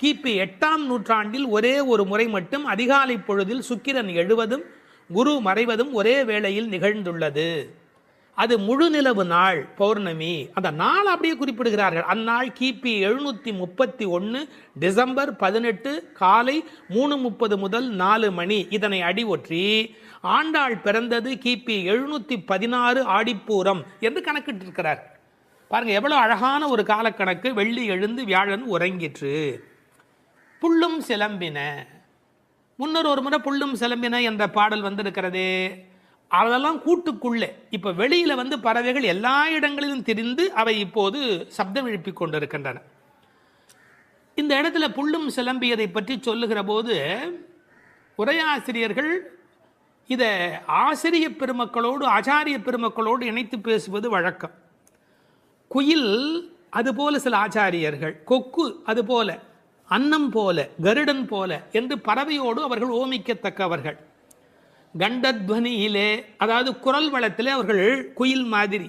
கிபி 8ஆம் நூற்றாண்டில் ஒரே ஒரு முறை மட்டும் அதிகாலை பொழுதில் சுக்கிரன் எழுவதும் குரு மறைவதும் ஒரே வேளையில் நிகழ்ந்துள்ளது. அது முழு நிலவு நாள், பௌர்ணமி. அந்த நாள் அப்படியே குறிப்பிடுகிறார்கள். அந்நாள் கிபி 731 டிசம்பர் 18 காலை 3:30 முதல் 4 மணி. இதனை அடி ஒற்றி ஆண்டாள் பிறந்தது கிபி 716 ஆடிப்பூரம் என்று கணக்கிட்டிருக்கிறார். பாருங்க எவ்வளவு அழகான ஒரு காலக்கணக்கு. வெள்ளி எழுந்து வியாழன் உறங்கிற்று. புள்ளும் சிலம்பின. முன்னர் ஒரு முறை புள்ளும் சிலம்பின என்ற பாடல் வந்திருக்கிறது. அதெல்லாம் கூட்டுக்குள்ளே. இப்போ வெளியில் பறவைகள் எல்லா இடங்களிலும் திரிந்து அவை இப்போது சப்தம் எழுப்பி கொண்டிருக்கின்றன. இந்த இடத்துல புள்ளும் சிலம்பியதை பற்றி சொல்லுகிற போது உரையாசிரியர்கள் இதை ஆசிரிய பெருமக்களோடு ஆச்சாரிய பெருமக்களோடு இணைத்து பேசுவது வழக்கம். குயில் அதுபோல சில ஆச்சாரியர்கள், கொக்கு அதுபோல, அன்னம் போல, கருடன் போல என்று பறவையோடு அவர்கள் ஓமிக்கத்தக்கவர்கள். கண்டத்வனியிலே, அதாவது குரல் வளத்திலே அவர்கள் குயில் மாதிரி.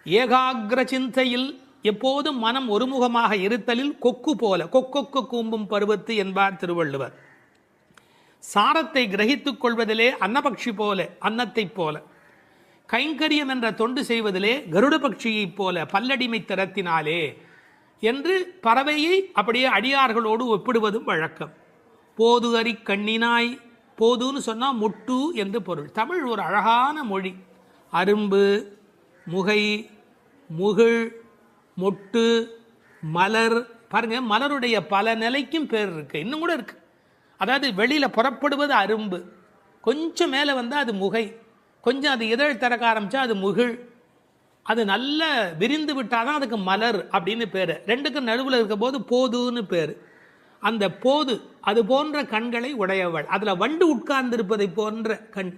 ஏகாகிர சிந்தையில், எப்போதும் மனம் ஒருமுகமாக இருத்தலில் கொக்கு போல, கொக்கொக்கு கூம்பும் பருவத்து என்பார் திருவள்ளுவர். சாரத்தை கிரகித்துக் கொள்வதிலே அன்னபக்ஷி போல, அன்னத்தைப் போல. கைங்கரியம் என்ற தொண்டு செய்வதிலே கருட பட்சியைப் போல, பல்லடிமை திறத்தினாலே என்று பறவையை அப்படியே அடியார்களோடு ஒப்பிடுவதும் வழக்கம். போது அறி கண்ணினாய், போதுன்னு சொன்னால் முட்டு என்று பொருள். தமிழ் ஒரு அழகான மொழி. அரும்பு, முகை, முகிழ், மொட்டு, மலர். பாருங்க, மலருடைய பல நிலைக்கும் பேர் இருக்கு, இன்னும் கூட இருக்கு. அதாவது வெளியில் புறப்படுவது அரும்பு, கொஞ்சம் மேலே வந்தால் அது முகை, கொஞ்சம் அது இதழ் திறக்க ஆரம்பித்தா அது முகிழ், அது நல்ல விரிந்து விட்டாதான் அதுக்கு மலர் அப்படின்னு பேர். ரெண்டுக்கும் நடுவில் இருக்க போது போதுன்னு பேர். அந்த போது அது போன்ற கண்களை உடையவள். அதில் வண்டு உட்கார்ந்திருப்பதை போன்ற கண்.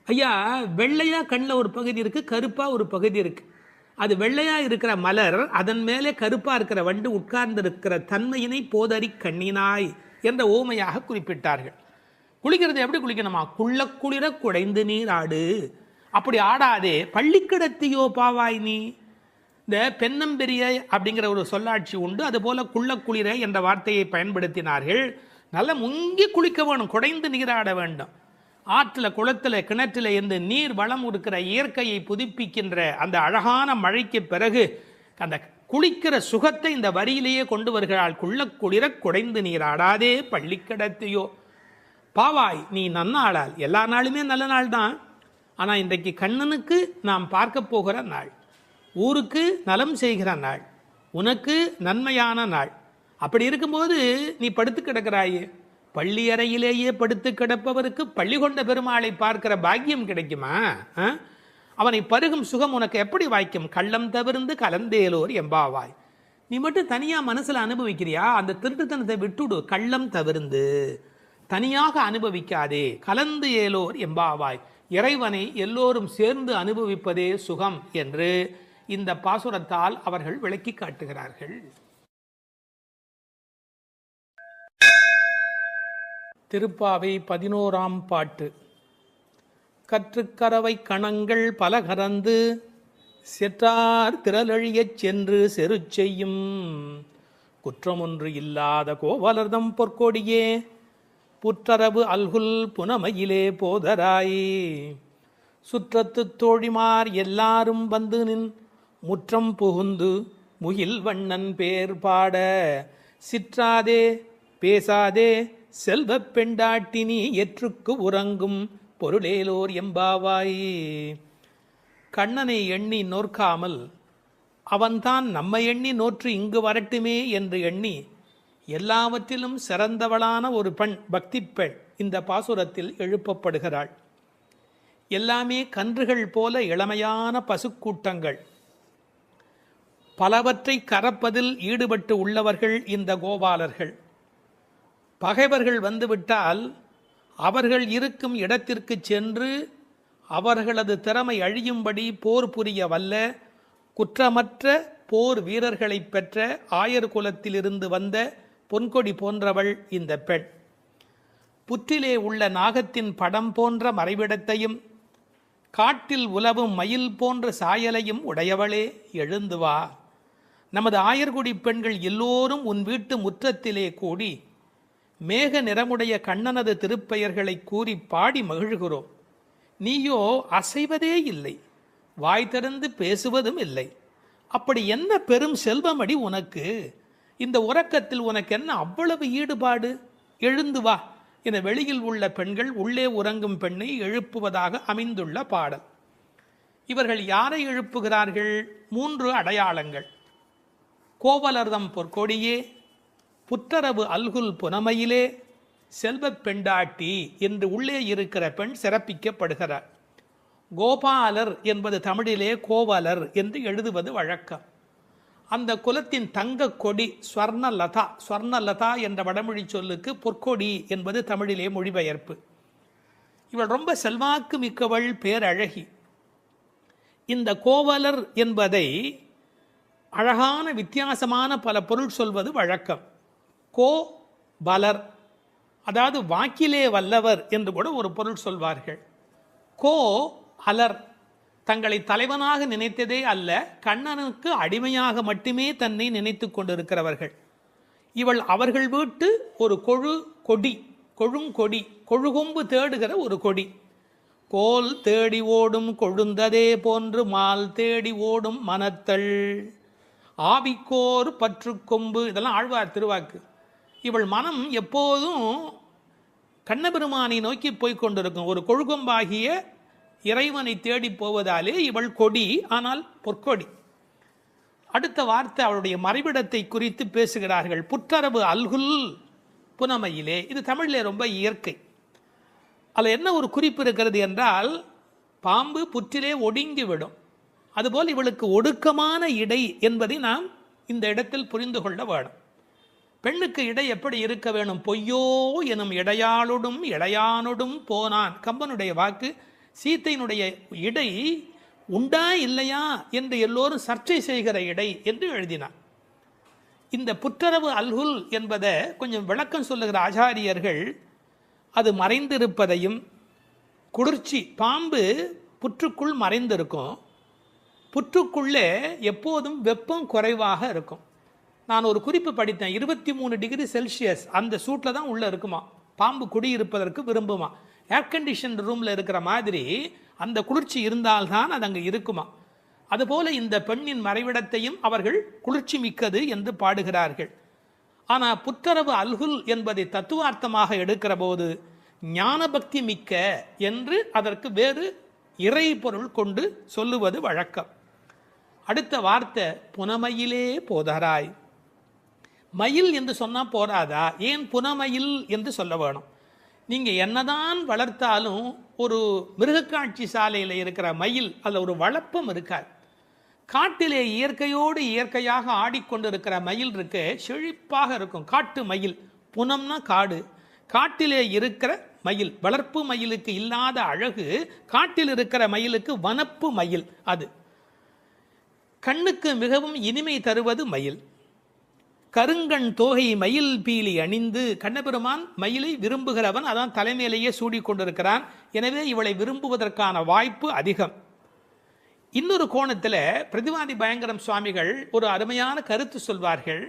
ஐயா, வெள்ளையாக கண்ணில் ஒரு பகுதி இருக்குது, கருப்பாக ஒரு பகுதி இருக்குது. அது வெள்ளையாக இருக்கிற மலர், அதன் மேலே கருப்பாக இருக்கிற வண்டு உட்கார்ந்திருக்கிற தன்மையினை போதறி கண்ணினாய் என்ற ஓமையாக குறிப்பிட்டார்கள். குளிக்கிறது எப்படி குளிக்கணுமா? குள்ள குளிர குடைந்து நீர் ஆடு. அப்படி ஆடாதே, பள்ளிக்கிடத்தியோ பாவாய் நீ. இந்த பெண்ணம்பெரிய அப்படிங்கிற ஒரு சொல்லாட்சி உண்டு. அதுபோல குள்ள குளிர என்ற வார்த்தையை பயன்படுத்தினார்கள். நல்லா முங்கி குளிக்க வேணும், குடைந்து நீராட வேண்டும். ஆற்றில் குளத்தில் கிணற்றில் இருந்து நீர் வளம் இருக்கிற இயற்கையை புதுப்பிக்கின்ற அந்த அழகான மழைக்கு பிறகு அந்த குளிக்கிற சுகத்தை இந்த வரியிலேயே கொண்டு வருகிறாள். குள்ள குளிர குடைந்து நீராடாதே பள்ளி கிடத்தியோ பாவாய் நீ நன்னாளால். எல்லா நாளுமே நல்ல நாள் தான். ஆனால் இன்றைக்கு கண்ணனுக்கு நாம் பார்க்க போகிற நாள், ஊருக்கு நலம் செய்கிற நாள், உனக்கு நன்மையான நாள். அப்படி இருக்கும்போது நீ படுத்து கிடக்கிறாயே, பள்ளி அறையிலேயே படுத்து கிடப்பவருக்கு பள்ளி கொண்ட பெருமாளை பார்க்கிற பாக்கியம் கிடைக்குமா? அவனை பருகும் சுகம் உனக்கு எப்படி வாய்க்கும்? கள்ளம் தவிர்ந்து கலந்தேலோர் எம்பாவாய். நீ மட்டும் தனியா மனசுல அனுபவிக்கிறியா? அந்த திருட்டுத்தனத்தை விட்டுடு. கள்ளம் தவிர்ந்து தனியாக அனுபவிக்காதே. கலந்து ஏலோர் எம்பாவாய். இறைவனை எல்லோரும் சேர்ந்து அனுபவிப்பதே சுகம் என்று இந்த பாசுரத்தால் அவர்கள் விளக்கி காட்டுகிறார்கள். திருப்பாவை 11ஆம் பாட்டு. கற்றுக்கரவை கணங்கள் பல கறந்து செற்றார் திரளழியச் சென்று செரு செய்யும் குற்றமொன்று இல்லாத கோவலர்தம் பொற்கொடியே புற்றரவு அல்குல் புனமையிலே போதராய். சுற்றத்து தோழிமார் எல்லாரும் வந்து நின் முற்றம் புகுந்து முகில் வண்ணன் பேர் பாட சிற்றாதே பேசாதே செல்வப் பெண்டாட்டினி எற்றுக்கு உறங்கும் பொருளேலோர் எம்பாவாய். கண்ணனை எண்ணி நோற்காமல் அவன்தான் நம்மை எண்ணி நோற்று இங்கு வரட்டுமே என்று எண்ணி எல்லாவற்றிலும் சிறந்தவளான ஒரு பெண், பக்தி பெண் இந்த பாசுரத்தில் எழுப்பப்படுகிறாள். எல்லாமே கன்றுகள் போல இளமையான பசுக்கூட்டங்கள், பலவற்றை கறப்பதில் ஈடுபட்டு உள்ளவர்கள் இந்த கோபாலர்கள். பகைவர்கள் வந்துவிட்டால் அவர்கள் இருக்கும் இடத்திற்கு சென்று அவர்களது திறமை அழியும்படி போர் புரிய வல்ல குற்றமற்ற போர் வீரர்களை பெற்ற ஆயர் குலத்திலிருந்து வந்த பொன்கொடி போன்றவள் இந்த பெண். புற்றிலே உள்ள நாகத்தின் படம் போன்ற மறைவிடத்தையும் காட்டில் உலவும் மயில் போன்ற சாயலையும் உடையவளே, எழுந்து வா. நமது ஆயர்குடி பெண்கள் எல்லோரும் உன் வீட்டு முற்றத்திலே கூடி மேக நிறமுடைய கண்ணனது திருப்பெயர்களை கூறி பாடி மகிழ்கிறோம். நீயோ அசைவதே இல்லை, வாய் திறந்து பேசுவதும் இல்லை. அப்படி என்ன பெரும் செல்வமடி உனக்கு? இந்த உறக்கத்தில் உனக்கு என்ன அவ்வளவு ஈடுபாடு? எழுந்து வா என வெளியில் உள்ள பெண்கள் உள்ளே உறங்கும் பெண்ணை எழுப்புவதாக அமைந்துள்ள பாடல். இவர்கள் யாரை எழுப்புகிறார்கள்? 3 அடையாளங்கள். கோவலர்தம் பொற்கொடியே, புற்றரவு அல்குல் புனமையிலே, செல்வப் பெண்டாட்டி என்று உள்ளே இருக்கிற பெண் சிறப்பிக்கப்படுகிறார். கோபாலர் என்பது தமிழிலே கோவலர் என்று எழுதுவது வழக்கம். அந்த குலத்தின் தங்க கொடி ஸ்வர்ணலதா. ஸ்வர்ணலதா என்ற வடமொழி சொல்லுக்கு பொற்கொடி என்பது தமிழிலே மொழிபெயர்ப்பு. இவள் ரொம்ப செல்வாக்கு மிக்கவள், பேரழகி. இந்த கோவலர் என்பதை அழகான வித்தியாசமான பல பொருள் சொல்வது வழக்கம். கோ பலர், அதாவது வாக்கிலே வல்லவர் என்று கூட ஒரு பொருள் சொல்வார்கள். கோ அலர், தங்களை தலைவனாக நினைத்ததே அல்ல, கண்ணனுக்கு அடிமையாக மட்டுமே தன்னை நினைத்து கொண்டிருக்கிறவர்கள். இவள் அவர்கள் வீட்டு ஒரு கொடி, கொழுங்கொடி, கொழுகொம்பு தேடுகிற ஒரு கொடி. கோல் தேடி ஓடும் கொழுந்ததே போன்று மால் தேடி ஓடும் மனத்தள் ஆவிக்கோர் பற்று கொம்பு. இதெல்லாம் ஆழ்வார் திருவாக்கு. இவள் மனம் எப்போதும் கண்ணபெருமானை நோக்கி போய்கொண்டிருக்கும். ஒரு கொழுகொம்பாகிய இறைவனை தேடி போவதாலே இவள் கொடி, ஆனால் பொற்கொடி. அடுத்த வார்த்தை அவளுடைய மறைவிடத்தை குறித்து பேசுகிறார்கள். புற்றரவு அல்குல் புனமையிலே. இது தமிழிலே ரொம்ப இயற்கை. அதில் என்ன ஒரு குறிப்பு இருக்கிறது என்றால், பாம்பு புற்றிலே ஒடுங்கிவிடும். அதுபோல் இவளுக்கு ஒடுக்கமான இடை என்பதை நாம் இந்த இடத்தில் புரிந்து கொள்ள வேணும். பெண்ணுக்கு இடை எப்படி இருக்க வேணும்? பொய்யோ எனும் இடையாளொடும் இளையானொடும் போனான். கம்பனுடைய வாக்கு. சீத்தையினுடைய இடை உண்டா இல்லையா என்று எல்லோரும் சர்ச்சை செய்கிற இடை என்று எழுதினார். இந்த புற்றரவு அல்குல் என்பதை கொஞ்சம் விளக்கம் சொல்லுகிற ஆச்சாரியர்கள் அது மறைந்திருப்பதையும், குளிர்ச்சி, பாம்பு புற்றுக்குள் மறைந்திருக்கும், புற்றுக்குள்ளே எப்போதும் வெப்பம் குறைவாக இருக்கும். நான் ஒரு குறிப்பு படித்தேன், 23 டிகிரி செல்சியஸ் அந்த சூட்டில் தான் உள்ளே இருக்குமா பாம்பு குடியிருப்பதற்கு விரும்புமா. ஏர் கண்டிஷன் ரூமில் இருக்கிற மாதிரி அந்த குளிர்ச்சி இருந்தால்தான் அது அங்கே இருக்குமா. அதுபோல இந்த பெண்ணின் மறைவிடத்தையும் அவர்கள் குளிர்ச்சி மிக்கது என்று பாடுகிறார்கள். ஆனால் புத்தரவு அல்குல் என்பதை தத்துவார்த்தமாக எடுக்கிற போது ஞானபக்தி மிக்க என்று அதற்கு வேறு இறை பொருள் கொண்டு சொல்லுவது வழக்கம். அடுத்த வார்த்தை புனமயிலே போதராய். மயில் என்று சொன்னால் போராதா, ஏன் புனமயில் என்று சொல்ல வேணும்? நீங்கள் என்னதான் வளர்த்தாலும் ஒரு மிருகக்காட்சி சாலையில் இருக்கிற மயில் அதில் ஒரு வளப்பம் இருக்காது. காட்டிலே இயற்கையோடு இயற்கையாக ஆடிக்கொண்டு இருக்கிற மயில் இருக்கு, செழிப்பாக இருக்கும். காட்டு மயில், புனம்னா காடு, காட்டிலே இருக்கிற மயில். வளர்ப்பு மயிலுக்கு இல்லாத அழகு காட்டில் இருக்கிற மயிலுக்கு வனப்பு மயில். அது கண்ணுக்கு மிகவும் இனிமை தருவது மயில். கருங்கண் தோகை மயில் பீலி அணிந்து, கண்ணபெருமான் மயிலை விரும்புகிறவன், அதான் தலைமையிலேயே சூடிக்கொண்டிருக்கிறான். எனவே இவளை விரும்புவதற்கான வாய்ப்பு அதிகம். இன்னொரு கோணத்தில் பிரதிவாதி பயங்கரம் சுவாமிகள் ஒரு அருமையான கருத்து சொல்வார்கள்.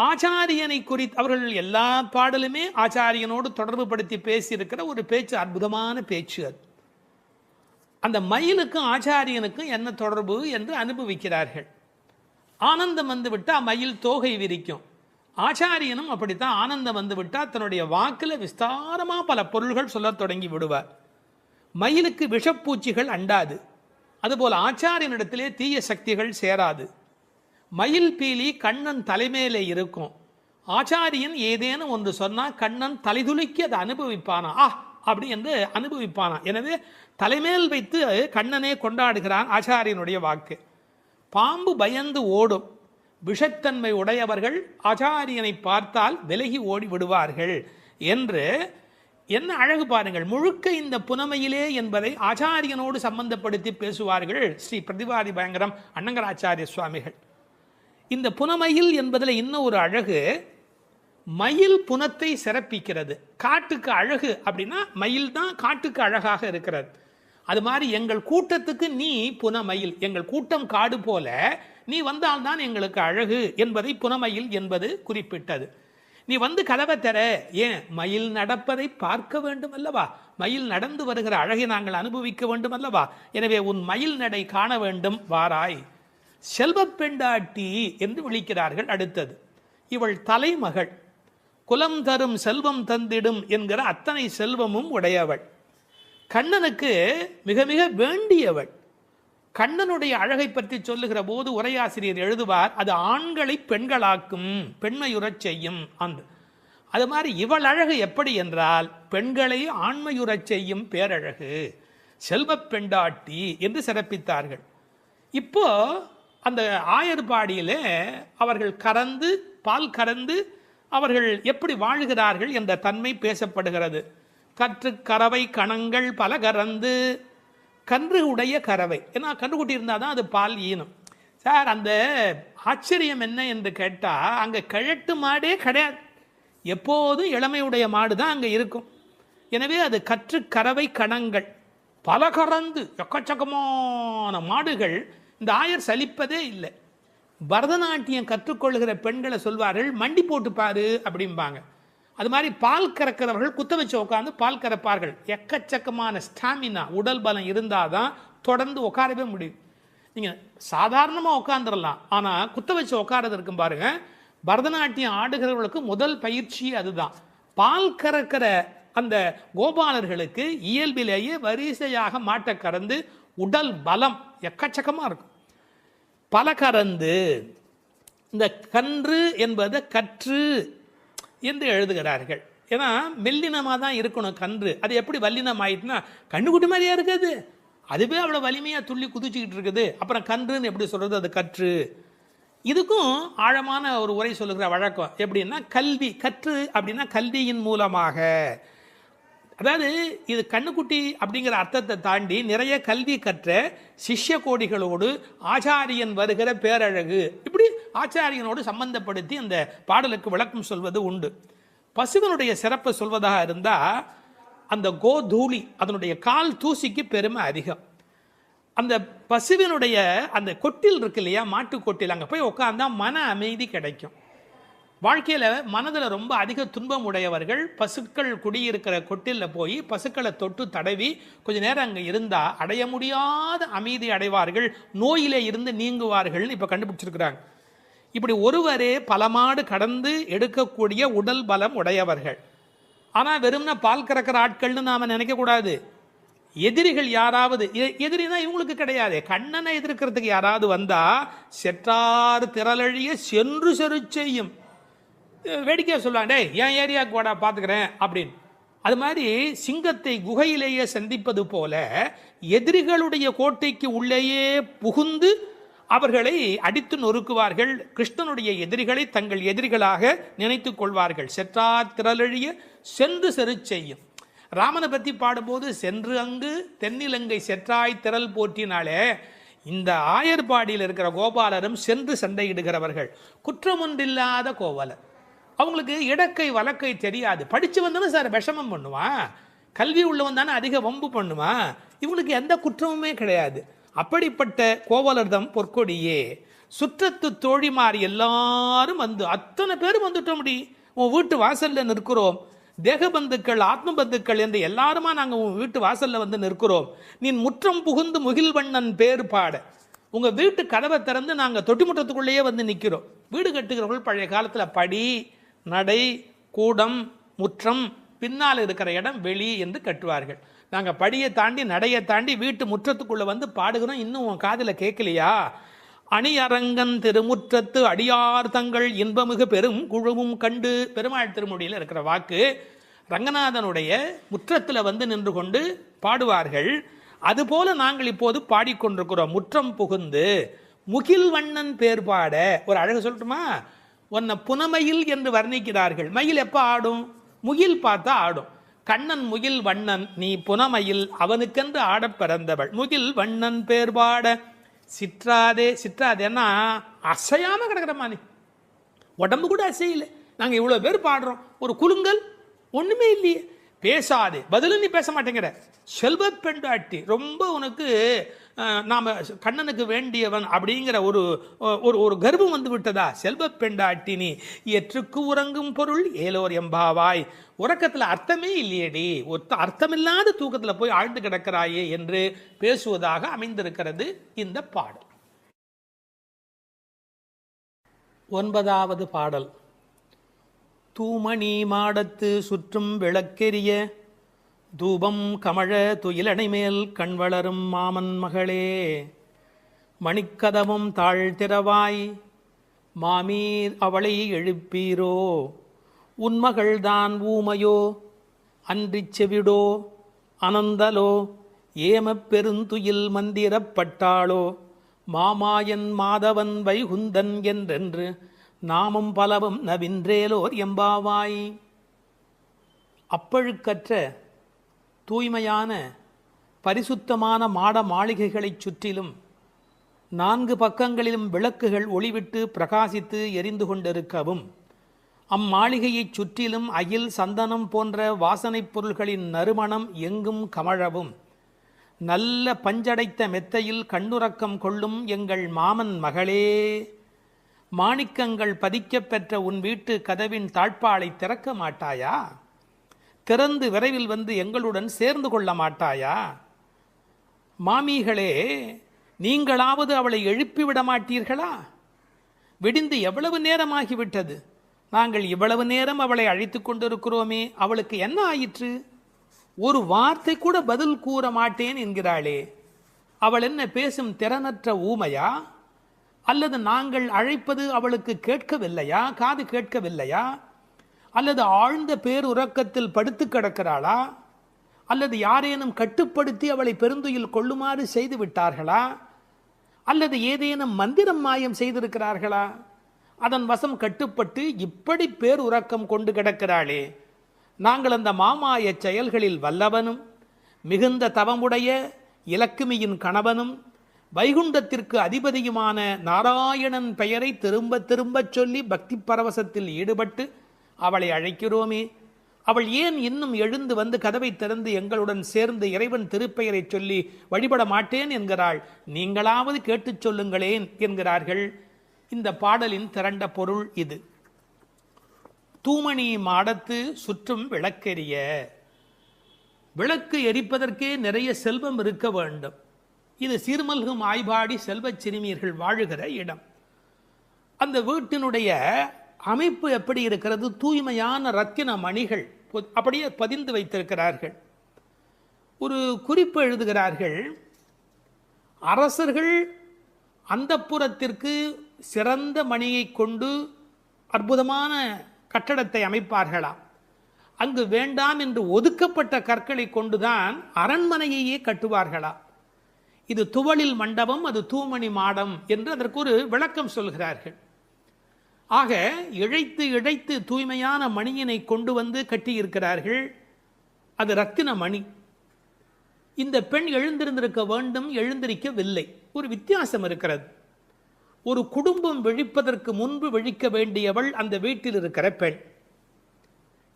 ஆச்சாரியனை குறித்து அவர்கள் எல்லா பாடலுமே ஆச்சாரியனோடு தொடர்பு படுத்தி பேசியிருக்கிற ஒரு பேச்சு, அற்புதமான பேச்சு அது. அந்த மயிலுக்கும் ஆச்சாரியனுக்கும் என்ன தொடர்பு என்று அனுபவிக்கிறார்கள். ஆனந்தம் வந்து விட்டால் மயில் தோகை விரிக்கும். ஆச்சாரியனும் அப்படித்தான், ஆனந்தம் வந்து விட்டால் தன்னுடைய வாக்கில் விஸ்தாரமாக பல பொருள்கள் சொல்ல தொடங்கி விடுவார். மயிலுக்கு விஷப்பூச்சிகள் அண்டாது, அதுபோல் ஆச்சாரியனிடத்திலே தீய சக்திகள் சேராது. மயில் பீலி கண்ணன் தலைமையிலே இருக்கும். ஆச்சாரியன் ஏதேனும் ஒன்று சொன்னால் கண்ணன் தலைதுலுக்கி அதை அனுபவிப்பானா, அப்படி என்று அனுபவிப்பானா. எனவே தலைமேல் வைத்து கண்ணனே கொண்டாடுகிறான் ஆச்சாரியனுடைய வாக்கு. பாம்பு பயந்து ஓடும், விஷத்தன்மை உடையவர்கள் ஆச்சாரியனை பார்த்தால் விலகி ஓடி விடுவார்கள் என்று என்ன அழகு பாருங்கள். முழுக்க இந்த புனமையிலே என்பதை ஆச்சாரியனோடு சம்பந்தப்படுத்தி பேசுவார்கள் ஸ்ரீ பிரதிவாதி பயங்கரம் அண்ணங்கராச்சாரிய சுவாமிகள். இந்த புனமையில் என்பதில் இன்னும் ஒரு அழகு, மயில் புனத்தை சிறப்பிக்கிறது. காட்டுக்கு அழகு அப்படின்னா மயில் தான் காட்டுக்கு அழகாக இருக்கிறது. அது மாதிரி எங்கள் கூட்டத்துக்கு நீ புனமயில், எங்கள் கூட்டம் காடு போல நீ வந்தால்தான் எங்களுக்கு அழகு என்பதை புனமயில் என்பது குறிப்பிட்டது. நீ வந்து கதவை தர, ஏன் மயில் நடப்பதை பார்க்க வேண்டும் அல்லவா, மயில் நடந்து வருகிற அழகை நாங்கள் அனுபவிக்க வேண்டும் அல்லவா. எனவே உன் மயில் நடை காண வேண்டும், வாராய். செல்வப் பெண்டாட்டி என்று விളിக்கிறார்கள். அடுத்தது, இவள் தலைமகள், குலம் தரும் செல்வம் தந்திடும் என்கிற அத்தனை செல்வமும் உடையவள், கண்ணனுக்கு மிக மிக வேண்டியவள். கண்ணனுடைய அழகை பற்றி சொல்லுகிற போது உரையாசிரியர் எழுதுவார், அது ஆண்களை பெண்களாக்கும், பெண்மையுறச் செய்யும். அது மாதிரி இவள் அழகு எப்படி என்றால் பெண்களை ஆண்மையுறச் செய்யும் பேரழகு, செல்வப் பெண்டாட்டி என்று சிறப்பித்தார்கள். இப்போ அந்த ஆயர்பாடியிலே அவர்கள் கறந்து பால் கறந்து அவர்கள் எப்படி வாழ்கிறார்கள் என்ற தன்மை பேசப்படுகிறது. கற்று கறவை கணங்கள் பல கறந்து, கன்று உடைய கறவை, ஏன்னா கன்றுக்குட்டி இருந்தால் தான் அது பால் ஈனும். சார், அந்த ஆச்சரியம் என்ன என்று கேட்டால் அங்கே கிழட்டு மாடே கிடையாது, எப்போதும் இளமையுடைய மாடு தான் அங்கே இருக்கும். எனவே அது கற்று கறவை கணங்கள் பல கறந்து, எக்கச்சக்கமான மாடுகள். இந்த ஆயர் சலிப்பதே இல்லை. பரதநாட்டியம் கற்றுக்கொள்கிற பெண்களை சொல்வார்கள், மண்டி போட்டு பாரு அப்படிம்பாங்க. அது மாதிரி பால் கறக்கிறவர்கள் குத்த வச்சு உட்காந்து பால் கறப்பார்கள். எக்கச்சக்கமான ஸ்டாமினா, உடல் பலம் இருந்தால் தான் தொடர்ந்து உட்காரவே முடியும். நீங்கள் சாதாரணமாக உட்காந்துடலாம், ஆனால் குத்த வச்சு உட்காரது இருக்கும் பாருங்க. பரதநாட்டியம் ஆடுகிறவர்களுக்கு முதல் பயிற்சி அதுதான். பால் கறக்கிற அந்த கோபாலர்களுக்கு இயல்பிலேயே வரிசையாக மாட்டை கறந்து உடல் பலம் எக்கச்சக்கமாக இருக்கும். பல கறந்து, இந்த கன்று என்பதை கற்று என்று எழுதுகிறார்கள். ஏன்னா மெல்லினமாக தான் இருக்கணும் கன்று. அது எப்படி வல்லினம் ஆயிட்டுனா கண்ணுக்குட்டி மாதிரியா இருக்குது, அதுவே அவ்வளோ வலிமையாக துள்ளி குதிச்சுக்கிட்டு இருக்குது. அப்புறம் கன்றுன்னு எப்படி சொல்கிறது, அது கற்று. இதுக்கும் ஆழமான ஒரு உரை சொல்லுகிற வழக்கம் எப்படின்னா, கல்வி கற்று அப்படின்னா கல்வியின் மூலமாக. அதாவது இது கண்ணுக்குட்டி அப்படிங்கிற அர்த்தத்தை தாண்டி நிறைய கல்வி கற்ற சிஷ்ய கோடிகளோடு ஆச்சாரியன் வருகிற பேரழகு, இப்படி ஆச்சாரியனோடு சம்பந்தப்படுத்தி அந்த பாடலுக்கு விளக்கம் சொல்வது உண்டு. பசுவனுடைய சிறப்பை சொல்வதாக இருந்தால் அந்த கோதூளி, அதனுடைய கால் தூசிக்கு பெருமை அதிகம். அந்த பசுவினுடைய அந்த கொட்டில் இருக்கு இல்லையா, மாட்டு கொட்டில், அங்கே போய் உட்காந்தா மன அமைதி கிடைக்கும். வாழ்க்கையில் மனதில் ரொம்ப அதிக துன்பம் உடையவர்கள் பசுக்கள் குடியிருக்கிற கொட்டிலில் போய் பசுக்களை தொட்டு தடவி கொஞ்ச நேரம் அங்கே இருந்தால் அடைய முடியாத அமைதி அடைவார்கள், நோயிலே இருந்து நீங்குவார்கள் இப்போ கண்டுபிடிச்சிருக்கிறாங்க. இப்படி ஒருவரே பல மாடு கடந்து எடுக்கக்கூடிய உடல் பலம் உடையவர்கள். ஆனால் வெறும்னா பால் கறக்கிற ஆட்கள்னு நாம் நினைக்கக்கூடாது. எதிரிகள் யாராவது, எதிரினா இவங்களுக்கு கிடையாது, கண்ணனை எதிர்க்கிறதுக்கு யாராவது வந்தா செற்றார் திரளழிய சென்று செரு செய்யும். வேடிக்கையா சொல்லுவாங்க, டேய் என் ஏரியாவுக்கு வாடா பார்த்துக்கிறேன் அப்படின்னு. அது மாதிரி சிங்கத்தை குகையிலேயே சந்திப்பது போல எதிரிகளுடைய கோட்டைக்கு உள்ளேயே புகுந்து அவர்களை அடித்து நொறுக்குவார்கள். கிருஷ்ணனுடைய எதிரிகளை தங்கள் எதிரிகளாக நினைத்துக் கொள்வார்கள். செற்றார் திரளழிய சென்று செரு செய்யும். ராமனை பற்றி பாடும்போது சென்று அங்கு தென்னிலங்கை செற்றாய் திரள் போற்றினாலே, இந்த ஆயர்பாடியில் இருக்கிற கோபாலரும் சென்று சண்டையிடுகிறவர்கள். குற்றம் ஒன்றில்லாத கோவலர். அவங்களுக்கு இடக்கை வழக்கை தெரியாது. படித்து வந்தாலும் சார் விஷமம் பண்ணுவான், கல்வி உள்ளவன் தானே அதிக வம்பு பண்ணுவான். இவங்களுக்கு எந்த குற்றமுமே கிடையாது. அப்படிப்பட்ட கோவலர்தம் பொற்கொடியே. சுற்றத்து தோழிமார் எல்லாரும் வந்து அத்தனை பேரும் வந்துட்டோம். முடி உன் வீட்டு வாசல்ல நிற்கிறோம். தேக பந்துக்கள் ஆத்ம பந்துக்கள் என்று எல்லாருமா நாங்கள் உங்கள் வீட்டு வாசலில் வந்து நிற்கிறோம். நீ முற்றம் புகுந்து முகில்வண்ணன் பேர் பாட. உங்கள் வீட்டு கதவை திறந்து நாங்கள் தொட்டி முற்றத்துக்குள்ளேயே வந்து நிற்கிறோம். வீடு கட்டுகிறவர்கள் பழைய காலத்தில் படி, நடை, கூடம், முற்றம், பின்னால் இருக்கிற இடம் வெளி என்று கட்டுவார்கள். நாங்கள் படியை தாண்டி நடையை தாண்டி வீட்டு முற்றத்துக்குள்ளே வந்து பாடுகிறோம். இன்னும் உன் காதில் கேட்கலையா? அணியரங்கன் திருமுற்றத்து அடியார் தங்கள் இன்பமிகு பெரும் குழுவும் கண்டு. பெருமாள் திருமொழியில் இருக்கிற வாக்கு. ரங்கநாதனுடைய முற்றத்தில் வந்து நின்று கொண்டு பாடுவார்கள். அதுபோல நாங்கள் இப்போது பாடிக்கொண்டிருக்கிறோம். முற்றம் புகுந்து முகில் வண்ணன் பேர் பாட. ஒரு அழகு சொல்லட்டுமா? உன்னை புனமயில் என்று வர்ணிக்கிறார்கள். மயில் எப்போ ஆடும்? முகில் பார்த்தா ஆடும். கண்ணன் முகில் வண்ணன், நீ புனமயில், அவனுக்கென்று ஆடப் பிறந்தவள். முகில் வண்ணன் பேர் பாட சிற்றாதே. சிற்றாதேன்னா அசையாம கிடக்கிறமா, நீ உடம்பு கூட அசையில. நாங்கள் இவ்வளோ பேர் பாடுறோம், ஒரு குலுங்கல் ஒன்றுமே இல்லையே. பேசாதே, பதிலும் நீ பேச மாட்டேங்கிற. செல்வ பெண்டாட்டி, ரொம்ப உனக்கு நாம் கண்ணனுக்கு வேண்டியவன் அப்படிங்கிற ஒரு ஒரு கர்வம் வந்து விட்டதா? செல்வ பெண்டாட்டி நீ எற்றுக்கு உறங்கும் பொருள் ஏலோர் எம்பாவாய். உறக்கத்தில் அர்த்தமே இல்லையேடி, அர்த்தமில்லாத தூக்கத்தில் போய் ஆழ்ந்து கிடக்கிறாயே என்று பேசுவதாக அமைந்திருக்கிறது இந்த பாடல். 9வது பாடல். தூமணி மாடத்து சுற்றும் விளக்கெரிய தூபம் கமழ துயிலடை மேல் கண் வளரும் மாமன் மகளே. மணிக்கதவும் தாழ்த்திரவாய் மாமீர் அவளை எழுப்பீரோ. உன்மகள்தான் ஊமையோ அன்றிச் செவிடோ அனந்தலோ ஏமப் பெருந்துயில் மந்திரப்பட்டாளோ. மாமாயன் மாதவன் வைகுந்தன் என்றென்று நாமும் பலவும் நவின்றேலோர் எம்பாவாய். அப்பழுக்கற்ற தூய்மையான பரிசுத்தமான மாட மாளிகைகளைச் சுற்றிலும் 4 பக்கங்களிலும் விளக்குகள் ஒளிவிட்டு பிரகாசித்து எரிந்து கொண்டிருக்கவும், அம்மாளிகையைச் சுற்றிலும் அகில் சந்தனம் போன்ற வாசனைப் பொருள்களின் நறுமணம் எங்கும் கமழவும், நல்ல பஞ்சடைத்த மெத்தையில் கண்ணுறக்கம் கொள்ளும் எங்கள் மாமன் மகளே. மாணிக்கங்கள் பதிக்கப் பெற்ற உன் வீட்டு கதவின் தாழ்பாளை திறக்க மாட்டாயா? திறந்து விரைவில் வந்து எங்களுடன் சேர்ந்து கொள்ள மாட்டாயா? மாமிகளே, நீங்களாவது அவளை எழுப்பிவிட மாட்டீர்களா? விடிந்து எவ்வளவு நேரமாகிவிட்டது. நாங்கள் இவ்வளவு நேரம் அவளை அழைத்து கொண்டிருக்கிறோமே, அவளுக்கு என்ன ஆயிற்று? ஒரு வார்த்தை கூட பதில் கூற மாட்டேன் என்கிறாளே. அவள் என்ன பேசும் திறனற்ற ஊமையா? அல்லது நாங்கள் அழைப்பது அவளுக்கு கேட்கவில்லையா? காது கேட்கவில்லையா? அல்லது ஆழ்ந்த பேருறக்கத்தில் படுத்து கிடக்கிறாளா? அல்லது யாரேனும் கட்டுப்படுத்தி அவளை பெருந்துயில் கொள்ளுமாறு செய்து விட்டார்களா? அல்லது ஏதேனும் மந்திரம் மாயம் செய்திருக்கிறார்களா? அதன் வசம் கட்டுப்பட்டு இப்படி பேருறக்கம் கொண்டு கிடக்கிறாளே. நாங்கள் அந்த மாமாய செயல்களில் வல்லவனும் மிகுந்த தவமுடைய இலக்குமியின் கணவனும் வைகுண்டத்திற்கு அதிபதியுமான நாராயணன் பெயரை திரும்ப திரும்பச் சொல்லி பக்தி பரவசத்தில் ஈடுபட்டு அவளை அழைக்கிறோமே. அவள் ஏன் இன்னும் எழுந்து வந்து கதவை திறந்து எங்களுடன் சேர்ந்து இறைவன் திருப்பெயரை சொல்லி வழிபட மாட்டேன் என்கிறாள்? நீங்களாவது கேட்டுச் சொல்லுங்களேன் என்கிறார்கள். இந்த பாடலின் திரண்ட பொருள் இது. தூமணி மாடத்து சுற்றும் விளக்கெரிய. விளக்கு எரிப்பதற்கே நிறைய செல்வம் இருக்க வேண்டும். இது சீர்மல்கும் ஆய்பாடி செல்வச் சிறுமியர்கள் வாழுகிற இடம். அந்த வீட்டினுடைய அமைப்பு எப்படி இருக்கிறது? தூய்மையான ரத்தின மணிகள் அப்படியே பதிந்து வைத்திருக்கிறார்கள். ஒரு குறிப்பு எழுதுகிறார்கள், அரசர்கள் அந்தப்புறத்திற்கு சிறந்த மணியை கொண்டு அற்புதமான கட்டடத்தை அமைப்பார்களாம். அங்கு வேண்டாம் என்று ஒதுக்கப்பட்ட கற்களை கொண்டுதான் அரண்மனையையே கட்டுவார்களாம். இது துவளில் மண்டபம், அது தூமணி மாடம் என்று அதற்கு ஒரு விளக்கம் சொல்கிறார்கள். ஆக இழைத்து இழைத்து தூய்மையான மணியினை கொண்டு வந்து கட்டியிருக்கிறார்கள். அது ரத்தின மணி. இந்த பெண் எழுந்திருந்திருக்க வேண்டும், எழுந்திருக்கவில்லை. ஒரு வித்தியாசம் இருக்கிறது. ஒரு குடும்பம் விழிப்பதற்கு முன்பு விழிக்க வேண்டியவள் அந்த வீட்டில் இருக்கிற பெண்.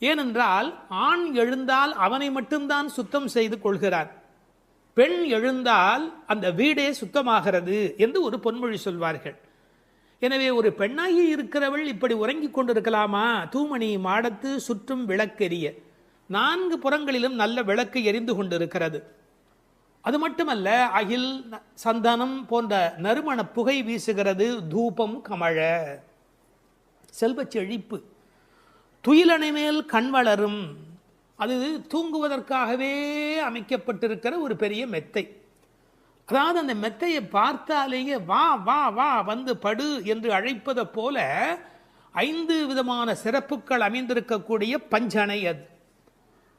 ஏனென்றால் ஆண் எழுந்தால் அவனை மட்டும்தான் சுத்தம் செய்து கொள்கிறான். பெண் எழுந்தால் அந்த வீடே சுத்தமாகிறது என்று ஒரு பொன்மொழி சொல்வார்கள். எனவே ஒரு பெண்ணாகி இருக்கிறவள் இப்படி உறங்கிக் கொண்டிருக்கலாமா? தூமணி மாடத்து சுற்றும் விளக்கெரிய. 4 புறங்களிலும் நல்ல விளக்கு எரிந்து கொண்டிருக்கிறது. அது மட்டுமல்ல, அகில் சந்தனம் போன்ற நறுமண புகை வீசுகிறது. தூபம் கமழ. செல்வச் செழிப்பு. துயிலணை மேல் கண் வளரும். அது தூங்குவதற்காகவே அமைக்கப்பட்டிருக்கிற ஒரு பெரிய மெத்தை. அதாவது அந்த மெத்தையை பார்த்தாலேயே வா வா வா வந்து படு என்று அழைப்பதை போல 5 விதமான சிறப்புகள் அமைந்திருக்கக்கூடிய பஞ்சனை அது.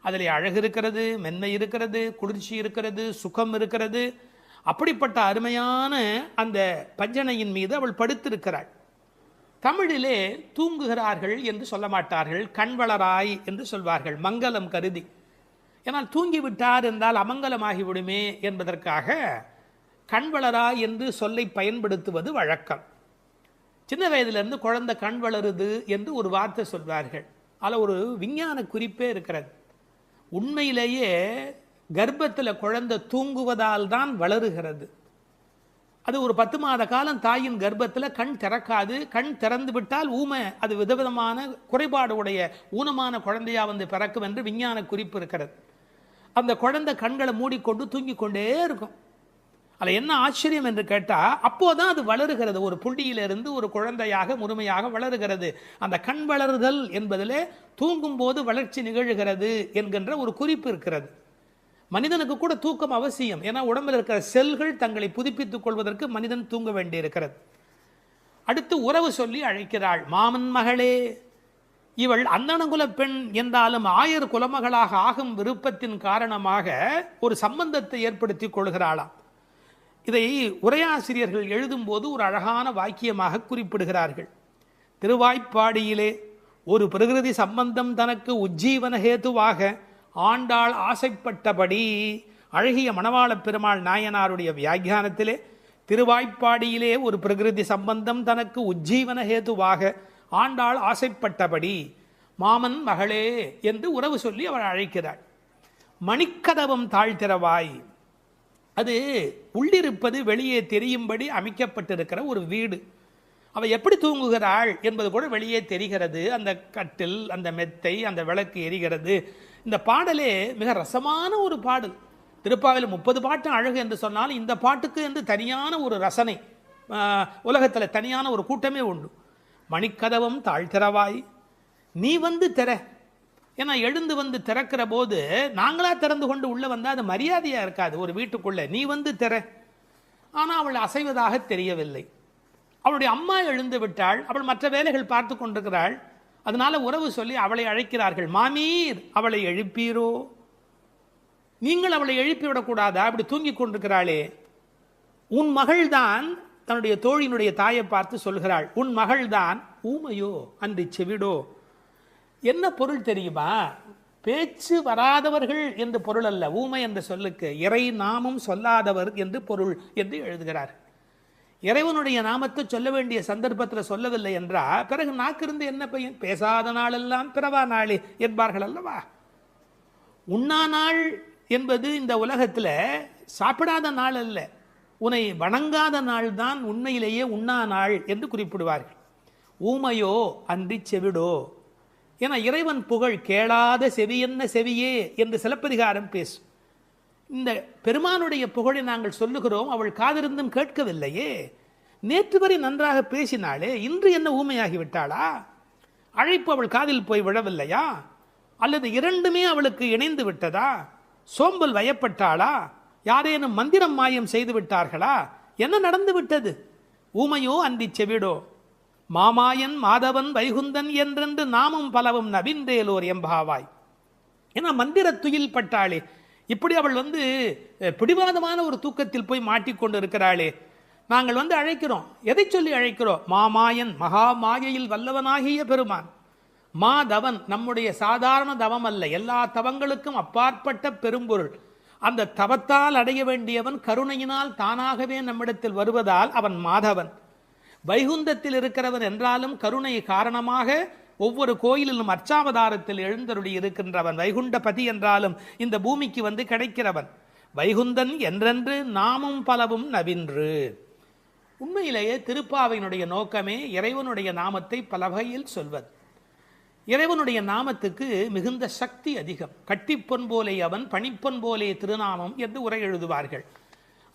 அதில் அழகு இருக்கிறது, மென்மை இருக்கிறது, குளிர்ச்சி இருக்கிறது, சுகம் இருக்கிறது. அப்படிப்பட்ட அருமையான அந்த பஞ்சனையின் மீது அவள் படுத்திருக்கிறாள். தமிழிலே தூங்குகிறார்கள் என்று சொல்ல மாட்டார்கள், கண்வளராய் என்று சொல்வார்கள், மங்களம் கருதி. ஏன்னால் தூங்கிவிட்டார் என்றால் அமங்கலமாகிவிடுமே என்பதற்காக கண்வளராய் என்று சொல்லை பயன்படுத்துவது வழக்கம். சின்ன வயதிலிருந்து குழந்தை கண் வளருது என்று ஒரு வார்த்தை சொல்வார்கள். அதில் ஒரு விஞ்ஞான குறிப்பே இருக்கிறது. உண்மையிலேயே கர்ப்பத்தில் குழந்தை தூங்குவதால் தான் வளருகிறது. அது ஒரு 10 மாத காலம் தாயின் கர்ப்பத்தில் கண் திறக்காது. கண் திறந்து விட்டால் ஊமை, அது விதவிதமான குறைபாடு உடைய ஊனமான குழந்தையா வந்து பிறக்கும் என்று விஞ்ஞான குறிப்பு இருக்கிறது. அந்த குழந்தை கண்களை மூடிக்கொண்டு தூங்கிக் கொண்டே இருக்கும். அதில் என்ன ஆச்சரியம் என்று கேட்டால், அப்போதான் அது வளருகிறது. ஒரு புள்ளியிலிருந்து ஒரு குழந்தையாக முழுமையாக வளருகிறது. அந்த கண் வளருதல் என்பதிலே தூங்கும் போது வளர்ச்சி நிகழ்கிறது என்கின்ற ஒரு குறிப்பு இருக்கிறது. மனிதனுக்கு கூட தூக்கம் அவசியம். ஏன்னா உடம்பில் இருக்கிற செல்கள் தங்களை புதுப்பித்துக் கொள்வதற்கு மனிதன் தூங்க வேண்டியிருக்கிறது. அடுத்து உறவு சொல்லி அழைக்கிறாள். மாமன் மகளே. இவள் அந்தணகுல பெண் என்றாலும் ஆயர் குலமகளாக ஆகும் விருப்பத்தின் காரணமாக ஒரு சம்பந்தத்தை ஏற்படுத்திக் கொள்கிறாளாம். இதை உரையாசிரியர்கள் எழுதும்போது ஒரு அழகான வாக்கியமாக குறிப்பிடுகிறார்கள். திருவாய்ப்பாடியிலே ஒரு பிரகிருதி சம்பந்தம் தனக்கு உஜ்ஜீவன ஹேதுவாக ஆண்டாள் ஆசைப்பட்டபடி. அழகிய மணவாள பெருமாள் நாயனாருடைய வியாக்கியானத்திலே திருவாய்ப்பாடியிலே ஒரு பிரகிருதி சம்பந்தம் தனக்கு உஜ்ஜீவன ஹேதுவாக ஆண்டாள் ஆசைப்பட்டபடி மாமன் மகளே என்று உறவு சொல்லி அவள் அழைக்கிறாள். மணிக்கதவம் தாழ்த்திரவாய். அது உள்ளிருப்பது வெளியே தெரியும்படி அமைக்கப்பட்டிருக்கிற ஒரு வீடு. அவள் எப்படி தூங்குகிறாள் என்பது கூட வெளியே தெரிகிறது. அந்த கட்டில், அந்த மெத்தை, அந்த விளக்கு எரிகிறது. இந்த பாடலே மிக ரசமான ஒரு பாடல். திருப்பாவையில் 30 பாட்டு அழகு என்று சொன்னால் இந்த பாட்டுக்கு என்று தனியான ஒரு ரசனை உலகத்தில் தனியான ஒரு கூட்டமே உண்டு. மணிக்கதவம் தாழ்த்திரவாய், நீ வந்து திற. ஏன்னா எழுந்து வந்து திறக்கிற போது நாங்களா திறந்து கொண்டு உள்ளே வந்தால் அது மரியாதையாக இருக்காது ஒரு வீட்டுக்குள்ளே. நீ வந்து திற. ஆனால் அவள் அசைவதாக தெரியவில்லை. அவளுடைய அம்மா எழுந்து விட்டாள். அவள் மற்ற வேலைகள் பார்த்து கொண்டிருக்கிறாள். அதனால உறவு சொல்லி அவளை அழைக்கிறார்கள். மாமீர், அவளை எழுப்பீரோ? நீங்கள் அவளை எழுப்பிவிடக்கூடாதா? அப்படி தூங்கி கொண்டிருக்கிறாளே. உன் மகள்தான் தன்னுடைய தோழியினுடைய தாயை பார்த்து சொல்கிறாள், உன் மகள்தான் ஊமையோ அன்றி செவிடோ. என்ன பொருள் தெரியுமா? பேச்சு வராதவர்கள் என்று பொருள் அல்ல. ஊமை என்ற சொல்லுக்கு இறை நாமம் சொல்லாதவர் என்று பொருள் என்று எழுதுகிறார். இறைவனுடைய நாமத்தை சொல்ல வேண்டிய சந்தர்ப்பத்தில் சொல்லவில்லை என்றால் பிறகு நாக்கிருந்து என்ன பையன்? பேசாத நாளெல்லாம் பிறவா நாளே என்பார்கள் அல்லவா? உண்ணா நாள் என்பது இந்த உலகத்தில் சாப்பிடாத நாள் அல்ல, உன்னை வணங்காத நாள் தான் உண்மையிலேயே உண்ணா நாள் என்று குறிப்பிடுவார்கள். ஊமையோ அன்றி செவிடோ. ஏன்னா இறைவன் புகழ் கேளாத செவியென்ன செவியே என்று சிலப்பதிகாரம் பேசும். இந்த பெருமானுடைய புகழை நாங்கள் சொல்லுகிறோம், அவள் காதிருந்தும் கேட்கவில்லையே. நேற்று வரை நன்றாக பேசினாளே, இன்று என்ன ஊமையாகி விட்டாளா? அழைப்பு அவள் காதில் போய் விழவில்லையா? அல்லது இரண்டுமே அவளுக்கு இணைந்து விட்டதா? சோம்பல் வயப்பட்டாளா? யாரேனும் மந்திரம் மாயம் செய்து விட்டார்களா? என்ன நடந்து விட்டது? ஊமையோ அன்றி செவிடோ, மாமாயன் மாதவன் வைகுந்தன் என்றென்று நாமும் பலவும் நவின்றேலோர் எம்பாவாய். ஏன்னா மந்திர துயில் பட்டாளே, இப்படி அவள் பிடிவாதமான ஒரு தூக்கத்தில் போய் மாட்டிக்கொண்டு இருக்கிறாளே. நாங்கள் அழைக்கிறோம், எதை சொல்லி அழைக்கிறோம்? மாமாயன், மகா மாயையில் வல்லவனாகிய பெருமான். மாதவன் நம்முடைய சாதாரண தவம் அல்ல, எல்லா தவங்களுக்கும் அப்பாற்பட்ட பெரும்பொருள். அந்த தவத்தால் அடைய வேண்டியவன் கருணையினால் தானாகவே நம்மிடத்தில் வருவதால் அவன் மாதவன். வைகுந்தத்தில் இருக்கிறவன் என்றாலும் கருணை காரணமாக ஒவ்வொரு கோயிலிலும் அர்ச்சாவதாரத்தில் எழுந்தருளி இருக்கின்றவன். வைகுண்டபதி என்றாலும் இந்த பூமிக்கு கிடைக்கிறவன். வைகுந்தன் என்றென்று நாமும் பலவும் நவின்று. உண்மையிலேயே திருப்பாவையினுடைய நோக்கமே இறைவனுடைய நாமத்தை பல வகையில் சொல்வது. இறைவனுடைய நாமத்துக்கு மிகுந்த சக்தி அதிகம். கட்டிப்பொன் போலே அவன், பணிப்பொன் போலே திருநாமம் என்று உரை எழுதுவார்கள்.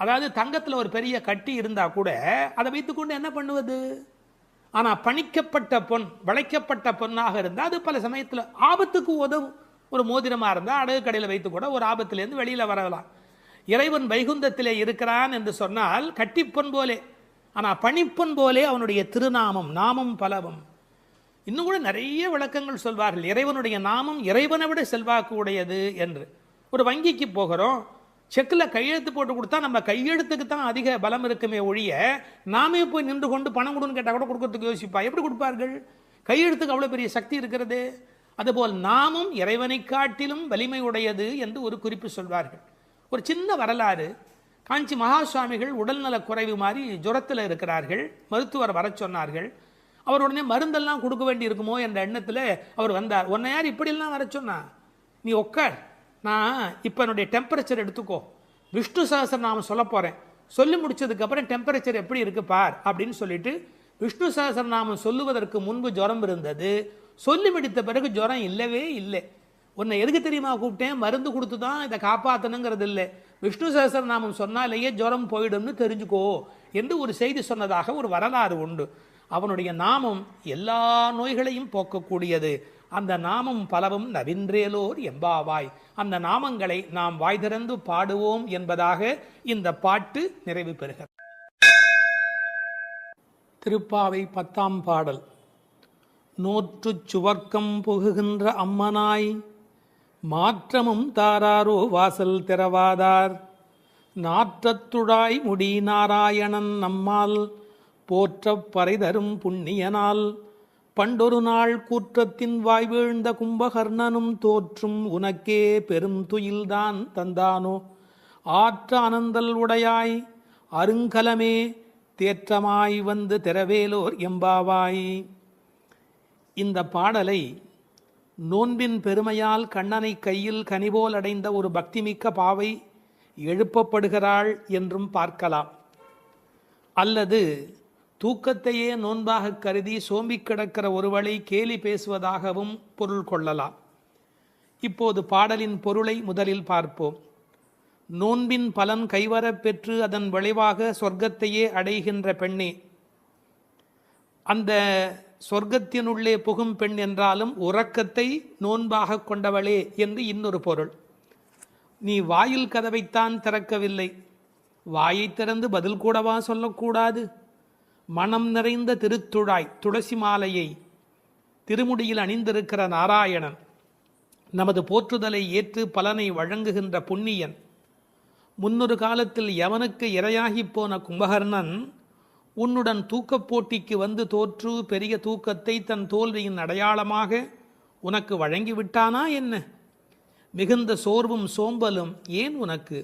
அதாவது தங்கத்தில் ஒரு பெரிய கட்டி இருந்தால் கூட அதை வைத்துக்கொண்டு என்ன பண்ணுவது? ஆனால் பணிக்கப்பட்ட பொன், வளைக்கப்பட்ட பொன்னாக இருந்தால் அது பல சமயத்தில் ஆபத்துக்கு உதவும். ஒரு மோதிரமாக இருந்தால் அடகு கடையில் வைத்து கூட ஒரு ஆபத்திலேருந்து வெளியில் வரலாம். இறைவன் வைகுந்தத்திலே இருக்கிறான் என்று சொன்னால் கட்டிப்பொன் போலே, ஆனால் பணிப்பொன் போலே அவனுடைய திருநாமம், நாமம் பலவும். இன்னும் கூட நிறைய விளக்கங்கள் சொல்வார்கள். இறைவனுடைய நாமம் இறைவனை விட செல்வாக்கு உடையது என்று. ஒரு வங்கிக்கு போகிறோம், செக்கில் கையெழுத்து போட்டு கொடுத்தா நம்ம கையெழுத்துக்கு தான் அதிக பலம் இருக்குமே ஒழிய நாமே போய் நின்று கொண்டு பணம் கொடுன்னு கேட்டால் கூட கொடுக்கறதுக்கு யோசிப்பா. எப்படி கொடுப்பார்கள்? கையெழுத்துக்கு அவ்வளோ பெரிய சக்தி இருக்கிறது. அதுபோல் நாமும் இறைவனை காட்டிலும் வலிமை உடையது என்று ஒரு குறிப்பு சொல்வார்கள். ஒரு சின்ன வரலாறு. காஞ்சி மகா சுவாமிகள் உடல்நல குறைவு மாதிரி ஜுரத்தில் இருக்கிறார்கள். மருத்துவர் வர சொன்னார்கள். அவர் உடனே மருந்தெல்லாம் கொடுக்க வேண்டி இருக்குமோ என்ற எண்ணத்தில் அவர் வந்தார். உன்னை யார் இப்படிலாம் வர சொன்னா? நீ உட்கார், நான் இப்போ என்னுடைய டெம்பரேச்சர் எடுத்துக்கோ, விஷ்ணு சஹஸ்ரநாமம் சொல்ல போகிறேன், சொல்லி முடிச்சதுக்கப்புறம் டெம்பரேச்சர் எப்படி இருக்கு பார் அப்படின்னு சொல்லிட்டு விஷ்ணு சஹஸ்ரநாமம் சொல்லுவதற்கு முன்பு ஜுரம் இருந்தது. சொல்லி முடித்த பிறகு ஜுரம் இல்லவே இல்லை. உன்னை எதுக்கு தெரியுமா கூப்பிட்டேன்? மருந்து கொடுத்து தான் இதை காப்பாற்றணுங்கிறது இல்லை, விஷ்ணு சஹஸ்ரநாமம் சொன்னாலேயே ஜுரம் போயிடும்னு தெரிஞ்சுக்கோ என்று ஒரு செய்தி சொன்னதாக ஒரு வரலாறு உண்டு. அவனுடைய நாமம் எல்லா நோய்களையும் போக்கக்கூடியது. அந்த நாமம் பலவும் நவின்றேலோர் எம்பாவாய். அந்த நாமங்களை நாம் வாய் திறந்து பாடுவோம் என்பதாக இந்த பாட்டு நிறைவு பெறுகிறது. திருப்பாவை 10ஆம் பாடல். நோற்றுச் சுவர்க்கம் புகுகின்ற அம்மனாய், மாற்றமும் தாராரோ வாசல் திறவாதார், நாற்றத்துழாய் முடி நாராயணன் நம்மால் போற்றப் பறைதரும் புண்ணியனால், பண்டொரு நாள் கூற்றத்தின் வாய் வீழ்ந்த கும்பகர்ணனும் தோற்றும் உனக்கே பெரும் துயில்தான் தந்தானோ, ஆற்ற அனந்தல் உடையாய் அருங்கலமே தேற்றமாய் வந்து திறவேலோர் எம்பாவாய். இந்த பாடலை நோன்பின் பெருமையால் கண்ணனை கையில் கனிபோல் அடைந்த ஒரு பக்திமிக்க பாவை எழுப்பப்படுகிறாள் என்றும் பார்க்கலாம். அல்லது தூக்கத்தையே நோன்பாக கருதி சோம்பி கிடக்கிற ஒருவளை கேலி பேசுவதாகவும் பொருள் கொள்ளலாம். இப்போது பாடலின் பொருளை முதலில் பார்ப்போம். நோன்பின் பலன் கைவரப் பெற்று அதன் விளைவாக சொர்க்கத்தையே அடைகின்ற பெண்ணே, அந்த சொர்க்கத்தினுள்ளே புகும் பெண் என்றாலும் உறக்கத்தை நோன்பாக கொண்டவளே என்று இன்னொரு பொருள். நீ வாயில் கதவைத்தான் திறக்கவில்லை, வாயை திறந்து பதில் கூடவா சொல்லக்கூடாது? மனம் நிறைந்த திருத்துழாய் துளசி மாலையை திருமுடியில் அணிந்திருக்கிற நாராயணன், நமது போற்றுதலை ஏற்று பலனை வழங்குகின்ற புண்ணியன், முன்னொரு காலத்தில் யவனுக்கு இரையாகி போன கும்பகர்ணன் உன்னுடன் தூக்கப் போட்டிக்கு வந்து தோற்று பெரிய தூக்கத்தை தன் தோல்வியின் அடையாளமாக உனக்கு வழங்கிவிட்டானா என்ன? மிகுந்த சோர்வும் சோம்பலும் ஏன் உனக்கு?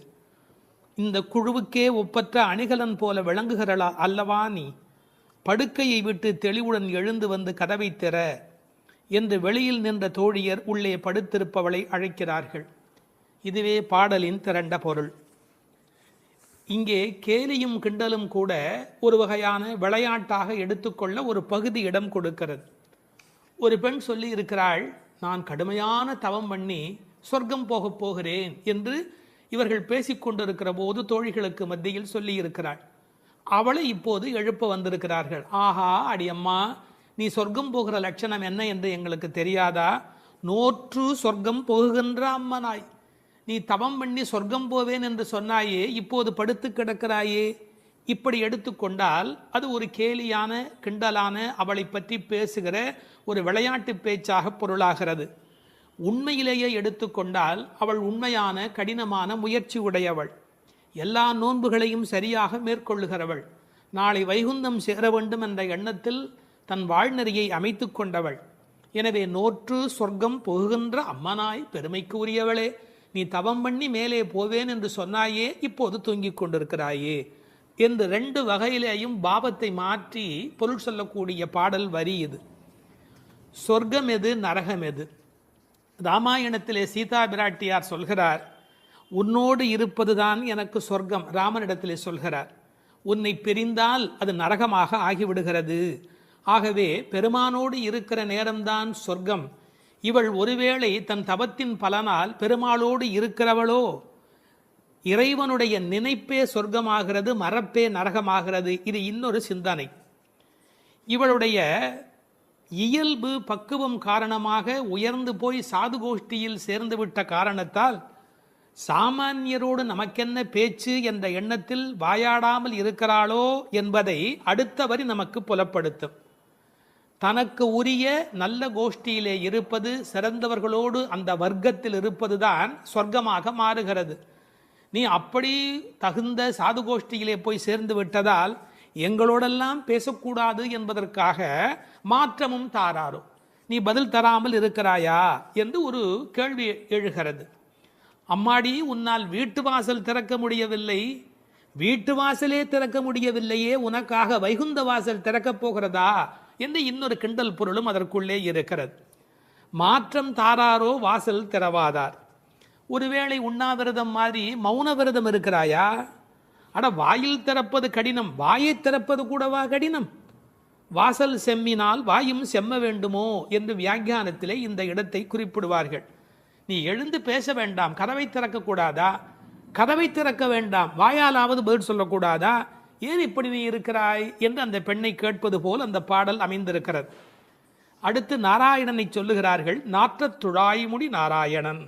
இந்த குழுவுக்கே ஒப்பற்ற அணிகலன் போல விளங்குகிறளா அல்லவா நீ? படுக்கையை விட்டு தெளிவுடன் எழுந்து வந்து கதவை திற என்று வெளியில் நின்ற தோழியர் உள்ளே படுத்திருப்பவளை அழைக்கிறார்கள். இதுவே பாடலின் திரண்ட பொருள். இங்கே கேலியும் கிண்டலும் கூட ஒரு வகையான விளையாட்டாக எடுத்துக்கொள்ள ஒரு பகுதி இடம் கொடுக்கிறது. ஒரு பெண் சொல்லி இருக்கிறாள், நான் கடுமையான தவம் பண்ணி சொர்க்கம் போகப் போகிறேன் என்று இவர்கள் பேசிக்கொண்டிருக்கிற போது தோழிகளுக்கு மத்தியில் சொல்லி இருக்கிறாள். அவளை இப்போது எழுப்ப வந்திருக்கிறார்கள். ஆஹா, அடியம்மா, நீ சொர்க்கம் போகிற லட்சணம் என்ன என்று எங்களுக்கு தெரியாதா? நோற்று சொர்க்கம் போகுகின்ற அம்மனாய், நீ தவம் பண்ணி சொர்க்கம் போவேன் என்று சொன்னாயே, இப்போது படுத்து கிடக்கிறாயே. இப்படி எடுத்துக்கொண்டால் அது ஒரு கேலியான கிண்டலான அவளை பற்றி பேசுகிற ஒரு விளையாட்டு பேச்சாக பொருளாகிறது. உண்மையிலேயே எடுத்துக்கொண்டால் அவள் உண்மையான கடினமான முயற்சி உடையவள், எல்லா நோன்புகளையும் சரியாக மேற்கொள்ளுகிறவள், நாளை வைகுந்தம் சேர வேண்டும் என்ற எண்ணத்தில் தன் வாழ்நெறியை அமைத்து கொண்டவள். எனவே நோற்று சொர்க்கம் போகின்ற அம்மனாய் பெருமைக்கு உரியவளே, நீ தவம் பண்ணி மேலே போவேன் என்று சொன்னாயே, இப்போது தூங்கிக் கொண்டிருக்கிறாயே என்று 2 வகையிலேயும் பாவத்தை மாற்றி பொருள் சொல்லக்கூடிய பாடல் வரி இது. சொர்க்கம் எது, நரகம் எது? ராமாயணத்திலே சீதா பிராட்டியார் சொல்கிறார், உன்னோடு இருப்பதுதான் எனக்கு சொர்க்கம். ராமனிடத்திலே சொல்கிறார், உன்னை பிரிந்தால் அது நரகமாக ஆகிவிடுகிறது. ஆகவே பெருமானோடு இருக்கிற நேரம்தான் சொர்க்கம். இவள் ஒருவேளை தன் தவத்தின் பலனால் பெருமாளோடு இருக்கிறவளோ, இறைவனுடைய நினைப்பே சொர்க்கமாகிறது, மறப்பே நரகமாகிறது. இது இன்னொரு சிந்தனை. இவளுடைய இயல்பு பக்குவம் காரணமாக உயர்ந்து போய் சாது கோஷ்டியில் சேர்ந்துவிட்ட காரணத்தால் சாமானியரோடு நமக்கென்ன பேச்சு என்ற எண்ணத்தில் வாயாடாமல் இருக்கிறாளோ என்பதை அடுத்த வரி நமக்கு புலப்படுத்தும். தனக்கு உரிய நல்ல கோஷ்டியிலே இருப்பது, சிறந்தவர்களோடு அந்த வர்க்கத்தில் இருப்பதுதான் சொர்க்கமாக மாறுகிறது. நீ அப்படி தகுந்த சாது கோஷ்டியிலே போய் சேர்ந்து விட்டதால் எங்களோடெல்லாம் பேசக்கூடாது என்பதற்காக மாற்றமும் தாராரோ, நீ பதில் தராமல் இருக்கிறாயா என்று ஒரு கேள்வி எழுகிறது. அம்மாடி, உன்னால் வீட்டு வாசல் திறக்க முடியவில்லை, வீட்டு வாசலே திறக்க முடியவில்லையே, உனக்காக வைகுந்த வாசல் திறக்கப் போகிறதா என்று இன்னொரு கிண்டல் பொருளும் அதற்குள்ளே இருக்கிறது. மாற்றம் தாராரோ, வாசல் திறவாதார். ஒருவேளை உண்ணாவிரதம் மாதிரி மௌன விரதம் இருக்கிறாயா? அட, வாயில் திறப்பது கடினம், வாயை திறப்பது கூடவா கடினம்? வாசல் செம்மினால் வாயும் செம்ம வேண்டுமோ என்று வியாக்கியானத்திலே இந்த இடத்தை குறிப்பிடுவார்கள். நீ எழுந்து பேச வேண்டாம், கதவை திறக்கக்கூடாதா? கதவை திறக்க வேண்டாம், வாயாலாவது பதில் சொல்லக்கூடாதா? ஏன் இப்படி நீ இருக்கிறாய் என்று அந்த பெண்ணை கேட்பது போல் அந்த பாடல் அமைந்திருக்கிறது. அடுத்து நாராயணனை சொல்லுகிறார்கள். நாற்றத் துழாய்முடி நாராயணன்.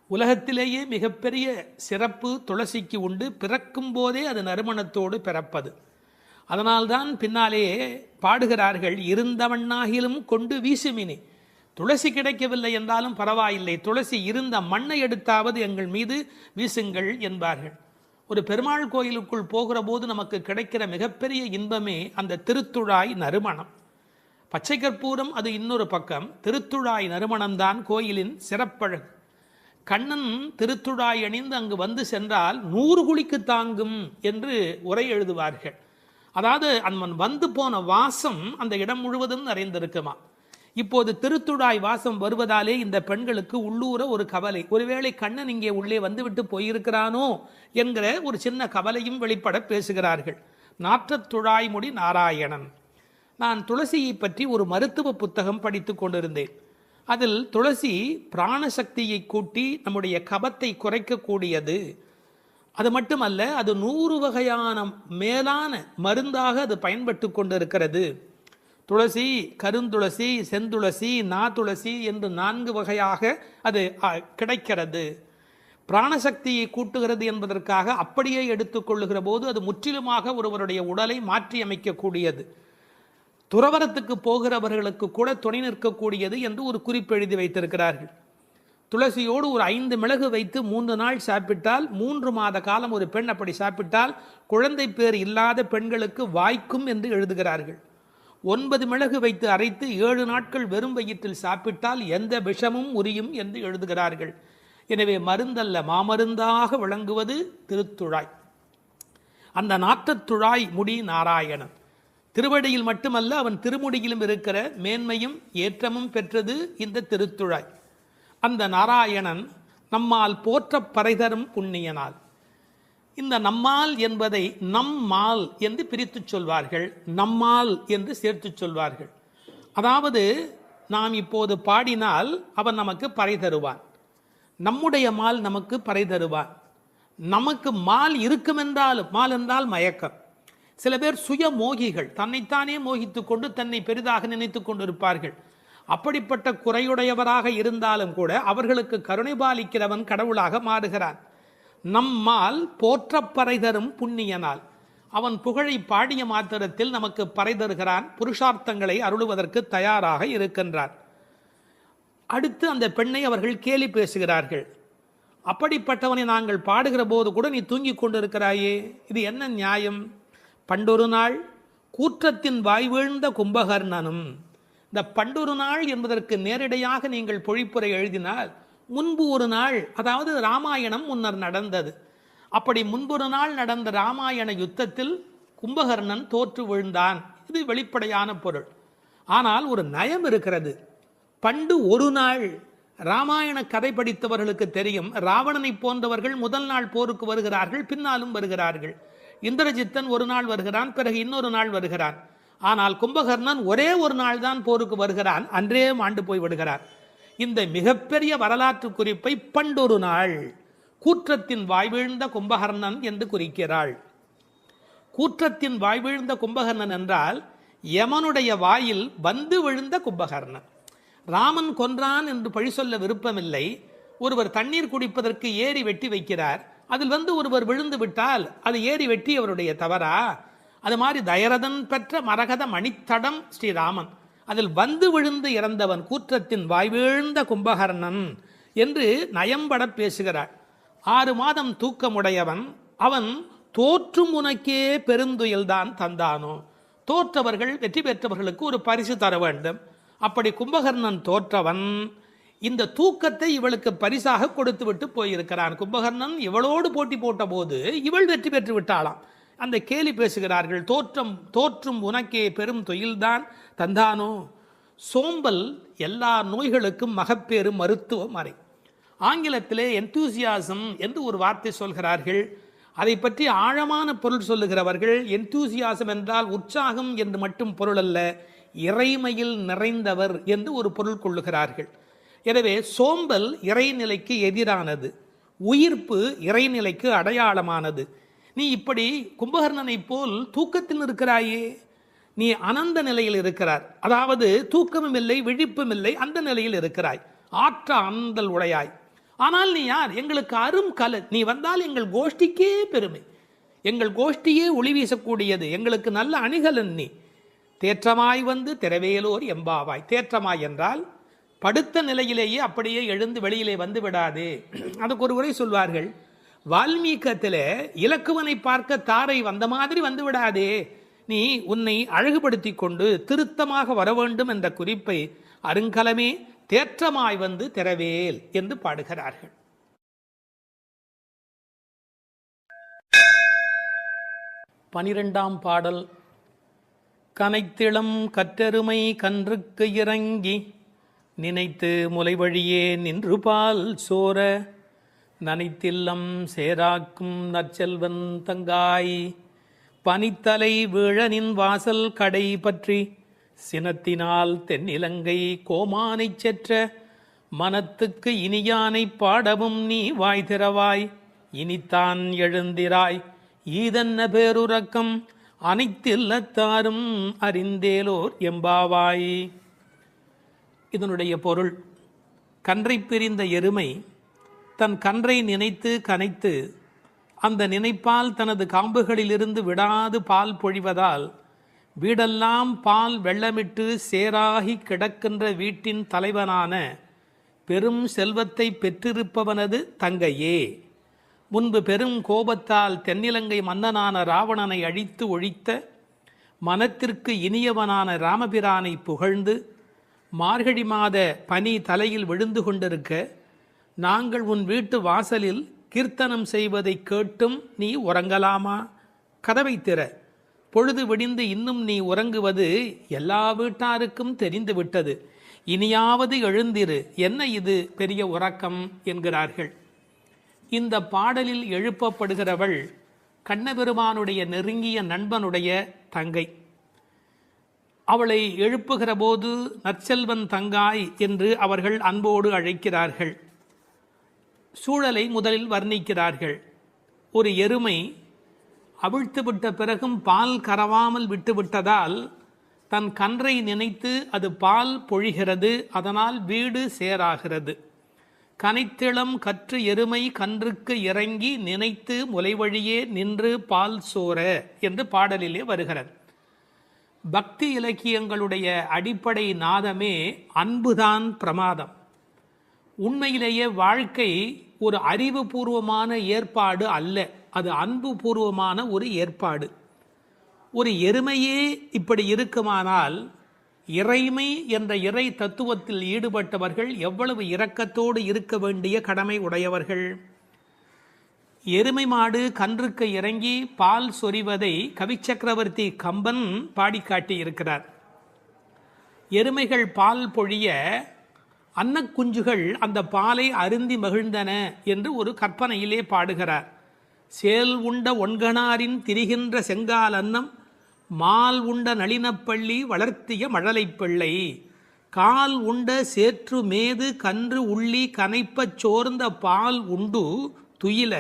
உலகத்திலேயே மிகப்பெரிய சிறப்பு துளசிக்கு உண்டு. பிறக்கும் போதே அது நறுமணத்தோடு பிறப்பது. அதனால்தான் பின்னாலே பாடுகிறார்கள், இருந்தவண்ணாகிலும் கொண்டு வீசுமினி. துளசி கிடைக்கவில்லை என்றாலும் பரவாயில்லை, துளசி இருந்த மண்ணை எடுத்தாவது எங்கள் மீது வீசுங்கள் என்பார்கள். ஒரு பெருமாள் கோயிலுக்குள் போகிற போது நமக்கு கிடைக்கிற மிகப்பெரிய இன்பமே அந்த திருத்துழாய் நறுமணம். பச்சை கற்பூரம் அது இன்னொரு பக்கம், திருத்துழாய் நறுமணம்தான் கோயிலின் சிறப்பழகு. கண்ணன் திருத்துழாய் அணிந்து அங்கு வந்து சென்றால் 100 குழிக்கு தாங்கும் என்று உரை எழுதுவார்கள். அதாவது அவன் வந்து போன வாசம் அந்த இடம் முழுவதும் நிறைந்திருக்குமா. இப்போது திருத்துழாய் வாசம் வருவதாலே இந்த பெண்களுக்கு உள்ளூர ஒரு கவலை, ஒருவேளை கண்ணன் இங்கே உள்ளே வந்துவிட்டு போயிருக்கிறானோ என்கிற ஒரு சின்ன கவலையும் வெளிப்பட பேசுகிறார்கள். நாற்றத் துழாய்முடி நாராயணன். நான் துளசியை பற்றி ஒரு மருத்துவ புத்தகம் படித்து கொண்டிருந்தேன். அதில் துளசி பிராணசக்தியை கூட்டி நம்முடைய கபத்தை குறைக்கக்கூடியது. அது மட்டுமல்ல, அது 100 வகையான மேலான மருந்தாக அது பயன்பட்டு கொண்டிருக்கிறது. துளசி, கருந்துளசி, செந்துளசி, நாதுளசி என்று 4 வகையாக அது கிடைக்கிறது. பிராணசக்தியை கூட்டுகிறது என்பதற்காக அப்படியே எடுத்துக்கொள்ளுகிற போது அது முற்றிலுமாக ஒருவருடைய உடலை மாற்றி அமைக்கக்கூடியது. துறவரத்துக்கு போகிறவர்களுக்கு கூட துணை நிற்கக்கூடியது என்று ஒரு குறிப்பு எழுதி வைத்திருக்கிறார்கள். துளசியோடு ஒரு 5 மிளகு வைத்து 3 நாள் சாப்பிட்டால் 3 மாத காலம் ஒரு பெண் அப்படி சாப்பிட்டால் குழந்தை பேர் இல்லாத பெண்களுக்கு வாய்க்கும் என்று எழுதுகிறார்கள். 9 மிளகு வைத்து அரைத்து 7 நாட்கள் வெறும் வயிற்றில் சாப்பிட்டால் எந்த விஷமும் உரியும் என்று எழுதுகிறார்கள். எனவே மருந்தல்ல, மாமருந்தாக விளங்குவது திருத்துழாய். அந்த நாற்றத்துழாய் முடி நாராயணன். திருவடியில் மட்டுமல்ல, அவன் திருமுடியிலும் இருக்கிற மேன்மையும் ஏற்றமும் பெற்றது இந்த திருத்துழாய். அந்த நாராயணன் நம்மால் போற்ற பறைதரும் புண்ணியனால். இந்த நம்மால் என்பதை நம்மால் என்று பிரித்து சொல்வார்கள், நம்மால் என்று சேர்த்து சொல்வார்கள். அதாவது நாம் இப்போது பாடினால் அவன் நமக்கு பறை தருவான், நம்முடைய மால் நமக்கு பறை தருவான். நமக்கு மால் இருக்குமென்றாலும், மால் என்றால் மயக்கம். சில பேர் சுய மோகிகள், தன்னைத்தானே மோகித்து கொண்டு தன்னை பெரிதாக நினைத்து கொண்டிருப்பார்கள். அப்படிப்பட்ட குறையுடையவராக இருந்தாலும் கூட அவர்களுக்கு கருணை பாலிக்கிறவன் கடவுளாக மாறுகிறான். நம்மால் போற்ற பறை தரும் புண்ணியனால், அவன் புகழை பாடிய மாத்திரத்தில் நமக்கு பறை தருகிறான், புருஷார்த்தங்களை அருளுவதற்கு தயாராக இருக்கின்றான். அடுத்து அந்த பெண்ணை அவர்கள் கேலி பேசுகிறார்கள். அப்படிப்பட்டவனை நாங்கள் பாடுகிற போது கூட நீ தூங்கிக் கொண்டிருக்கிறாயே, இது என்ன நியாயம்? பண்டொரு நாள் கூற்றத்தின் வாய் வீழ்ந்த கும்பகர்ணனும். இந்த பண்டொரு நாள் என்பதற்கு நேரடியாக நீங்கள் பொழிப்புரை எழுதினால், முன்பு ஒரு நாள், அதாவது ராமாயணம் முன்னர் நடந்தது. அப்படி முன்பொரு நாள் நடந்த ராமாயண யுத்தத்தில் கும்பகர்ணன் தோற்று விழுந்தான். இது வெளிப்படையான பொருள். ஆனால் ஒரு நயம் இருக்கிறது. பண்டு ஒரு நாள், ராமாயண கதை படித்தவர்களுக்கு தெரியும், ராவணனை போன்றவர்கள் முதல் நாள் போருக்கு வருகிறார்கள், பின்னாலும் வருகிறார்கள். இந்திரஜித்தன் ஒரு நாள் வருகிறான், பிறகு இன்னொரு நாள் வருகிறான். ஆனால் கும்பகர்ணன் ஒரே ஒரு நாள் தான் போருக்கு வருகிறான், அன்றே மாண்டு போய் விடுகிறார். இந்த மிகப்பெரிய வரலாற்று குறிப்பை பண்டொரு நாள் கூற்றத்தின் வாய்வீழ்ந்த கும்பகர்ணன் என்று குறிக்கிறாள். கூற்றத்தின் வாய்வீழ்ந்த கும்பகர்ணன் என்றால் யமனுடைய வாயில் வந்து விழுந்த கும்பகர்ணன். ராமன் கொன்றான் என்று பழி சொல்ல விருப்பமில்லை. ஒருவர் தண்ணீர் குடிப்பதற்கு ஏரி வெட்டி வைக்கிறார், அதில் வந்து ஒருவர் விழுந்து விட்டால் அது ஏரி வெட்டி அவருடைய தவறா? அது மாதிரி தயரதன் பெற்ற மரகத மணித்தடம் ஸ்ரீராமன், அதில் வந்து விழுந்து இறந்தவன் கூற்றத்தின் வாய்வீழ்ந்த கும்பகர்ணன் என்று நயம்பட பேசுகிறார். 6 மாதம் தூக்கமுடையவன் அவன் தோற்றும் உனக்கே பெருந்துயில்தான் தந்தானோ. தோற்றவர்கள் வெற்றி பெற்றவர்களுக்கு ஒரு பரிசு தர வேண்டும். அப்படி கும்பகர்ணன் தோற்றவன் இந்த தூக்கத்தை இவளுக்கு பரிசாக கொடுத்து விட்டு போயிருக்கிறான். கும்பகர்ணன் இவளோடு போட்டி போட்ட போது இவள் வெற்றி பெற்று விட்டாளாம். அந்த கேலி பேசுகிறார்கள், தோற்றும் உனக்கே பெரும் தொழில்தான் தந்தானோ. சோம்பல் எல்லா நோய்களுக்கும் மகப்பேறு மருத்துவ மறை. ஆங்கிலத்திலே என்தூசியாசம் என்று ஒரு வார்த்தை சொல்கிறார்கள். அதை பற்றி ஆழமான பொருள் சொல்லுகிறவர்கள், என்தூசியாசம் என்றால் உற்சாகம் என்று மட்டும் பொருள் அல்ல, இறைமையில் நிறைந்தவர் என்று ஒரு பொருள் கொள்ளுகிறார்கள். எனவே சோம்பல் இறைநிலைக்கு எதிரானது, உயிர்ப்பு இறைநிலைக்கு அடையாளமானது. நீ இப்படி கும்பகர்ணனை போல் தூக்கத்தில் இருக்கிறாயே, நீ அனந்த நிலையில் இருக்கிறார், அதாவது தூக்கமும் இல்லை விழிப்பும் இல்லை, அந்த நிலையில் இருக்கிறாய், ஆற்ற ஆந்தல் உடையாய். ஆனால் நீ யார்? எங்களுக்கு அரும் கலை. நீ வந்தால் எங்கள் கோஷ்டிக்கே பெருமை, எங்கள் கோஷ்டியே ஒளி வீசக்கூடியது, எங்களுக்கு நல்ல அணிகலன் நீ. தேற்றமாய் வந்து திரவேலோர் எம்பாவாய். தேற்றமாய் என்றால் படுத்த நிலையிலேயே அப்படியே எழுந்து வெளியிலே வந்து விடாதே. அதுக்கு ஒரு உரை சொல்வார்கள், வால்மீகத்தில் இலக்குவனை பார்க்க தாரை வந்த மாதிரி வந்து விடாதே, நீ உன்னை அழகுபடுத்தி கொண்டு திருத்தமாக வர வேண்டும் என்ற குறிப்பை அருங்கலமே தேற்றமாய் வந்து திரவேல் என்று பாடுகிறார்கள். 12ஆம் பாடல். கனைத்திளம் கற்றருமை கன்றுக்கு இறங்கி நினைத்து முலை வழியே நின்று பால் சோர நனைத்தில்லம் சேராக்கும் நற்செல்வன் தங்காய் பனித்தலை வீழனின் வாசல் கடை பற்றி சினத்தினால் தென்னிலங்கை கோமானைச் செற்ற மனத்துக்கு இனியானை பாடவும் நீ வாய் திறவாய். இனித்தான் எழுந்திராய் ஈதன்ன பேருறக்கம் அனைத்தில்லத்தாரும் அறிந்தேலோர் எம்பாவாய். இதனுடைய பொருள், கன்றை பிரிந்த எருமை தன் கன்றை நினைத்து கனைத்து அந்த நினைப்பால் தனது காம்புகளிலிருந்து விடாது பால் பொழிவதால் வீடெல்லாம் பால் வெள்ளமிட்டு சேராகி கிடக்கின்ற வீட்டின் தலைவனான பெரும் செல்வத்தை பெற்றிருப்பவனது தங்கையே. முன்பு பெரும் கோபத்தால் தென்னிலங்கை மன்னனான ராவணனை அழித்து ஒழித்த மனத்திற்கு இனியவனான ராமபிரானை புகழ்ந்து மார்கழி மாத பனி தலையில் விழுந்து கொண்டிருக்க நாங்கள் உன் வீட்டு வாசலில் கீர்த்தனம் செய்வதை கேட்டும் நீ உறங்கலாமா? கதவை திற, பொழுது விடிந்து இன்னும் நீ உறங்குவது எல்லா வீட்டாருக்கும் தெரிந்து விட்டது, இனியாவது எழுந்திரு, என்ன இது பெரிய உறக்கம் என்கிறார்கள். இந்த பாடலில் எழுப்பப்படுகிறவள் கண்ணபெருமானுடைய நெருங்கிய நண்பனுடைய தங்கை. அவளை எழுப்புகிற போது நற்செல்வன் தங்காய் என்று அவர்கள் அன்போடு அழைக்கிறார்கள். சூழலை முதலில் வர்ணிக்கிறார்கள். ஒரு எருமை அவிழ்த்துவிட்ட பிறகும் பால் கறவாமல் விட்டுவிட்டதால் தன் கன்றை நினைத்து அது பால் பொழிகிறது, அதனால் வீடு சேராகிறது. கனைத்திளம் கற்று எருமை கன்றுக்கு இறங்கி நினைத்து முலைவழியே நின்று பால் சோர என்று பாடலிலே வருகிறது. பக்தி இலக்கியங்களுடைய அடிப்படை நாதமே அன்புதான் பிரமாதம். உண்மையிலேயே வாழ்க்கை ஒரு அறிவுபூர்வமான ஏற்பாடு அல்ல, அது அன்பு பூர்வமான ஒரு ஏற்பாடு. ஒரு எருமையே இப்படி இருக்குமானால் இறைமை என்ற இறை தத்துவத்தில் ஈடுபட்டவர்கள் எவ்வளவு இரக்கத்தோடு இருக்க வேண்டிய கடமை உடையவர்கள். எருமை மாடு கன்றுக்கு இறங்கி பால் சொரிவதை கவிச்சக்கரவர்த்தி கம்பன் பாடிக்காட்டி இருக்கிறார். எருமைகள் பால் பொழிய அன்னக்குஞ்சுகள் அந்த பாலை அருந்தி மகிழ்ந்தன என்று ஒரு கற்பனையிலே பாடுகிறார். சேல் உண்ட ஒன்கணாரின் திரிகின்ற செங்கால் அன்னம் மால் உண்ட நளினப்பள்ளி வளர்த்திய மழலை பிள்ளை கால் உண்ட சேற்று மேது கன்று உள்ளி கனைப்பச் சோர்ந்த பால் உண்டு துயில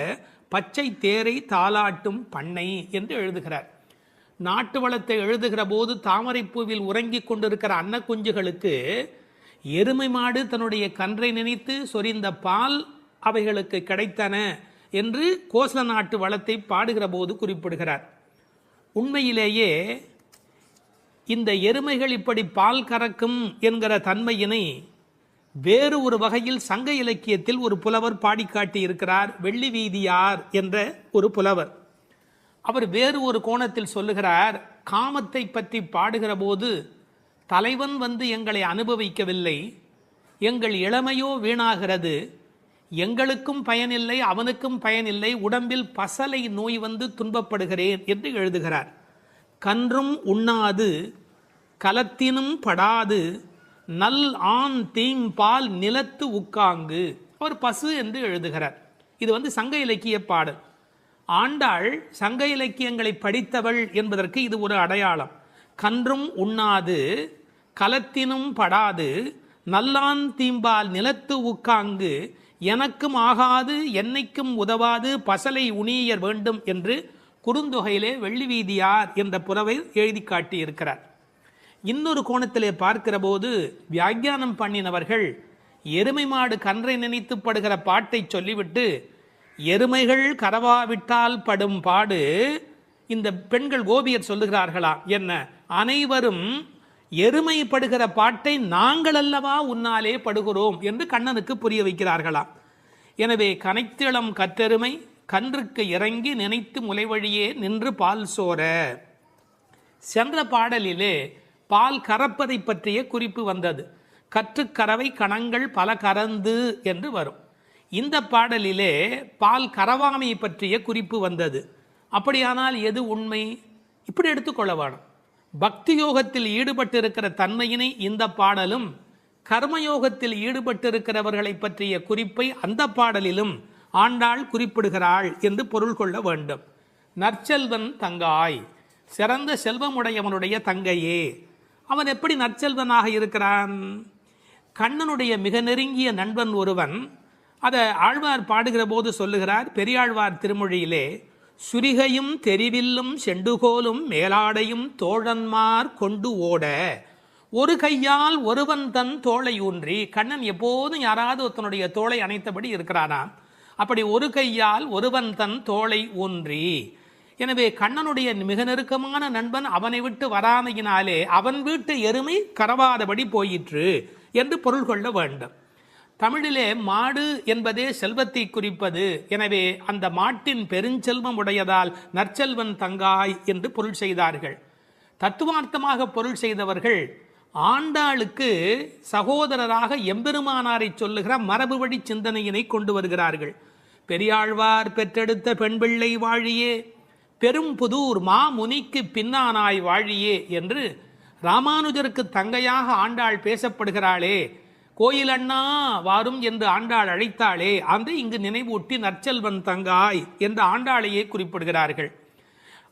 பச்சை தேரை தாலாட்டும் பண்ணை என்று எழுதுகிறார். நாட்டு வளத்தை எழுதுகிற போது தாமரைப்பூவில் உறங்கிக் கொண்டிருக்கிற அன்னக்குஞ்சுகளுக்கு எருமை மாடு தன்னுடைய கன்றை நினைத்து சொரிந்த பால் அவைகளுக்கு கிடைத்தன என்று கோசல நாட்டு வளத்தை பாடுகிற போது குறிப்பிடுகிறார். உண்மையிலேயே இந்த எருமைகள் இப்படி பால் கறக்கும் என்கிற தன்மையினை வேறு ஒரு வகையில் சங்க இலக்கியத்தில் ஒரு புலவர் பாடிக்காட்டி இருக்கிறார். வெள்ளி வீதியார் என்ற ஒரு புலவர். அவர் வேறு ஒரு கோணத்தில் சொல்லுகிறார். காமத்தை பற்றி பாடுகிற போது தலைவன் வந்து எங்களை அனுபவிக்கவில்லை, எங்கள் இளமையோ வீணாகிறது, எங்களுக்கும் பயனில்லை அவனுக்கும் பயனில்லை, உடம்பில் பசலை நோய் வந்து துன்பப்படுகிறேன் என்று எழுதுகிறார். கன்றும் உண்ணாது கலத்தினும் படாது நல் ஆண் தீம்பால் நிலத்து உக்காங்கு, அவர் பசு என்று எழுதுகிறார். இது சங்க இலக்கிய பாடல். ஆண்டாள் சங்க இலக்கியங்களை படித்தவள் என்பதற்கு இது ஒரு அடையாளம். கன்றும் உண்ணாது கலத்தினும் படாது நல்லான் தீம்பால் நிலத்து உக்காங்கு எனக்கும் ஆகாது என்னைக்கும் உதவாது பசலை உணியர் வேண்டும் என்று குறுந்தொகையிலே வெள்ளி வீதியார் என்ற புலவர் எழுதி காட்டியிருக்கிறார். இன்னொரு கோணத்திலே பார்க்கிற போது வியாக்கியானம் பண்ணினவர்கள் எருமை மாடு கன்றை நினைத்து படுகிற பாட்டை சொல்லிவிட்டு எருமைகள் கரவாவிட்டால் படும் பாடு இந்த பெண்கள் கோபியர் சொல்லுகிறார்களா என்ன, அனைவரும் எருமை படுகிற பாட்டை நாங்கள் அல்லவா உன்னாலே படுகிறோம் என்று கண்ணனுக்கு புரிய வைக்கிறார்களாம். எனவே கனைத்திளம் கற்றெருமை கன்றுக்கு இறங்கி நினைத்து முலைவழியே நின்று பால் சோர. சென்ற பாடலிலே பால் கறப்பதை பற்றிய குறிப்பு வந்தது. கற்றுக்கறவை கணங்கள் பல கறந்து என்று வரும். இந்த பாடலிலே பால் கறவாமை பற்றிய குறிப்பு வந்தது. அப்படியானால் எது உண்மை? இப்படி எடுத்துக்கொள்ள வேணும். பக்தி யோகத்தில் ஈடுபட்டிருக்கிற தன்மையினை இந்த பாடலும், கர்மயோகத்தில் ஈடுபட்டிருக்கிறவர்களை பற்றிய குறிப்பை அந்த பாடலிலும் ஆண்டாள் குறிப்பிடுகிறாள் என்று பொருள் கொள்ள வேண்டும். நற்செல்வன் தங்காய், சிறந்த செல்வமுடையவனுடைய தங்கையே. அவன் எப்படி நற்செல்வனாக இருக்கிறான்? கண்ணனுடைய மிக நெருங்கிய நண்பன் ஒருவன், அதை ஆழ்வார் பாடுகிற போது சொல்லுகிறார். பெரியாழ்வார் திருமொழியிலே சுரிகையும் தெரிவில்லும் செண்டுகோலும் மேலாடையும் தோழன்மார் கொண்டு ஓட ஒரு கையால் ஒருவன் தன் தோளை ஊன்றி. கண்ணன் எப்போதும் யாராவது ஒருத்தனுடைய தோளை அணைத்தபடி இருக்கிறானா, அப்படி ஒரு கையால் ஒருவன் தன் தோளை ஊன்றி. எனவே கண்ணனுடைய மிக நெருக்கமான நண்பன் அவனை விட்டு வராமையினாலே அவன் வீட்டு எருமை கறவாதபடி போயிற்று என்று பொருள் கொள்ள வேண்டும். தமிழிலே மாடு என்பதே செல்வத்தை குறிப்பது. எனவே அந்த மாட்டின் பெருஞ்செல்வம் உடையதால் நற்செல்வன் தங்காய் என்று பொருள் செய்தார்கள். தத்துவார்த்தமாக பொருள் செய்தவர்கள் ஆண்டாளுக்கு சகோதரராக எம்பெருமானாரை சொல்லுகிற மரபு வழி சிந்தனையினை கொண்டு வருகிறார்கள். பெரியாழ்வார் பெற்றெடுத்த பெண் பிள்ளை வாழியே, பெரும் புதூர் மாமுனிக்கு பின்னானாய் வாழியே என்று ராமானுஜருக்கு தங்கையாக ஆண்டாள் பேசப்படுகிறாளே. கோயில் அண்ணா வாரும் என்று ஆண்டாள் அழைத்தாளே, அந்த இங்கு நினைவூட்டி நற்செல்வன் தங்காய் என்ற ஆண்டாளையே குறிப்பிடுகிறார்கள்.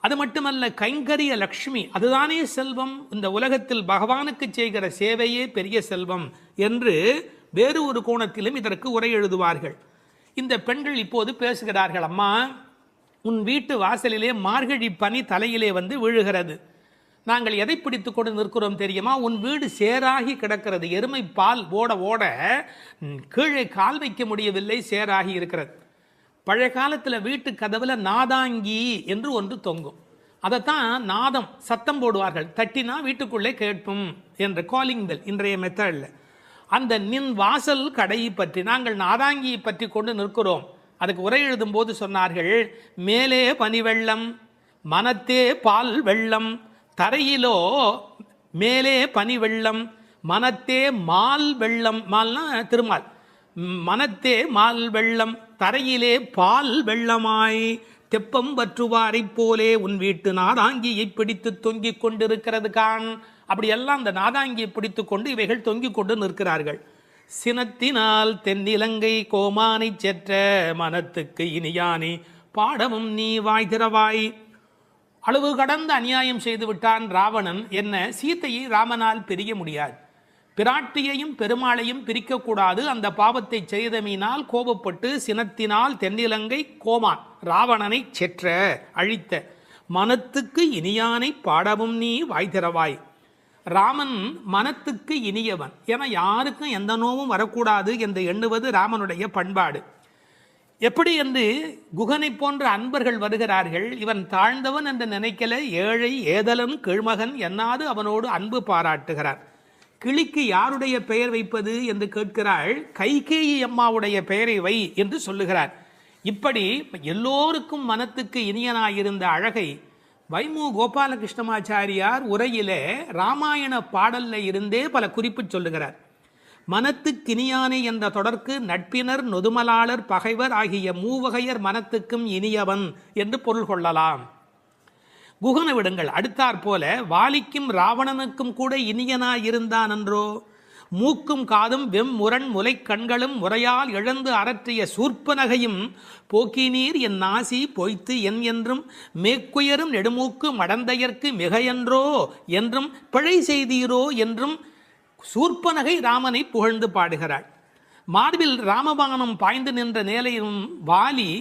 அது மட்டுமல்ல, கைங்கரிய லக்ஷ்மி அதுதானே செல்வம், இந்த உலகத்தில் பகவானுக்கு செய்கிற சேவையே பெரிய செல்வம் என்று வேறு ஒரு கோணத்திலும் இதற்கு உரை எழுதுவார்கள். இந்த பெண்கள் இப்போது பேசுகிறார்கள், அம்மா உன் வீட்டு வாசலிலே மார்கழி பனி தலையிலே வந்து விழுகிறது, நாங்கள் எதை பிடித்து கொண்டு நிற்கிறோம் தெரியுமா? உன் வீடு சேராகி கிடக்கிறது, எருமை பால் ஓட ஓட கீழே கால் வைக்க முடியவில்லை, சேராகி இருக்கிறது. பழைய காலத்தில் வீட்டு கதவுல நாதாங்கி என்று ஒன்று தொங்கும், அதைத்தான் நாதம் சத்தம் போடுவார்கள், தட்டினா வீட்டுக்குள்ளே கேட்பும் என்ற காலிங் பெல் இன்றைய மெத்தடில். அந்த நின் வாசல் கடையை பற்றி நாங்கள் நாதாங்கியை பற்றி கொண்டு நிற்கிறோம். அதுக்கு உரை எழுதும் போது சொன்னார்கள், மேலே பனி வெள்ளம் மனத்தே பால் வெள்ளம், தரையிலோ மேலே பனி வெள்ளம் மனத்தே மால் வெள்ளம், மால்னா திருமால், மனத்தே மால் வெள்ளம் தரையிலே பால் வெள்ளமாய் தெப்பம் வற்றுவாரை போலே உன் வீட்டு நாதாங்கியை பிடித்து தொங்கிக் கொண்டிருக்கிறது கான். அப்படியெல்லாம் அந்த நாதாங்கியை பிடித்து கொண்டு இவைகள் தொங்கிக் கொண்டு நிற்கிறார்கள். சினத்தினால் தென்னிலங்கை கோமானை செற்ற மனத்துக்கு இனியானே பாடமும் நீ வாய் திறவாய். அளவு கடந்த அநியாயம் செய்து விட்டான் ராவணன். என்ன, சீத்தையை ராமனால் பிரிய முடியாது, பிராட்டியையும் பெருமாளையும் பிரிக்கக்கூடாது. அந்த பாவத்தை செய்தமையினால் கோபப்பட்டு சினத்தினால் தென்னிலங்கை கோமான் ராவணனை செற்ற அழித்த மனத்துக்கு இனியானை பாடவும் நீ வாய் திறவாய். ராமன் மனத்துக்கு இனியவன் என யாருக்கும் எந்த நோவும் வரக்கூடாது என்று எண்ணுவது ராமனுடைய பண்பாடு. எப்படி என்று குகனை போன்ற அன்பர்கள் வருகிறார்கள், இவன் தாழ்ந்தவன் என்று நினைக்கல, ஏழை ஏதலன் கீழ்மகன் என்னாது அவனோடு அன்பு பாராட்டுகிறார். கிளிக்கு யாருடைய பெயர் வைப்பது என்று கேட்கிறாள், கைகேயி அம்மாவுடைய பெயரை வை என்று சொல்லுகிறார். இப்படி எல்லோருக்கும் மனத்துக்கு இனியனாயிருந்த அழகை வைமு கோபாலகிருஷ்ணமாச்சாரியார் உரையிலே ராமாயண பாடல்ல இருந்தே பல குறிப்பு சொல்லுகிறார். மனத்துக்கினியானே என்ற தொடர்க்கு நட்பினர் நொதுமலாளர் பகைவர் ஆகிய மூவகையர் மனத்துக்கும் இனியவன் என்று பொருள் கொள்ளலாம். குகனை விடுங்கள், அடுத்தாற் போல வாலிக்கும் ராவணனுக்கும் கூட இனியனாயிருந்தான் என்றோ. மூக்கும் காதும் வெம்முரண் முலை கண்களும் முறையால் இழந்து அரற்றிய சூர்ப்பனகையும் போக்கினீர் என் நாசி பொய்த்து என் என்றும் மேக்குயரும் நெடுமூக்கு மடந்தையர்க்கு மிகையன்றோ என்றும் பிழை செய்தீரோ என்றும் சூர்ப்பனகை ராமனை புகழ்ந்து பாடுகிறாள். மார்பில் ராமபானம் பாய்ந்து நின்ற நிலையும் வாலி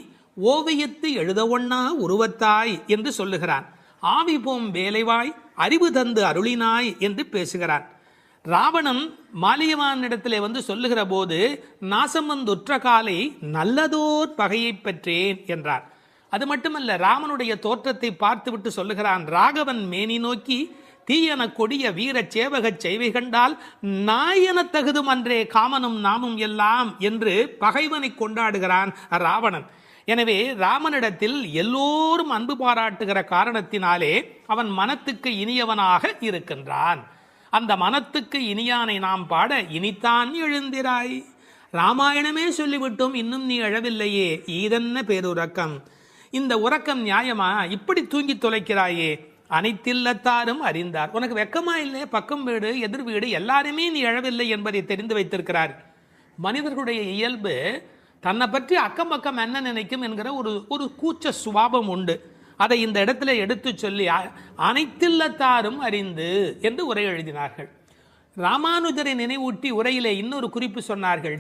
ஓவியத்து எழுத ஒண்ணா உருவத்தாய் என்று சொல்லுகிறான். ஆவி போம் வேலைவாய் அறிவு தந்து அருளினாய் என்று பேசுகிறான். ராவணன் மாலியவானிடத்திலே வந்து சொல்லுகிற போது நாசம் வந்துற்ற காலை நல்லதோர் பகையை பெற்றேன் என்றார். அது மட்டுமல்ல, ராமனுடைய தோற்றத்தை பார்த்துவிட்டு சொல்லுகிறான், ராகவன் மேனி நோக்கி தீயன கொடிய வீர சேவகச் செய்வை கண்டால் நாயன தகுதும் அன்றே காமனும் நாமும் எல்லாம் என்று பகைவனை கொண்டாடுகிறான் ராவணன். எனவே ராமனிடத்தில் எல்லோரும் அன்பு பாராட்டுகிற காரணத்தினாலே அவன் மனத்துக்கு இனியவனாக இருக்கின்றான். அந்த மனத்துக்கு இனியானை நாம் பாட இனித்தான் எழுந்திராய். ராமாயணமே சொல்லிவிட்டோம், இன்னும் நீ எழவில்லையே, ஈதென்ன பேருறக்கம். இந்த உறக்கம் நியாயமா? இப்படி தூங்கி தொலைக்கிறாயே. அனைத்தில்லத்தாரும் அறிந்தார். உனக்கு வெக்கமா இல்லை? பக்கம் வீடு எதிர் வீடு எல்லாருமே நீ எழவில்லை என்பதை தெரிந்து வைத்திருக்கிறார். மனிதர்களுடைய இயல்பு தன்னை பற்றி அக்கம் பக்கம் என்ன நினைக்கும் என்கிற ஒரு கூச்ச சுபாவம் உண்டு. அதை இந்த இடத்துல எடுத்து சொல்லி அனைத்தில்லத்தாரும் அறிந்து என்று உரை எழுதினார்கள். ராமானுஜரை நினைவூட்டி உரையிலே இன்னொரு குறிப்பு சொன்னார்கள்.